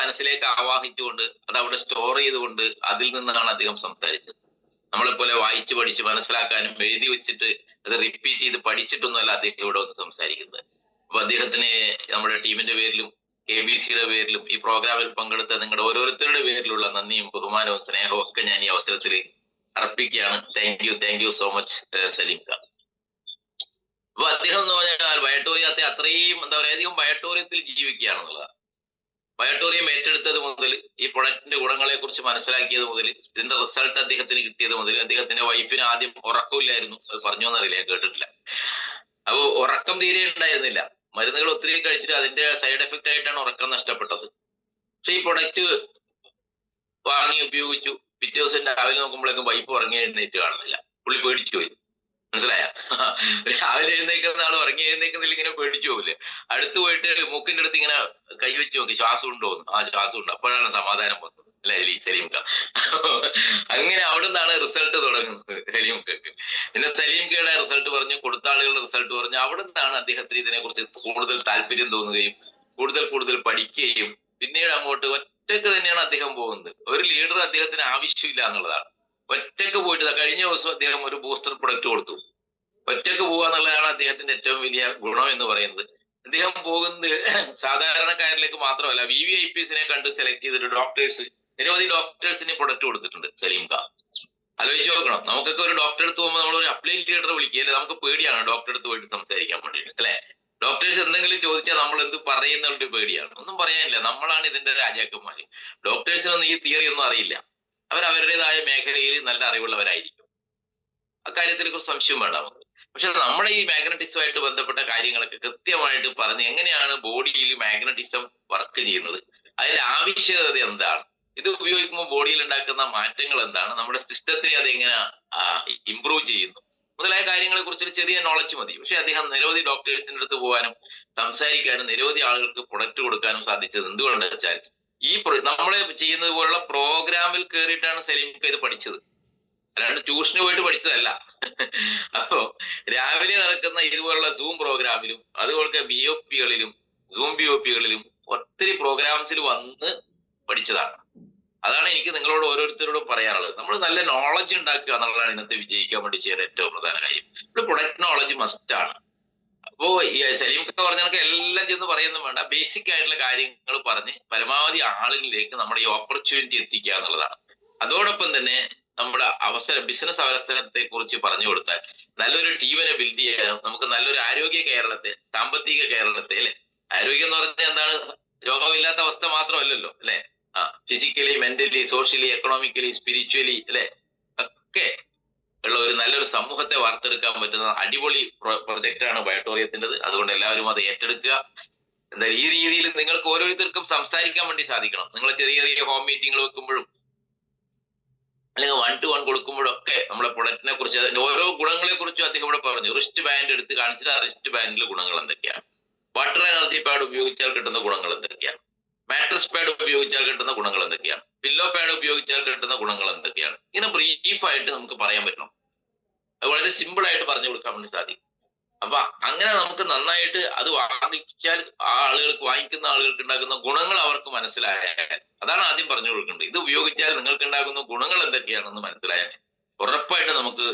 മനസ്സിലേക്ക് ആവാഹിച്ചുകൊണ്ട് അത് അവിടെ സ്റ്റോർ ചെയ്തുകൊണ്ട് അതിൽ നിന്നാണ് അദ്ദേഹം സംസാരിച്ചത്. നമ്മളെപ്പോലെ വായിച്ച് പഠിച്ച് മനസ്സിലാക്കാനും എഴുതി വെച്ചിട്ട് അത് റിപ്പീറ്റ് ചെയ്ത് പഠിച്ചിട്ടൊന്നുമല്ല അദ്ദേഹം ഇവിടെ വന്ന് സംസാരിക്കുന്നത്. അപ്പൊ അദ്ദേഹത്തിന് നമ്മുടെ ടീമിന്റെ പേരിലും KBCയുടെ പേരിലും ഈ പ്രോഗ്രാമിൽ പങ്കെടുത്ത നിങ്ങളുടെ ഓരോരുത്തരുടെ പേരിലുള്ള നന്ദിയും ബഹുമാനവും സ്നേഹവും ഒക്കെ ഞാൻ ഈ അവസരത്തിൽ അർപ്പിക്കുകയാണ്. Thank you so much Salim Khan. അപ്പൊ അദ്ദേഹം എന്ന് പറഞ്ഞാൽ ബയോട്ടോറിയത്തെ അത്രയും അധികം ബയോട്ടോറിയത്തിൽ ജീവിക്കുകയാണെന്നുള്ളതാണ്. ബയോട്ടോറിയം ഏറ്റെടുത്തത് മുതൽ ഈ പ്രൊഡക്റ്റിന്റെ ഗുണങ്ങളെ കുറിച്ച് മനസ്സിലാക്കിയത് മുതൽ ഇതിന്റെ റിസൾട്ട് അദ്ദേഹത്തിന് കിട്ടിയത് മുതൽ അദ്ദേഹത്തിന്റെ വൈഫിന് ആദ്യം ഉറക്കമില്ലായിരുന്നു. അത് പറഞ്ഞു എന്നറിയില്ല, ഞാൻ കേട്ടിട്ടില്ല. അപ്പൊ ഉറക്കം തീരെ ഉണ്ടായിരുന്നില്ല. മരുന്നുകൾ ഒത്തിരി കഴിച്ചിട്ട് അതിന്റെ സൈഡ് എഫക്റ്റ് ആയിട്ടാണ് ഉറക്കം നഷ്ടപ്പെട്ടത്. പക്ഷെ ഈ പ്രൊഡക്റ്റ് വാങ്ങി ഉപയോഗിച്ചു. പിറ്റേ ദിവസം രാവിലെ നോക്കുമ്പോഴേക്കും വൈഫ് ഉറങ്ങി എഴുന്നേറ്റ് കാണുന്നില്ല. പുള്ളി പേടിച്ചു പോയി. മനസ്സിലായ? രാവിലെ എഴുന്നേക്കുന്ന ആൾ ഉറങ്ങി എഴുന്നേക്കുന്നില്ല, ഇങ്ങനെ പേടിച്ചു പോകില്ലേ. അടുത്ത് പോയിട്ട് മൂക്കിന്റെ അടുത്ത് ഇങ്ങനെ കൈവച്ച് നോക്കി, ശ്വാസം ഉണ്ടോ എന്ന്. ആ ശ്വാസം ഉണ്ട്. അപ്പോഴാണ് സമാധാനം വന്നത്. അല്ലെ സലീം ഖാൻ? അങ്ങനെ അവിടെ നിന്നാണ് റിസൾട്ട് തുടങ്ങുന്നത് സലീം ഖാക്ക്. പിന്നെ സലീം ഖയുടെ റിസൾട്ട് പറഞ്ഞു, കൊടുത്ത ആളുകളുടെ റിസൾട്ട് പറഞ്ഞു. അവിടെ നിന്നാണ് അദ്ദേഹത്തിന് ഇതിനെക്കുറിച്ച് കൂടുതൽ താല്പര്യം തോന്നുകയും കൂടുതൽ പഠിക്കുകയും പിന്നീട് അങ്ങോട്ട് ഒറ്റക്ക് തന്നെയാണ് അദ്ദേഹം പോകുന്നത്. ഒരു ലീഡർ അദ്ദേഹത്തിന് ആവശ്യമില്ല എന്നുള്ളതാണ്. ഒറ്റക്ക് പോയിട്ട് കഴിഞ്ഞ ദിവസം അദ്ദേഹം ഒരു ബൂസ്റ്റർ പ്രൊഡക്റ്റ് കൊടുത്തു. ഒറ്റക്ക് പോകുക എന്നുള്ളതാണ് അദ്ദേഹത്തിന്റെ ഏറ്റവും വലിയ ഗുണം എന്ന് പറയുന്നത്. അദ്ദേഹം പോകുന്നത് സാധാരണക്കാരിലേക്ക് മാത്രമല്ല, VVIPസിനെ കണ്ട് സെലക്ട് ചെയ്തിട്ട് നിരവധി ഡോക്ടേഴ്സിന് പ്രൊഡക്റ്റ് കൊടുത്തിട്ടുണ്ട് സലീം ഖാൻ. ആലോചിച്ച് നോക്കണം. നമുക്കൊക്കെ ഒരു ഡോക്ടറെ അടുത്ത് പോകുമ്പോൾ നമ്മൾ ഒരു അപ്ലൈൻ ലീഡറെ വിളിക്കുകയല്ലേ, നമുക്ക് പേടിയാണ് ഡോക്ടറെ അടുത്ത് പോയിട്ട് സംസാരിക്കാൻ വേണ്ടിയിട്ട്, അല്ലെ? ഡോക്ടേഴ്സ് എന്തെങ്കിലും ചോദിച്ചാൽ നമ്മൾ എന്ത് പറയുന്നവരുടെ പേടിയാണ്. ഒന്നും പറയാനില്ല, നമ്മളാണ് ഇതിന്റെ രാജാക്കന്മാര്. ഡോക്ടേഴ്സിനൊന്നും ഈ തിയറി ഒന്നും അറിയില്ല. അവരവരുടേതായ മേഖലയിൽ നല്ല അറിവുള്ളവരായിരിക്കും. അക്കാര്യത്തിൽ കുറിച്ച് സംശയം വേണ്ട നമുക്ക്. പക്ഷെ നമ്മുടെ ഈ മാഗ്നറ്റിസമായിട്ട് ബന്ധപ്പെട്ട കാര്യങ്ങളൊക്കെ കൃത്യമായിട്ട് പറഞ്ഞ് എങ്ങനെയാണ് ബോഡിയിൽ മാഗ്നറ്റിസം വർക്ക് ചെയ്യുന്നത്, അതിന്റെ ആവശ്യകത എന്താണ്, ഇത് ഉപയോഗിക്കുമ്പോൾ ബോഡിയിൽ ഉണ്ടാക്കുന്ന മാറ്റങ്ങൾ എന്താണ്, നമ്മുടെ സിസ്റ്റത്തിനെ അതെങ്ങനെ ഇംപ്രൂവ് ചെയ്യുന്നു മുതലായ കാര്യങ്ങളെ കുറിച്ചൊരു ചെറിയ നോളജ് മതി. പക്ഷെ അദ്ദേഹം നിരവധി ഡോക്ടേഴ്സിന്റെ അടുത്ത് പോകാനും സംസാരിക്കാനും നിരവധി ആളുകൾക്ക് പ്രൊഡക്റ്റ് കൊടുക്കാനും സാധിച്ചത് എന്തുകൊണ്ടെന്ന് വെച്ചാൽ ഈ നമ്മളെ ചെയ്യുന്നത് പോലുള്ള പ്രോഗ്രാമിൽ കയറിയിട്ടാണ് സലീം ഇത് പഠിച്ചത്. അല്ലാണ്ട് ട്യൂഷന് പോയിട്ട് പഠിച്ചതല്ല. അപ്പോ രാവിലെ നടക്കുന്ന ഇതുപോലുള്ള സൂം പ്രോഗ്രാമിലും അതുപോലെ BOPകളിലും സൂം BOPകളിലും ഒത്തിരി പ്രോഗ്രാംസിൽ വന്ന് പഠിച്ചതാണ്. അതാണ് എനിക്ക് നിങ്ങളോട് ഓരോരുത്തരോടും പറയാനുള്ളത്. നമ്മൾ നല്ല നോളജ് ഉണ്ടാക്കുക എന്നുള്ളതാണ് ഇന്നത്തെ വിജയിക്കാൻ വേണ്ടി ചെയ്യുന്ന ഏറ്റവും പ്രധാന കാര്യം. ഇവിടെ പ്രൊഡക്റ്റ് നോളജ് മസ്റ്റ് ആണ്. അപ്പോ ഈ സലീം ഖാൻ പറഞ്ഞ കണക്ക് എല്ലാം ചെന്ന് പറയുന്നു വേണ്ട, ബേസിക് ആയിട്ടുള്ള കാര്യങ്ങൾ പറഞ്ഞ് പരമാവധി ആളുകളിലേക്ക് നമ്മുടെ ഈ ഓപ്പർച്യൂണിറ്റി എത്തിക്കുക എന്നുള്ളതാണ്. അതോടൊപ്പം തന്നെ നമ്മുടെ ബിസിനസ് അവസരത്തെ കുറിച്ച് പറഞ്ഞു കൊടുത്താൽ നല്ലൊരു ടീമിനെ ബിൽഡ് ചെയ്യാനും നമുക്ക് നല്ലൊരു ആരോഗ്യ കേരളത്തെ, സാമ്പത്തിക കേരളത്തെ, അല്ലെ? ആരോഗ്യം എന്ന് പറഞ്ഞാൽ എന്താണ്? രോഗമില്ലാത്ത അവസ്ഥ മാത്രമല്ലല്ലോ, അല്ലെ? Physically, mentally, socially, economically, spiritually, അല്ലെ, ഒക്കെ ഉള്ള ഒരു നല്ലൊരു സമൂഹത്തെ വാർത്തെടുക്കാൻ പറ്റുന്ന അടിപൊളി പ്രൊജക്റ്റാണ് ബയോട്ടോറിയത്തിൻ്റെത്. അതുകൊണ്ട് എല്ലാവരും അത് ഏറ്റെടുക്കുക. എന്താ ഈ രീതിയിൽ നിങ്ങൾക്ക് ഓരോരുത്തർക്കും സംസാരിക്കാൻ വേണ്ടി സാധിക്കണം. നിങ്ങൾ ചെറിയ ചെറിയ ഹോം മീറ്റിംഗുകൾ വെക്കുമ്പോഴും അല്ലെങ്കിൽ 1-to-1 കൊടുക്കുമ്പോഴൊക്കെ നമ്മളെ പ്രൊഡക്റ്റിനെ കുറിച്ച് അതിന്റെ ഓരോ ഗുണങ്ങളെ കുറിച്ചും അദ്ദേഹം ഇവിടെ പറഞ്ഞു. റിസ്റ്റ് ബാൻഡ് എടുത്ത് കാണിച്ചിട്ട് ആ റിസ്റ്റ് ബാൻഡിലെ ഗുണങ്ങൾ എന്തൊക്കെയാണ്, വാട്ടർ എനർജി പാഡ് ഉപയോഗിച്ചാൽ കിട്ടുന്ന ഗുണങ്ങൾ എന്തൊക്കെയാണ്? മാട്രസ് പാഡ് ഉപയോഗിച്ചാൽ കിട്ടുന്ന ഗുണങ്ങൾ എന്തൊക്കെയാണ്? പില്ലോ പാഡ് ഉപയോഗിച്ചാൽ കിട്ടുന്ന ഗുണങ്ങൾ എന്തൊക്കെയാണ്? ഇങ്ങനെ ബ്രീഫായിട്ട് നമുക്ക് പറയാൻ പറ്റണം. അത് വളരെ സിമ്പിൾ ആയിട്ട് പറഞ്ഞു കൊടുക്കാൻ വേണ്ടി സാധിക്കും. അപ്പൊ അങ്ങനെ നമുക്ക് നന്നായിട്ട് അത് വാങ്ങിച്ചാൽ വാങ്ങിക്കുന്ന ആളുകൾക്ക് ഉണ്ടാകുന്ന ഗുണങ്ങൾ അവർക്ക് മനസ്സിലായാൽ, അതാണ് ആദ്യം പറഞ്ഞു കൊടുക്കേണ്ടത്. ഇത് ഉപയോഗിച്ചാൽ നിങ്ങൾക്ക് ഉണ്ടാകുന്ന ഗുണങ്ങൾ എന്തൊക്കെയാണെന്ന് മനസ്സിലായാൽ ഉറപ്പായിട്ട് നമുക്ക്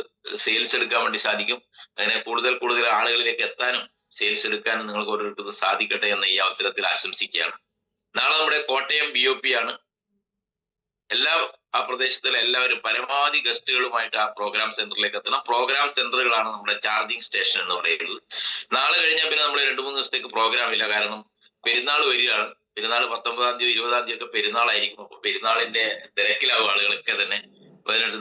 സെയിൽസ് എടുക്കാൻ വേണ്ടി സാധിക്കും. അങ്ങനെ കൂടുതൽ ആളുകളിലേക്ക് എത്താനും സെയിൽസ് എടുക്കാനും നിങ്ങൾക്ക് ഓരോരുത്തർക്കും സാധിക്കട്ടെ എന്ന് ഈ അവസരത്തിൽ ആശംസിക്കുകയാണ്. നാളെ നമ്മുടെ കോട്ടയം BOP ആണ്. ആ പ്രദേശത്തിലെ എല്ലാവരും പരമാവധി ഗസ്റ്റുകളുമായിട്ട് ആ പ്രോഗ്രാം സെന്ററിലേക്ക് എത്തണം. പ്രോഗ്രാം സെന്ററുകളാണ് നമ്മുടെ ചാർജിങ് സ്റ്റേഷൻ എന്ന് പറയുന്നത്. നാളെ കഴിഞ്ഞാൽ പിന്നെ നമ്മൾ 2-3 ദിവസത്തേക്ക് പ്രോഗ്രാം ഇല്ല. കാരണം പെരുന്നാൾ വരികയാണ്. പെരുന്നാൾ 19-ാം തീയതി 20-ാം തീയതി ഒക്കെ പെരുന്നാളായിരിക്കും. അപ്പൊ പെരുന്നാളിന്റെ തിരക്കിലാവും ആളുകളൊക്കെ തന്നെ.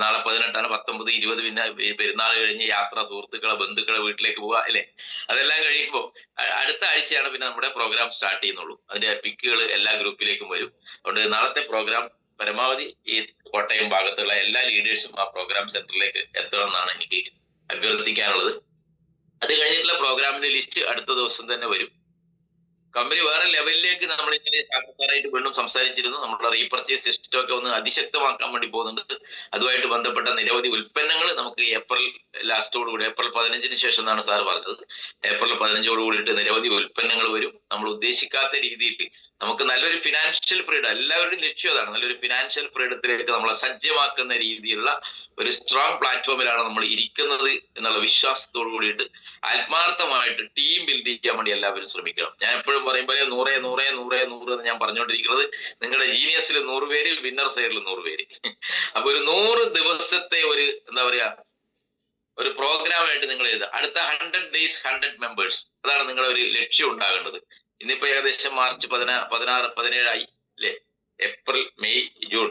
നാളെ 18ആണ്, 19, 20 പിന്നെ പെരുന്നാൾ കഴിഞ്ഞ് യാത്ര, സുഹൃത്തുക്കളെ ബന്ധുക്കളെ വീട്ടിലേക്ക് പോവുക അല്ലെ. അതെല്ലാം കഴിയുമ്പോൾ അടുത്ത ആഴ്ചയാണ് പിന്നെ നമ്മുടെ പ്രോഗ്രാം സ്റ്റാർട്ട് ചെയ്യുന്നുള്ളൂ. അതിന്റെ പിക്കുകൾ എല്ലാ ഗ്രൂപ്പിലേക്കും വരും. അതുകൊണ്ട് നാളത്തെ പ്രോഗ്രാം പരമാവധി ഈ കോട്ടയം ഭാഗത്തുള്ള എല്ലാ ലീഡേഴ്സും ആ പ്രോഗ്രാം സെന്ററിലേക്ക് എത്തണമെന്നാണ് എനിക്ക് അഭ്യർത്ഥിക്കാനുള്ളത്. അത് കഴിഞ്ഞിട്ടുള്ള പ്രോഗ്രാമിന്റെ ലിസ്റ്റ് അടുത്ത ദിവസം തന്നെ വരും. കമ്പനി വേറെ ലെവലിലേക്ക് നമ്മൾ ഇങ്ങനെ സാധാരണയായിട്ട് വീണ്ടും സംസാരിച്ചിരുന്നു. നമ്മുടെ റീപർച്ചേസ് സിസ്റ്റം ഒക്കെ ഒന്ന് അതിശക്തമാക്കാൻ വേണ്ടി പോകുന്നുണ്ട്. അതുമായിട്ട് ബന്ധപ്പെട്ട നിരവധി ഉൽപ്പന്നങ്ങൾ നമുക്ക് ഏപ്രിൽ ലാസ്റ്റോടുകൂടി, ഏപ്രിൽ 15-ന് ശേഷം എന്നാണ് സാർ പറഞ്ഞത്. ഏപ്രിൽ 15 കൂടിയിട്ട് നിരവധി ഉൽപ്പന്നങ്ങൾ വരും. നമ്മൾ ഉദ്ദേശിക്കാത്ത രീതിയിൽ നമുക്ക് നല്ലൊരു ഫിനാൻഷ്യൽ ഫ്രീഡം, എല്ലാവരുടെയും ലക്ഷ്യം അതാണ്, നല്ലൊരു ഫിനാൻഷ്യൽ ഫ്രീഡത്തിലേക്ക് നമ്മളെ സജ്ജമാക്കുന്ന രീതിയിലുള്ള ഒരു സ്ട്രോങ് പ്ലാറ്റ്ഫോമിലാണ് നമ്മൾ ഇരിക്കുന്നത് എന്നുള്ള വിശ്വാസത്തോടു കൂടിയിട്ട് ആത്മാർത്ഥമായിട്ട് ടീം ബിൽഡ് ചെയ്യാൻ വേണ്ടി എല്ലാവരും ശ്രമിക്കണം. ഞാൻ എപ്പോഴും പറയുമ്പോൾ 100 എന്ന് ഞാൻ പറഞ്ഞുകൊണ്ടിരിക്കുന്നത്, നിങ്ങളുടെ ജീനിയസിൽ 100 പേര്, വിന്നർ സൈഡിൽ 100 പേര്. അപ്പൊ ഒരു 100 ദിവസത്തെ ഒരു എന്താ പറയാ ഒരു പ്രോഗ്രാമായിട്ട് നിങ്ങൾ എഴുതുക. അടുത്ത 100 days 100 members, അതാണ് നിങ്ങളുടെ ഒരു ലക്ഷ്യം ഉണ്ടാകേണ്ടത്. ഇന്നിപ്പോ ഏകദേശം മാർച്ച് 16, 17 ആയി അല്ലെ. April, May, June.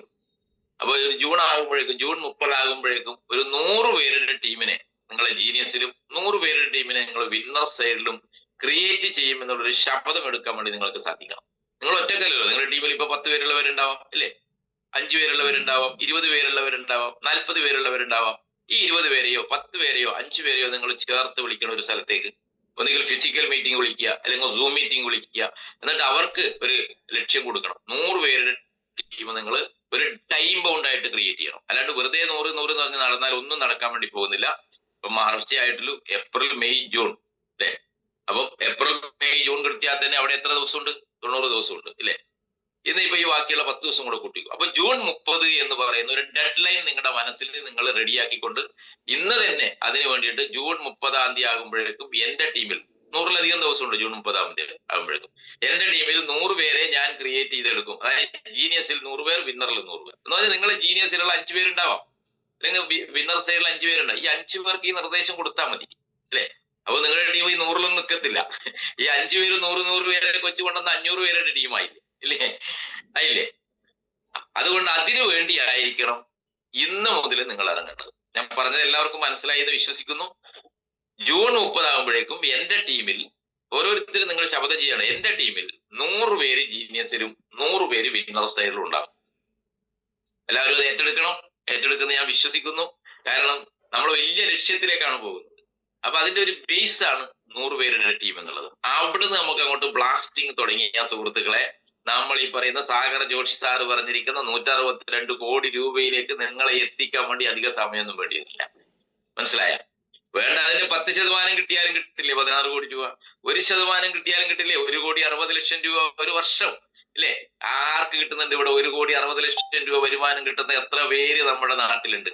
അപ്പൊ ജൂൺ ആകുമ്പോഴേക്കും, ജൂൺ 30 ആകുമ്പോഴേക്കും ഒരു 100 പേരുടെ ടീമിനെ, നിങ്ങളെ ജീനിയസിലും 100 പേരുടെ ടീമിനെ നിങ്ങൾ വിന്നർ സൈഡിലും ക്രിയേറ്റ് ചെയ്യും എന്നുള്ളൊരു ശപഥം എടുക്കാൻ വേണ്ടി നിങ്ങൾക്ക് സാധിക്കണം. നിങ്ങൾ ഒറ്റക്കല്ലല്ലോ. നിങ്ങളുടെ ടീമിൽ ഇപ്പൊ 10 പേരുള്ളവരുണ്ടാവാം അല്ലെ, 5 പേരുള്ളവരുണ്ടാവാം, 20 പേരുള്ളവരുണ്ടാവാം, 40 പേരുള്ളവരുണ്ടാവാം. ഈ 20 പേരെയോ 10 പേരെയോ 5 പേരെയോ നിങ്ങൾ ചേർത്ത് വിളിക്കണം ഒരു സ്ഥലത്തേക്ക്. ഒന്നുകിൽ ഫിസിക്കൽ മീറ്റിംഗ് വിളിക്കുക, അല്ലെങ്കിൽ സൂം മീറ്റിംഗ് വിളിക്കുക. എന്നിട്ട് അവർക്ക് ഒരു ലക്ഷ്യം കൊടുക്കണം. 100 പേരുടെ ടീം നിങ്ങൾ ഒരു ടൈം ബൗണ്ട് ആയിട്ട് ക്രിയേറ്റ് ചെയ്യണം. അല്ലാണ്ട് വെറുതെ 100 എന്ന് പറഞ്ഞ് നടന്നാൽ ഒന്നും നടക്കാൻ വേണ്ടി പോകുന്നില്ല. ഇപ്പൊ മാർച്ച് ആയിട്ടുള്ളൂ, ഏപ്രിൽ, മെയ്, ജൂൺ അല്ലെ. അപ്പം ഏപ്രിൽ, മെയ്, ജൂൺ കിട്ടിയാൽ തന്നെ അവിടെ എത്ര ദിവസമുണ്ട്? 90 ദിവസമുണ്ട് അല്ലെ. ഇന്ന് ഇപ്പൊ ഈ ബാക്കിയുള്ള 10 ദിവസം കൂടെ കൂട്ടിക്കും. അപ്പൊ ജൂൺ 30 എന്ന് പറയുന്ന ഒരു ഡെഡ് ലൈൻ നിങ്ങളുടെ മനസ്സിൽ നിങ്ങൾ റെഡിയാക്കിക്കൊണ്ട് ഇന്ന് തന്നെ അതിന് വേണ്ടിയിട്ട് ജൂൺ 30-ാം തീയതി ആകുമ്പോഴേക്കും എന്റെ ടീമിൽ 100-ലധികം ദിവസമുണ്ട്. ജൂൺ 30-ാം തീയതി ആകുമ്പോഴേക്കും എന്റെ ടീമിൽ 100 പേരെ ഞാൻ ക്രിയേറ്റ് ചെയ്തെടുക്കും. അതായത് ജീനിയസിൽ 100 പേർ, വിന്നറിൽ 100 പേർ. എന്ന് പറഞ്ഞാൽ നിങ്ങളെ ജീനിയസിലുള്ള 5 പേരുണ്ടാവാം, അല്ലെങ്കിൽ വിന്നർ സൈഡിൽ 5 പേരുണ്ടാവും. ഈ 5 പേർക്ക് ഈ നിർദ്ദേശം കൊടുത്താൽ മതി അല്ലെ. അപ്പൊ നിങ്ങളുടെ ടീം ഈ 100-ലൊന്നും നിൽക്കത്തില്ല. ഈ 5 പേര് 100 പേരെ കൊച്ചു കൊണ്ടുവന്ന 500 പേരുടെ ടീമായില്ലേ ഇല്ലേ, ആയില്ലേ. അതുകൊണ്ട് അതിനു വേണ്ടിയായിരിക്കണം ഇന്ന് മുതൽ നിങ്ങൾ ഇറങ്ങേണ്ടത്. ഞാൻ പറഞ്ഞത് എല്ലാവർക്കും മനസ്സിലായി എന്ന് വിശ്വസിക്കുന്നു. ജൂൺ 30 ആകുമ്പോഴേക്കും എന്റെ ടീമിൽ ഓരോരുത്തരും നിങ്ങൾ ശപഥം ചെയ്യണം. എന്റെ ടീമിൽ 100 പേര് ജീനിയസിലും 100 പേര് വിന്നർ സൈഡിലും ഉണ്ടാകും. എല്ലാവരും അത് ഏറ്റെടുക്കുന്ന ഞാൻ വിശ്വസിക്കുന്നു. കാരണം നമ്മൾ വലിയ ലക്ഷ്യത്തിലേക്കാണ് പോകുന്നത്. അപ്പൊ അതിന്റെ ഒരു ബേസ് ആണ് 100 പേരുടെ ടീം എന്നുള്ളത്. അവിടുന്ന് നമുക്ക് അങ്ങോട്ട് ബ്ലാസ്റ്റിംഗ് തുടങ്ങിയ സുഹൃത്തുക്കളെ, നമ്മൾ ഈ പറയുന്ന സാഗർ ജോഷി സാറ് പറഞ്ഞിരിക്കുന്ന 162 കോടി രൂപയിലേക്ക് നിങ്ങളെ എത്തിക്കാൻ വേണ്ടി അധിക സമയമൊന്നും വേണ്ടിയിട്ടില്ല. മനസ്സിലായ? വേണ്ട, അതിന്റെ 10% കിട്ടിയാലും കിട്ടില്ലേ 16 കോടി രൂപ. 1% കിട്ടിയാലും കിട്ടില്ലേ 1,60,00,000 രൂപ ഒരു വർഷം ഇല്ലേ. ആർക്ക് കിട്ടുന്നുണ്ട് ഇവിടെ 1,60,00,000 രൂപ വരുമാനം കിട്ടുന്ന എത്ര പേര് നമ്മുടെ നാട്ടിലുണ്ട്?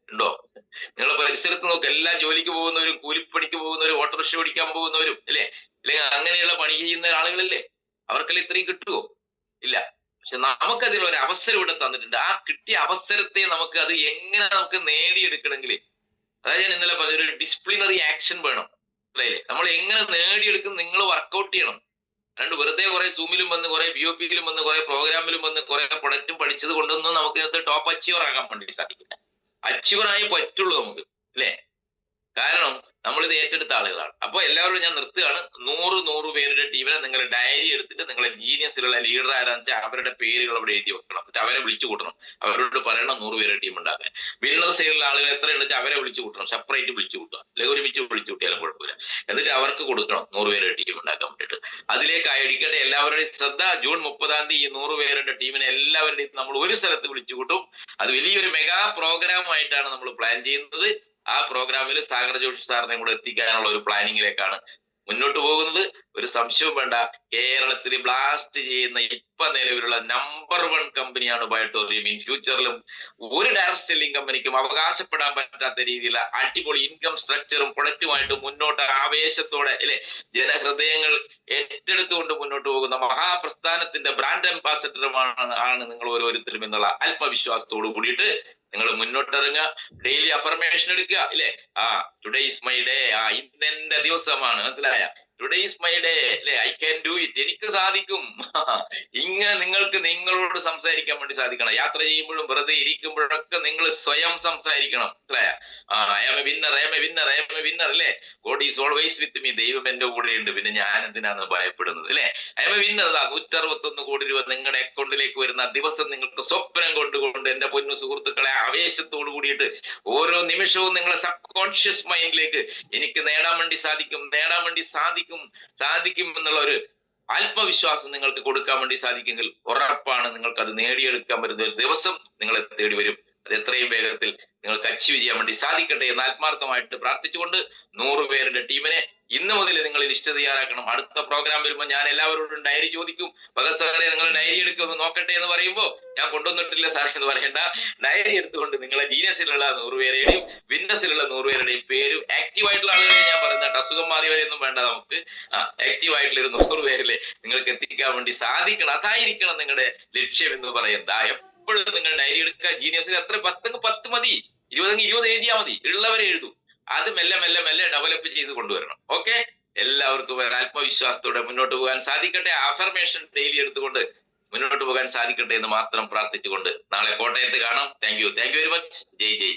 ഉണ്ടോ? നിങ്ങൾ പരിസരത്ത് നോക്ക്. എല്ലാ ജോലിക്ക് പോകുന്നവരും, കൂലിപ്പണിക്ക് പോകുന്നവരും, ഓട്ടോറിക്ഷ ഓടിക്കാൻ പോകുന്നവരും അല്ലേ, അല്ലെങ്കിൽ അങ്ങനെയുള്ള പണി ചെയ്യുന്ന ആളുകളില്ലേ, അവർക്കെല്ലാം ഇത്രയും കിട്ടുമോ? ഇല്ല. പക്ഷെ നമുക്കതിൽ ഒരു അവസരം ഇവിടെ തന്നിട്ടുണ്ട്. ആ കിട്ടിയ അവസരത്തെ നമുക്ക് അത് എങ്ങനെ നമുക്ക് നേടിയെടുക്കണമെങ്കിൽ, അതായത് ഞാൻ ഇന്നലെ പറഞ്ഞ ഒരു ഡിസിപ്ലിനറി ആക്ഷൻ വേണം. അല്ലേ, നമ്മൾ എങ്ങനെ നേടിയെടുക്കും? നിങ്ങൾ വർക്കൗട്ട് ചെയ്യണം. അല്ലാണ്ട് വെറുതെ കുറെ സൂമിലും വന്ന്, കുറെ BOPയിലും വന്ന്, കുറെ പ്രോഗ്രാമിലും വന്ന്, കുറെ പ്രൊഡക്റ്റും പഠിച്ചത് കൊണ്ടൊന്നും നമുക്ക് ഇന്നത്തെ ടോപ്പ് അച്ചീവർ ആകാൻ വേണ്ടി സാധിക്കില്ല. അച്ചീവറായി പറ്റുള്ളൂ നമുക്ക് അല്ലേ. കാരണം നമ്മളിത് ഏറ്റെടുത്ത ആളുകളാണ്. അപ്പൊ എല്ലാവരും ഞാൻ നിർത്തുകയാണ്. 100 പേരുടെ ടീമിനെ നിങ്ങൾ ഡയറി എടുത്തിട്ട് നിങ്ങളെ ജീനിയസിലുള്ള ലീഡർ ആരാന്ന് വെച്ചാൽ അവരുടെ പേരുകൾ അവിടെ എഴുതി വെക്കണം. എന്നിട്ട് അവരെ വിളിച്ചു കൂട്ടണം. അവരോട് പറയണം 100 പേരുടെ ടീം ഉണ്ടാക്കാൻ. വിന്നർ സൈഡിലുള്ള ആളുകൾ എത്ര ഉണ്ടെന്ന് വെച്ചാൽ അവരെ വിളിച്ചു കൂട്ടണം. സെപ്പറേറ്റ് വിളിച്ചു കൂട്ടുക, അല്ലെങ്കിൽ ഒരുമിച്ച് വിളിച്ചു കൂട്ടിയാലും കുഴപ്പമില്ല. എന്നിട്ട് അവർക്ക് കൊടുക്കണം 100 പേരുടെ ടീം ഉണ്ടാക്കാൻ വേണ്ടിയിട്ട്. അതിലേക്ക് അയടിക്കട്ടെ എല്ലാവരുടെയും ശ്രദ്ധ. ജൂൺ 30 ഈ 100 പേരുടെ ടീമിനെ എല്ലാവരുടെയും നമ്മൾ ഒരു സ്ഥലത്ത് വിളിച്ചു കൂട്ടും. അത് വലിയൊരു മെഗാ പ്രോഗ്രാമായിട്ടാണ് നമ്മൾ പ്ലാൻ ചെയ്യുന്നത്. ആ പ്രോഗ്രാമിൽ സാഗർ ജോഷി സാറിനെ കൂടെ എത്തിക്കാനുള്ള ഒരു പ്ലാനിങ്ങിലേക്കാണ് മുന്നോട്ട് പോകുന്നത്. ഒരു സംശയവും വേണ്ട, കേരളത്തിൽ ബ്ലാസ്റ്റ് ചെയ്യുന്ന ഇപ്പൊ നിലവിലുള്ള നമ്പർ 1 കമ്പനിയാണ് ബയോട്ടോറിയം. ഇൻ ഫ്യൂച്ചറിലും ഒരു ഡയറക്ട് സെല്ലിംഗ് കമ്പനിക്കും അവകാശപ്പെടാൻ പറ്റാത്ത രീതിയിലുള്ള അടിപൊളി ഇൻകം സ്ട്രക്ചറും പ്രൊഡക്റ്റുമായിട്ട് മുന്നോട്ട് ആവേശത്തോടെ അല്ലെ ജനഹൃദയങ്ങൾ ഏറ്റെടുത്തുകൊണ്ട് മുന്നോട്ട് പോകുന്ന മഹാപ്രസ്ഥാനത്തിന്റെ ബ്രാൻഡ് അംബാസഡറുമാണ് നിങ്ങൾ ഓരോരുത്തരും എന്നുള്ള ആത്മവിശ്വാസത്തോടു കൂടിയിട്ട് നിങ്ങൾ മുന്നോട്ടിറങ്ങുക. ഡെയിലി അഫർമേഷൻ എടുക്കുക ഇല്ലേ. ടുഡേ ഈസ് മൈ ഡേ, ഇന്നെന്റെ ദിവസമാണ്, മനസ്സിലായ? ടുഡേ ഈസ് മൈ ഡേ അല്ലെ, ഐ ക്യാൻ ഡു ഇറ്റ്, എനിക്ക് സാധിക്കും. ഇങ്ങനെ നിങ്ങൾക്ക് നിങ്ങളോട് സംസാരിക്കാൻ വേണ്ടി സാധിക്കണം. യാത്ര ചെയ്യുമ്പോഴും വെറുതെ ഇരിക്കുമ്പോഴൊക്കെ നിങ്ങൾ സ്വയം സംസാരിക്കണം, മനസ്സിലായ? I am a winner, I am a winner, I am a winner അല്ലേ. God is always with me, ദൈവം എന്റെ കൂടെ ഉണ്ട്, പിന്നെ ഞാൻ എന്തിനാണ് ഭയപ്പെടുന്നത് അല്ലെ. I am a winner. 161 കോടി രൂപ നിങ്ങളുടെ അക്കൗണ്ടിലേക്ക് വരുന്ന ദിവസം നിങ്ങൾക്ക് സ്വപ്നം കൊണ്ടുകൊണ്ട് എന്റെ പൊന്നു സുഹൃത്തുക്കളെ ആവേശത്തോടു കൂടിയിട്ട് ഓരോ നിമിഷവും നിങ്ങളെ സബ് കോൺഷ്യസ് മൈൻഡിലേക്ക് എനിക്ക് നേടാൻ വേണ്ടി സാധിക്കും, നേടാൻ വേണ്ടി സാധിക്കും എന്നുള്ള ഒരു ആത്മവിശ്വാസം നിങ്ങൾക്ക് കൊടുക്കാൻ വേണ്ടി സാധിക്കുമെങ്കിൽ ഉറപ്പാണ് നിങ്ങൾക്ക് അത് നേടിയെടുക്കാൻ വരുന്ന ഒരു ദിവസം നിങ്ങളെ തേടി വരും. അത് എത്രയും വേഗത്തിൽ നിങ്ങൾക്ക് അച്ചീവ് ചെയ്യാൻ വേണ്ടി സാധിക്കട്ടെ എന്ന് ആത്മാർത്ഥമായിട്ട് പ്രാർത്ഥിച്ചുകൊണ്ട് 100 പേരുടെ ടീമിനെ ഇന്ന് മുതൽ നിങ്ങൾ ലിസ്റ്റ് തയ്യാറാക്കണം. അടുത്ത പ്രോഗ്രാം വരുമ്പോൾ ഞാൻ എല്ലാവരോടും ഡയറി ചോദിക്കും. ഭഗത് സാറെ നിങ്ങൾ ഡയറി എടുക്കുമെന്ന് നോക്കട്ടെ എന്ന് പറയുമ്പോൾ ഞാൻ കൊണ്ടുവന്നിട്ടില്ല സാറേ എന്ന് പറയേണ്ട. ഡയറി എടുത്തുകൊണ്ട് നിങ്ങളെ ജീനിയസിലുള്ള 100 പേരുടെയും വിന്നസിലുള്ള 100 പേരുടെയും പേരും ആക്റ്റീവ് ആയിട്ടുള്ള ആളുകളെ ഞാൻ പറയുന്നത്, അസുഖം മാറിയവരെയൊന്നും വേണ്ട നമുക്ക്. ആക്റ്റീവ് ആയിട്ടുള്ള ഒരു 100 പേരിലെ നിങ്ങൾക്ക് എത്തിക്കാൻ വേണ്ടി സാധിക്കണം. അതായിരിക്കണം നിങ്ങളുടെ ലക്ഷ്യം എന്ന് പറയുന്നത്. എപ്പോഴും നിങ്ങൾ ഡയറി എടുക്കുക. ജീനിയസിൽ എത്ര 10 മതി, 20 എഴുതിയാൽ മതി, ഉള്ളവരെ എഴുതൂ. അത് മെല്ലെ മെല്ലെ മെല്ലെ ഡെവലപ്പ് ചെയ്ത് കൊണ്ടുവരണം. ഓക്കെ, എല്ലാവർക്കും ആത്മവിശ്വാസത്തോടെ മുന്നോട്ട് പോകാൻ സാധിക്കട്ടെ. അഫർമേഷൻ ഡെയിലി എടുത്തുകൊണ്ട് മുന്നോട്ട് പോകാൻ സാധിക്കട്ടെ എന്ന് മാത്രം പ്രാർത്ഥിച്ചുകൊണ്ട് നാളെ കോട്ടയത്ത് കാണാം. Thank you very much. ജയ് ജയ്.